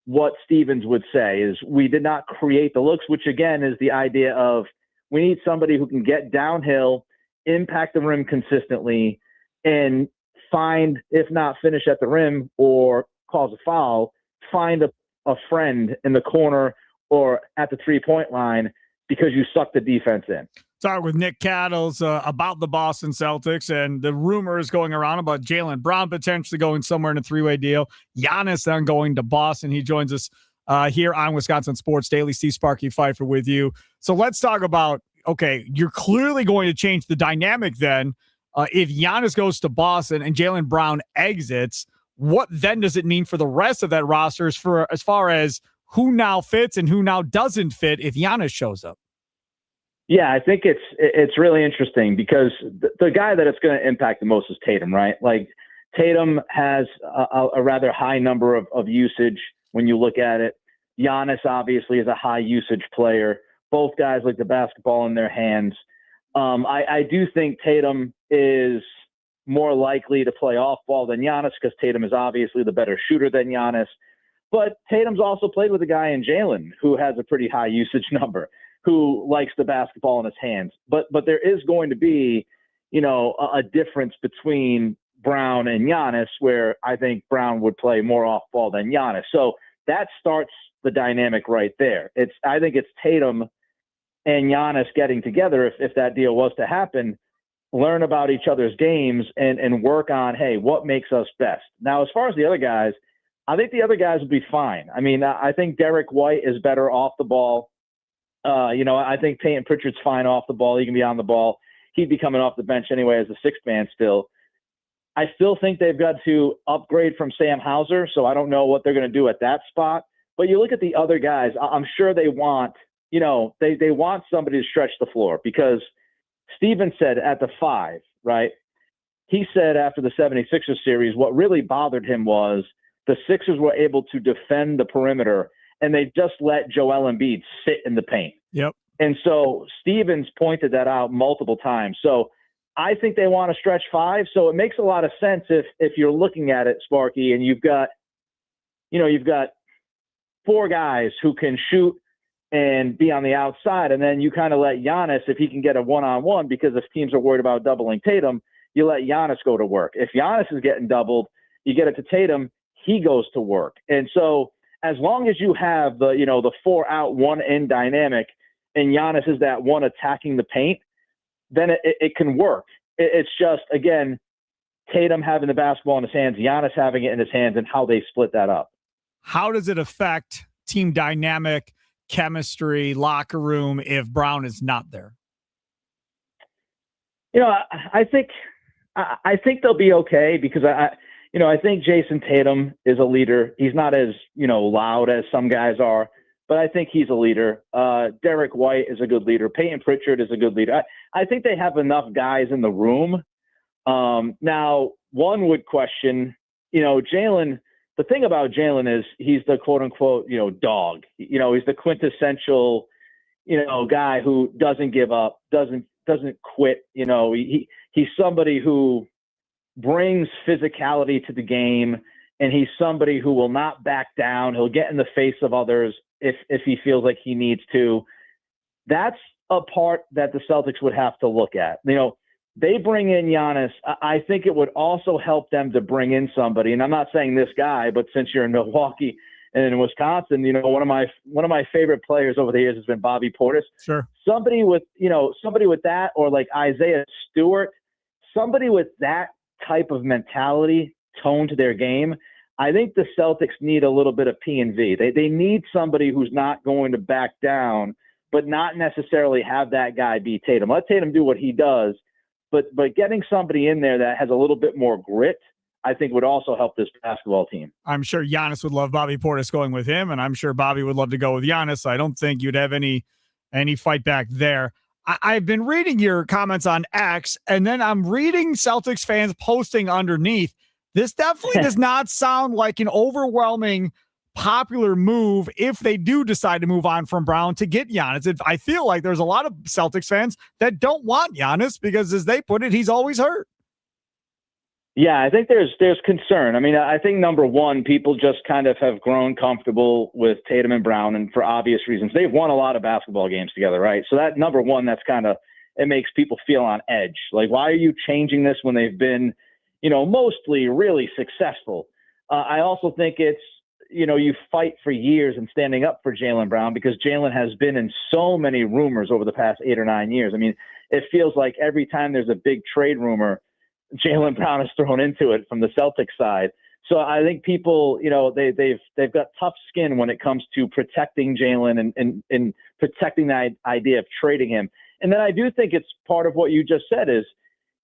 what Stevens would say, is we did not create the looks, which again is the idea of we need somebody who can get downhill, impact the rim consistently, and find, if not finish at the rim or cause a foul, find a friend in the corner or at the three-point line because you suck the defense in. Talk with Nick Cattles about the Boston Celtics and the rumors going around about Jaylen Brown potentially going somewhere in a three-way deal. Giannis then going to Boston. He joins us here on Wisconsin Sports Daily. Steve Sparky Pfeiffer with you. So let's talk about, okay, you're clearly going to change the dynamic then. If Giannis goes to Boston and Jaylen Brown exits, what then does it mean for the rest of that roster as far as who now fits and who now doesn't fit if Giannis shows up? Yeah, I think it's really interesting because the guy that it's going to impact the most is Tatum, right? Like Tatum has a rather high number of usage when you look at it. Giannis obviously is a high usage player. Both guys like the basketball in their hands. I do think Tatum is more likely to play off ball than Giannis because Tatum is obviously the better shooter than Giannis. But Tatum's also played with a guy in Jalen who has a pretty high usage number, who likes the basketball in his hands. But there is going to be, a difference between Brown and Giannis, where I think Brown would play more off ball than Giannis. So that starts the dynamic right there. I think it's Tatum and Giannis getting together, if that deal was to happen, learn about each other's games and work on, hey, what makes us best? Now, as far as the other guys, I think the other guys would be fine. I mean, I think Derek White is better off the ball. I think Peyton Pritchard's fine off the ball. He can be on the ball. He'd be coming off the bench anyway as a sixth man still. I still think they've got to upgrade from Sam Hauser, so I don't know what they're going to do at that spot. But you look at the other guys, I'm sure they want, they want somebody to stretch the floor because Steven said at the 5, right? He said after the 76ers series, what really bothered him was the Sixers were able to defend the perimeter and they just let Joel Embiid sit in the paint. Yep. And so Stevens pointed that out multiple times. So I think they want to stretch 5. So it makes a lot of sense if you're looking at it, Sparky, and you've got 4 guys who can shoot and be on the outside. And then you kind of let Giannis, if he can get a one-on-one, because if teams are worried about doubling Tatum, you let Giannis go to work. If Giannis is getting doubled, you get it to Tatum, he goes to work. And so as long as you have the 4 out, 1 in dynamic and Giannis is that one attacking the paint, then it can work. It's just, again, Tatum having the basketball in his hands, Giannis having it in his hands, and how they split that up. How does it affect team dynamic, chemistry, locker room if Brown is not there? I think they'll be okay because I think Jason Tatum is a leader. He's not as, loud as some guys are, but I think he's a leader. Derek White is a good leader. Peyton Pritchard is a good leader. I think they have enough guys in the room. Now, one would question, Jalen. The thing about Jalen is he's the quote unquote, dog. He's the quintessential, guy who doesn't give up, doesn't quit. He's somebody who brings physicality to the game, and he's somebody who will not back down. He'll get in the face of others if he feels like he needs to. That's a part that the Celtics would have to look at. They bring in Giannis. I think it would also help them to bring in somebody, and I'm not saying this guy, but since you're in Milwaukee And in Wisconsin, one of my favorite players over the years has been Bobby Portis. Sure. Somebody with that, or like Isaiah Stewart, somebody with that type of mentality, tone to their game. I think the Celtics need a little bit of P&V. They need somebody who's not going to back down, but not necessarily have that guy be Tatum. Let Tatum do what he does, but getting somebody in there that has a little bit more grit, I think would also help this basketball team. I'm sure Giannis would love Bobby Portis going with him, and I'm sure Bobby would love to go with Giannis. So I don't think you'd have any fight back there. I've been reading your comments on X, and then I'm reading Celtics fans posting underneath. This definitely does not sound like an overwhelming popular move if they do decide to move on from Brown to get Giannis. I feel like there's a lot of Celtics fans that don't want Giannis because, as they put it, he's always hurt. Yeah, I think there's concern. I mean, I think number one, people just kind of have grown comfortable with Tatum and Brown, and for obvious reasons. They've won a lot of basketball games together, right? So that number one, that's kind of, it makes people feel on edge. Like, why are you changing this when they've been, mostly really successful? I also think it's, you fight for years and standing up for Jaylen Brown, because Jaylen has been in so many rumors over the past 8 or 9 years. I mean, it feels like every time there's a big trade rumor, Jaylen Brown is thrown into it from the Celtics side. So I think people, they've got tough skin when it comes to protecting Jaylen and protecting the idea of trading him. And then I do think it's part of what you just said is,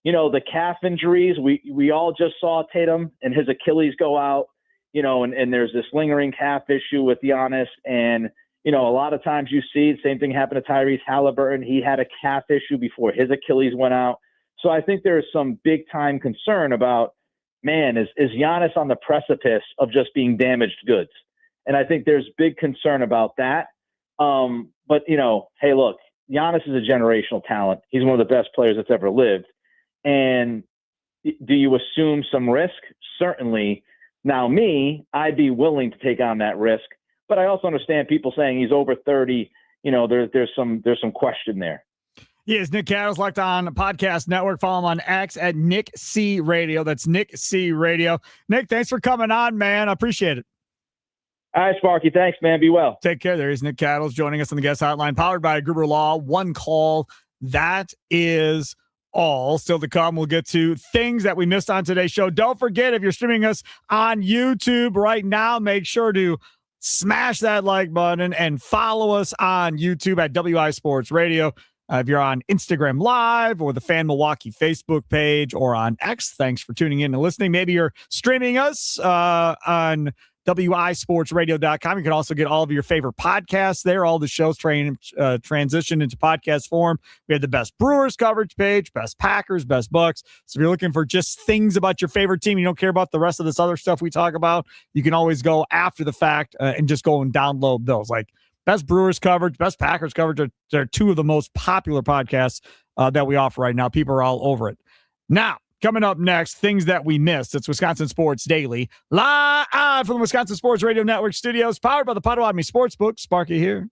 the calf injuries. We all just saw Tatum and his Achilles go out, and there's this lingering calf issue with Giannis. And, a lot of times you see the same thing happen to Tyrese Halliburton. He had a calf issue before his Achilles went out. So I think there is some big time concern about, man, is Giannis on the precipice of just being damaged goods? And I think there's big concern about that. But, hey, look, Giannis is a generational talent. He's one of the best players that's ever lived. And do you assume some risk? Certainly. Now, I'd be willing to take on that risk. But I also understand people saying he's over 30. There's some question there. He is Nick Cattles, Locked On Podcast Network. Follow him on X at Nick C Radio. That's Nick C Radio. Nick, thanks for coming on, man. I appreciate it. All right, Sparky. Thanks, man. Be well. Take care. There is Nick Cattles joining us on the guest hotline, powered by Gruber Law. One call. That is all. Still to come, we'll get to things that we missed on today's show. Don't forget, if you're streaming us on YouTube right now, make sure to smash that like button and follow us on YouTube at WI Sports Radio. If you're on Instagram Live or the Fan Milwaukee Facebook page or on X, thanks for tuning in and listening. Maybe you're streaming us on wisportsradio.com. You can also get all of your favorite podcasts there. All the shows transition into podcast form. We have the best Brewers coverage page, best Packers, best Bucks. So if you're looking for just things about your favorite team, you don't care about the rest of this other stuff we talk about, you can always go after the fact and just go and download those. Like best Brewers coverage, best Packers coverage. They're two of the most popular podcasts that we offer right now. People are all over it. Now, coming up next, things that we missed. It's Wisconsin Sports Daily, live from the Wisconsin Sports Radio Network studios, powered by the Potawatomi Sportsbook. Sparky here.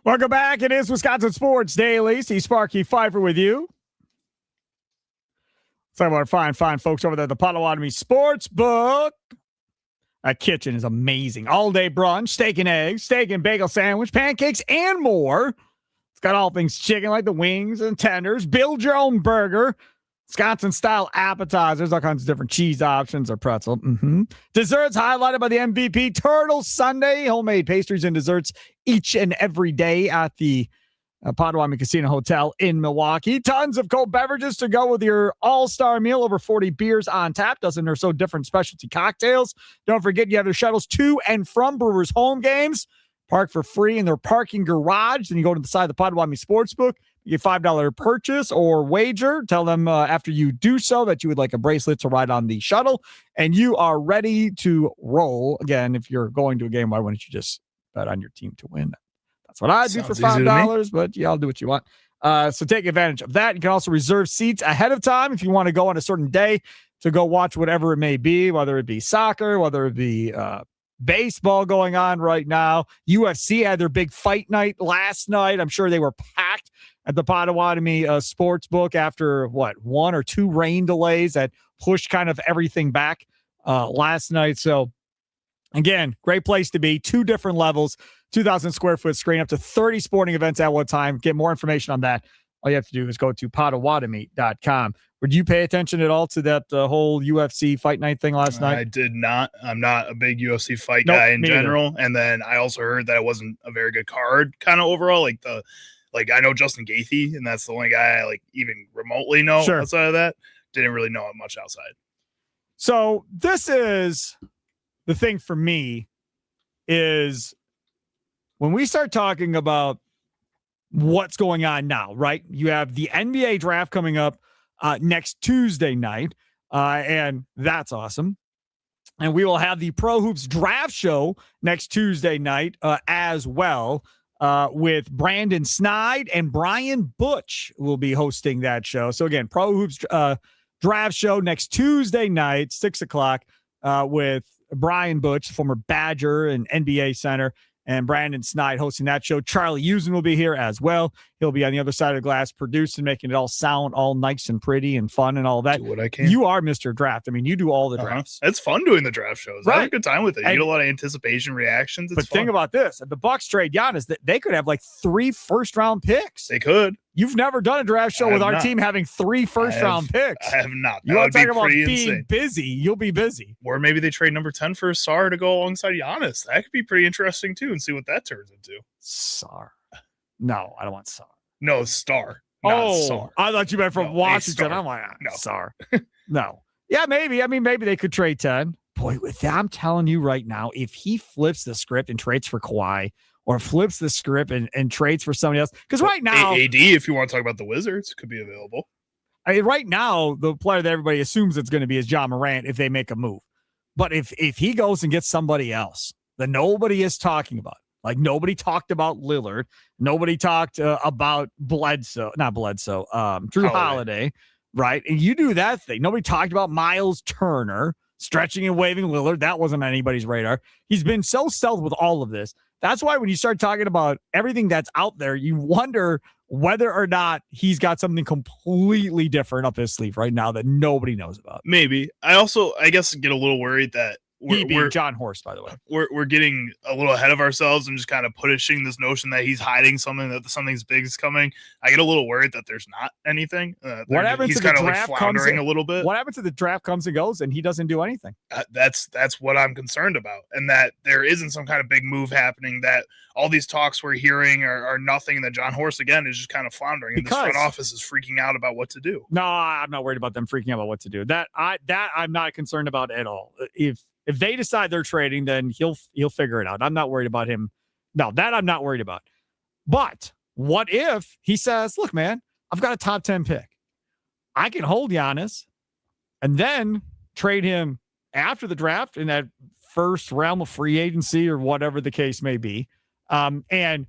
Welcome back. It is Wisconsin Sports Daily. See Sparky Pfeiffer with you. Let's talk about our fine folks over there at the Potawatomi Sportsbook. That kitchen is amazing. All-day brunch, steak and eggs, steak and bagel sandwich, pancakes, and more. It's got all things chicken, like the wings and tenders. Build your own burger. Wisconsin-style appetizers, all kinds of different cheese options or pretzel. Desserts highlighted by the MVP Turtle Sundae. Homemade pastries and desserts each and every day at the Potawatomi Casino Hotel in Milwaukee. Tons of cold beverages to go with your all-star meal. Over 40 beers on tap. Dozen or so different specialty cocktails. Don't forget you have your shuttles to and from Brewers home games. Park for free in their parking garage. Then you go to the side of the Potawatomi Sportsbook. You get $5 purchase or wager. Tell them after you do so that you would like a bracelet to ride on the shuttle, and you are ready to roll. Again, if you're going to a game, why wouldn't you just bet on your team to win? That's what I do for $5, but y'all do what you want. So take advantage of that. You can also reserve seats ahead of time if you want to go on a certain day to go watch whatever it may be, whether it be soccer, whether it be baseball going on right now. UFC had their big fight night last night. I'm sure they were packed at the Potawatomi Sportsbook after, one or two rain delays that pushed kind of everything back last night. So, again, great place to be. 2 different levels, 2,000 square foot screen, up to 30 sporting events at one time. Get more information on that. All you have to do is go to potawatomi.com. Would you pay attention at all to that whole UFC fight night thing last night? I did not. I'm not a big UFC fight guy in general. Either. And then I also heard that it wasn't a very good card kind of overall. Like I know Justin Gaethje, and that's the only guy I even remotely know outside of that. Didn't really know it much outside. So this is the thing for me is when we start talking about what's going on now, right? You have the NBA draft coming up next Tuesday night, and that's awesome. And we will have the Pro Hoops draft show next Tuesday night as well, with Brandon Snide and Brian Butch will be hosting that show. So again, Pro Hoops draft show next Tuesday night, 6:00, with Brian Butch, former Badger and NBA center, and Brandon Snide hosting that show. Charlie Usen will be here as well. He'll be on the other side of the glass producing, making it all sound all nice and pretty and fun and all that. Do what I can. You are Mr. Draft. I mean, you do all the drafts. It's fun doing the draft shows. Right. I have a good time with it. You get a lot of anticipation reactions. It's but think about this. If the Bucks trade Giannis, they could have 3 first-round picks. They could. You've never done a draft show with our team having 3 first-round picks. I have not. You want to talk about being busy? You'll be busy. Or maybe they trade number 10 for Sar to go alongside Giannis. That could be pretty interesting, too, and see what that turns into. Sar. No, I don't want Sar. No, Star. Sar. I thought you meant from Washington. I'm like, no. Sar. No. Yeah, maybe. I mean, maybe they could trade 10. Boy, with that, I'm telling you right now, if he flips the script and trades for Kawhi, or flips the script and trades for somebody else. Because right now, AD, if you want to talk about the Wizards, could be available. I mean, right now, the player that everybody assumes it's going to be is John Morant if they make a move. But if he goes and gets somebody else that nobody is talking about, like nobody talked about Lillard, nobody talked about Drew Holiday, right? And you do that thing. Nobody talked about Miles Turner stretching and waving Lillard. That wasn't on anybody's radar. He's been so stealth with all of this. That's why when you start talking about everything that's out there, you wonder whether or not he's got something completely different up his sleeve right now that nobody knows about. Maybe. I guess, get a little worried that we're John Horst, by the way. We're getting a little ahead of ourselves and just kind of pushing this notion that he's hiding something, that something's big is coming. I get a little worried that there's not anything. What happens he's to the kind of draft floundering a little bit. What happens to the draft comes and goes and he doesn't do anything? That's what I'm concerned about, and that there isn't some kind of big move happening. That all these talks we're hearing are nothing. And that John Horst again is just kind of floundering, and this front office is freaking out about what to do. No, I'm not worried about them freaking out about what to do. That I'm not concerned about at all. If they decide they're trading, then he'll figure it out. I'm not worried about him. No, that I'm not worried about. But what if he says, look, man, I've got a top 10 pick. I can hold Giannis and then trade him after the draft in that first realm of free agency or whatever the case may be, and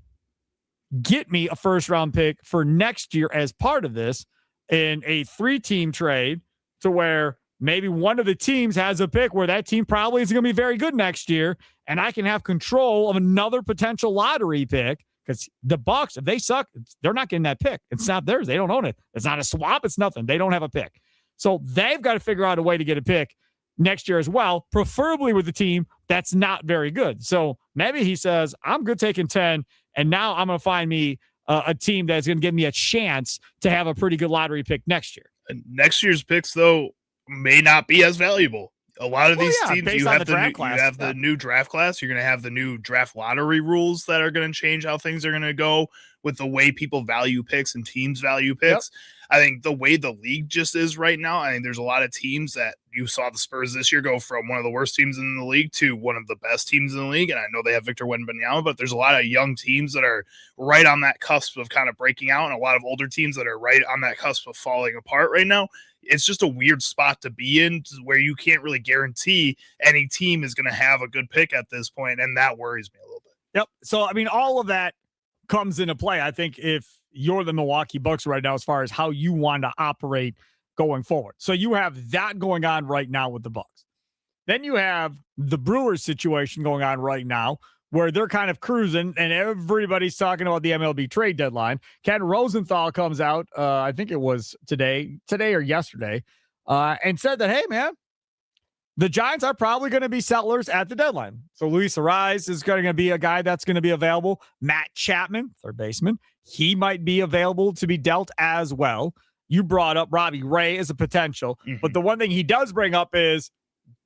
get me a first-round pick for next year as part of this in a 3-team trade to where maybe one of the teams has a pick where that team probably isn't going to be very good next year, and I can have control of another potential lottery pick because the Bucs, if they suck, they're not getting that pick. It's not theirs. They don't own it. It's not a swap. It's nothing. They don't have a pick. So they've got to figure out a way to get a pick next year as well, preferably with a team that's not very good. So maybe he says, I'm good taking 10, and now I'm going to find me a team that's going to give me a chance to have a pretty good lottery pick next year. And next year's picks, though, may not be as valuable. A lot of these teams, you have the new draft class. You're going to have the new draft lottery rules that are going to change how things are going to go with the way people value picks and teams value picks. Yep. I think the way the league just is right now, I think there's a lot of teams that you saw the Spurs this year go from one of the worst teams in the league to one of the best teams in the league. And I know they have Victor Wembanyama, but there's a lot of young teams that are right on that cusp of kind of breaking out, and a lot of older teams that are right on that cusp of falling apart right now. It's just a weird spot to be in where you can't really guarantee any team is going to have a good pick at this point, and that worries me a little bit. Yep. So, I mean, all of that comes into play, I think, if you're the Milwaukee Bucks right now, as far as how you want to operate going forward. So you have that going on right now with the Bucks. Then you have the Brewers situation going on right now, where they're kind of cruising and everybody's talking about the MLB trade deadline. Ken Rosenthal comes out, I think it was today or yesterday, and said that, hey, man, the Giants are probably going to be settlers at the deadline. So Luis Arraez is going to be a guy that's going to be available. Matt Chapman, third baseman, he might be available to be dealt as well. You brought up Robbie Ray as a potential, but the one thing he does bring up is,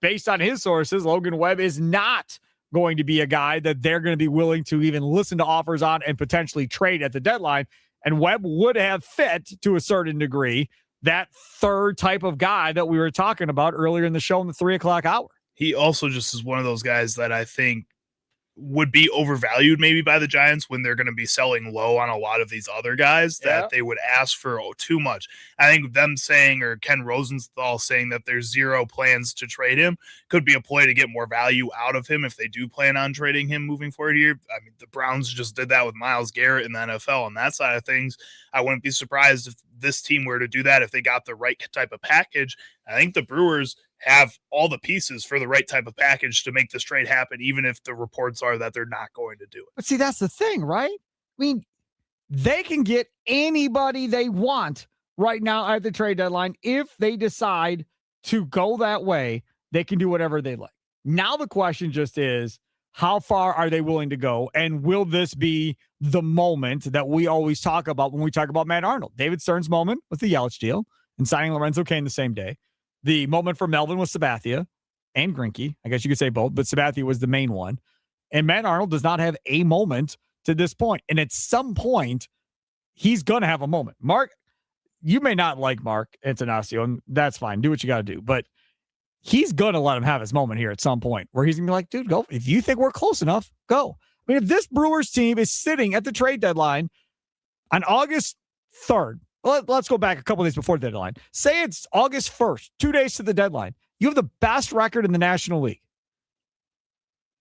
based on his sources, Logan Webb is not going to be a guy that they're going to be willing to even listen to offers on and potentially trade at the deadline. And Webb would have fit, to a certain degree, that third type of guy that we were talking about earlier in the show in the 3:00 hour. He also just is one of those guys that I think would be overvalued maybe by the Giants when they're going to be selling low on a lot of these other guys that they would ask for too much. I think them saying, or Ken Rosenthal saying, that there's zero plans to trade him could be a ploy to get more value out of him if they do plan on trading him moving forward here. I mean, the Browns just did that with Myles Garrett in the NFL. On that side of things, I wouldn't be surprised if this team were to do that if they got the right type of package. I think the Brewers have all the pieces for the right type of package to make this trade happen, even if the reports are that they're not going to do it. But see, that's the thing, right? I mean, they can get anybody they want right now at the trade deadline. If they decide to go that way, they can do whatever they like. Now the question just is, how far are they willing to go? And will this be the moment that we always talk about when we talk about Matt Arnold? David Stern's moment with the Yelich deal and signing Lorenzo Cain the same day. The moment for Melvin was Sabathia and Greinke. I guess you could say both, but Sabathia was the main one. And Matt Arnold does not have a moment to this point. And at some point, he's going to have a moment. Mark, you may not like Mark Antanasio, and that's fine. Do what you got to do. But he's going to let him have his moment here at some point where he's going to be like, dude, go. If you think we're close enough, go. I mean, if this Brewers team is sitting at the trade deadline on August 3rd, let's go back a couple days before the deadline. Say it's August 1st, 2 days to the deadline. You have the best record in the National League.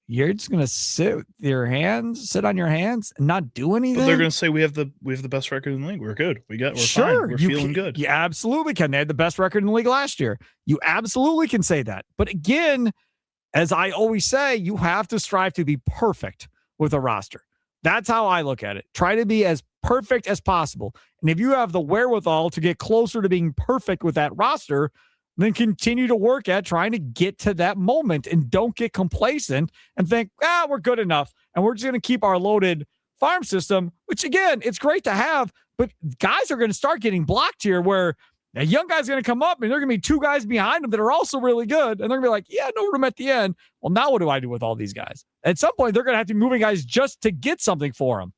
You're just going to sit on your hands and not do anything? But they're going to say we have the best record in the league. We're good. We're sure, fine. We're feeling good. You absolutely can. They had the best record in the league last year. You absolutely can say that. But again, as I always say, you have to strive to be perfect with a roster. That's how I look at it. Try to be as perfect as possible. And if you have the wherewithal to get closer to being perfect with that roster, then continue to work at trying to get to that moment and don't get complacent and think, we're good enough. And we're just going to keep our loaded farm system, which again, it's great to have, but guys are going to start getting blocked here where a young guy's going to come up and there are going to be two guys behind him that are also really good. And they're going to be like, no room at the end. Well, now what do I do with all these guys? At some point, they're going to have to be moving guys just to get something for them.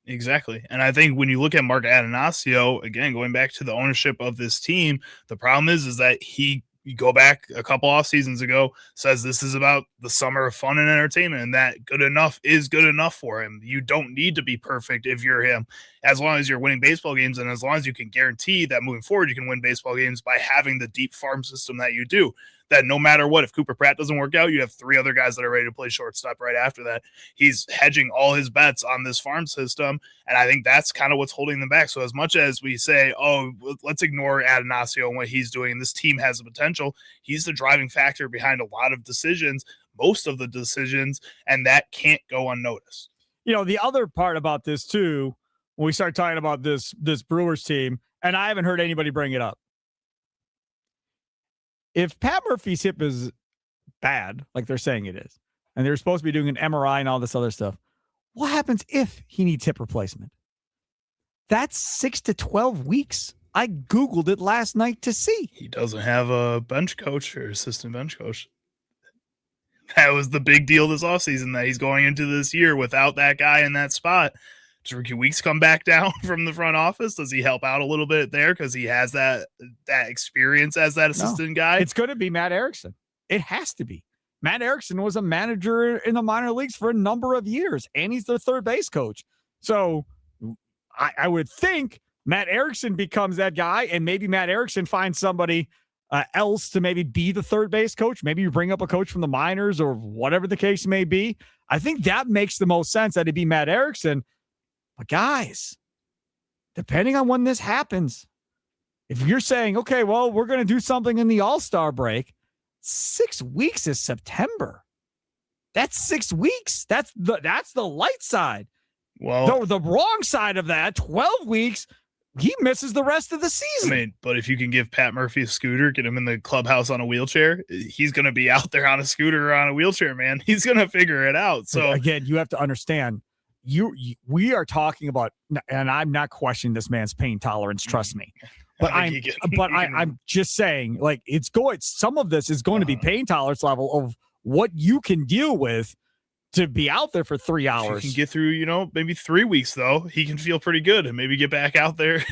Exactly. And I think when you look at Mark Attanasio, again, going back to the ownership of this team, the problem is that you go back a couple off seasons ago, says this is about the summer of fun and entertainment, and that good enough is good enough for him. You don't need to be perfect if you're him, as long as you're winning baseball games and as long as you can guarantee that moving forward you can win baseball games by having the deep farm system that you do. That no matter what, if Cooper Pratt doesn't work out, you have three other guys that are ready to play shortstop right after that. He's hedging all his bets on this farm system, and I think that's kind of what's holding them back. So as much as we say, let's ignore Attanasio and what he's doing, and this team has the potential, he's the driving factor behind a lot of decisions, most of the decisions, and that can't go unnoticed. the other part about this too, when we start talking about this Brewers team, and I haven't heard anybody bring it up. If Pat Murphy's hip is bad, like they're saying it is, and they're supposed to be doing an MRI and all this other stuff, what happens if he needs hip replacement? That's 6 to 12 weeks. I Googled it last night to see. He doesn't have a bench coach or assistant bench coach. That was the big deal this offseason, that he's going into this year without that guy in that spot. Does Ricky Weeks come back down from the front office? Does he help out a little bit there because he has that experience as that assistant guy? It's going to be Matt Erickson. It has to be. Matt Erickson was a manager in the minor leagues for a number of years, and he's their third base coach. So I would think Matt Erickson becomes that guy, and maybe Matt Erickson finds somebody else to maybe be the third base coach. Maybe you bring up a coach from the minors or whatever the case may be. I think that makes the most sense, that it'd be Matt Erickson. But guys, depending on when this happens, if you're saying, okay, well, we're going to do something in the All-Star break, 6 weeks is September. That's 6 weeks. That's the light side. Well, the wrong side of that, 12 weeks, he misses the rest of the season. I mean, but if you can give Pat Murphy a scooter, get him in the clubhouse on a wheelchair, he's going to be out there on a scooter or on a wheelchair, man. He's going to figure it out. So again, you have to understand, we are talking about, and I'm not questioning this man's pain tolerance, trust me. But I'm just saying, like, some of this is going to be pain tolerance level of what you can deal with to be out there for 3 hours. If he can get through, maybe 3 weeks, though, he can feel pretty good and maybe get back out there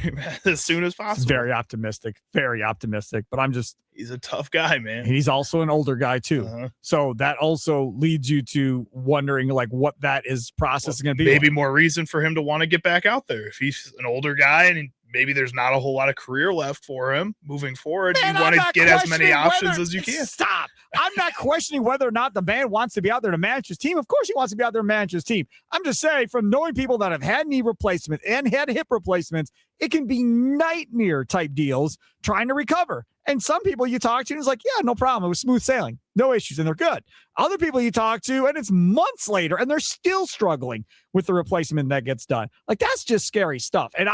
as soon as possible. Very optimistic. But he's a tough guy, man. And he's also an older guy, too. Uh-huh. So that also leads you to wondering, like, what that process is going to be. Maybe like. more reason for him to want to get back out there. If he's an older guy and maybe there's not a whole lot of career left for him moving forward, Man, you want to get as many options whether, as you can. Stop. I'm not questioning whether or not the man wants to be out there to manage his team. Of course he wants to be out there to manage his team. I'm just saying, from knowing people that have had knee replacements and had hip replacements, it can be nightmare type deals trying to recover. And some people you talk to, and it's like, yeah, no problem. It was smooth sailing. No issues, and they're good. Other people you talk to, and it's months later, and they're still struggling with the replacement that gets done. Like, that's just scary stuff. And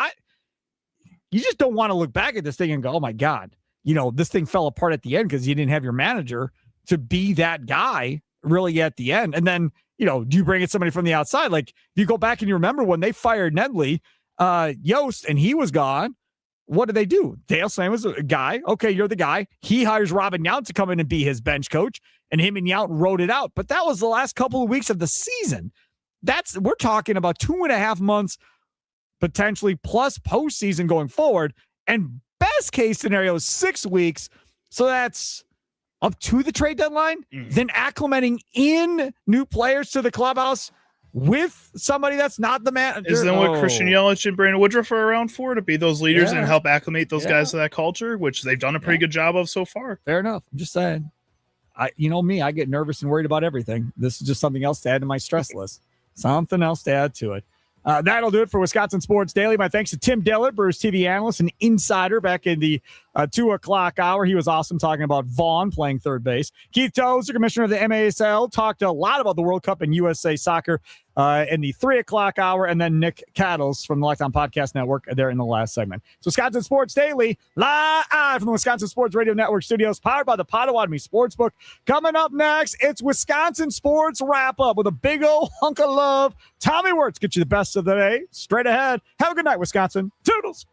you just don't want to look back at this thing and go, oh, my God, this thing fell apart at the end because you didn't have your manager to be that guy really at the end. And then, do you bring in somebody from the outside? Like, if you go back and you remember when they fired Nedley, Yost, and he was gone, what did they do? Dale Slam was a guy. Okay, you're the guy. He hires Robin Yount to come in and be his bench coach, and him and Yount wrote it out. But that was the last couple of weeks of the season. We're talking about 2.5 months potentially plus postseason going forward, and best case scenario is 6 weeks. So that's up to the trade deadline, then acclimating in new players to the clubhouse with somebody that's not the manager. Is that what Christian Yelich and Brandon Woodruff are around for, to be those leaders and help acclimate those guys to that culture, which they've done a pretty good job of so far? Fair enough. I'm just saying. Me, I get nervous and worried about everything. This is just something else to add to my stress list. Something else to add to it. That'll do it for Wisconsin Sports Daily. My thanks to Tim Dillard, Brewers TV analyst and insider back in the 2 o'clock hour. He was awesome talking about Vaughn playing third base. Keith Tozer, commissioner of the MASL, talked a lot about the World Cup and USA Soccer in the 3 o'clock hour. And then Nick Cattles from the Lockdown Podcast Network there in the last segment. So Wisconsin Sports Daily, live from the Wisconsin Sports Radio Network studios, powered by the Potawatomi Sportsbook. Coming up next, it's Wisconsin Sports Wrap-Up with a big old hunk of love. Tommy Wirtz gets you the best of the day straight ahead. Have a good night, Wisconsin. Toodles.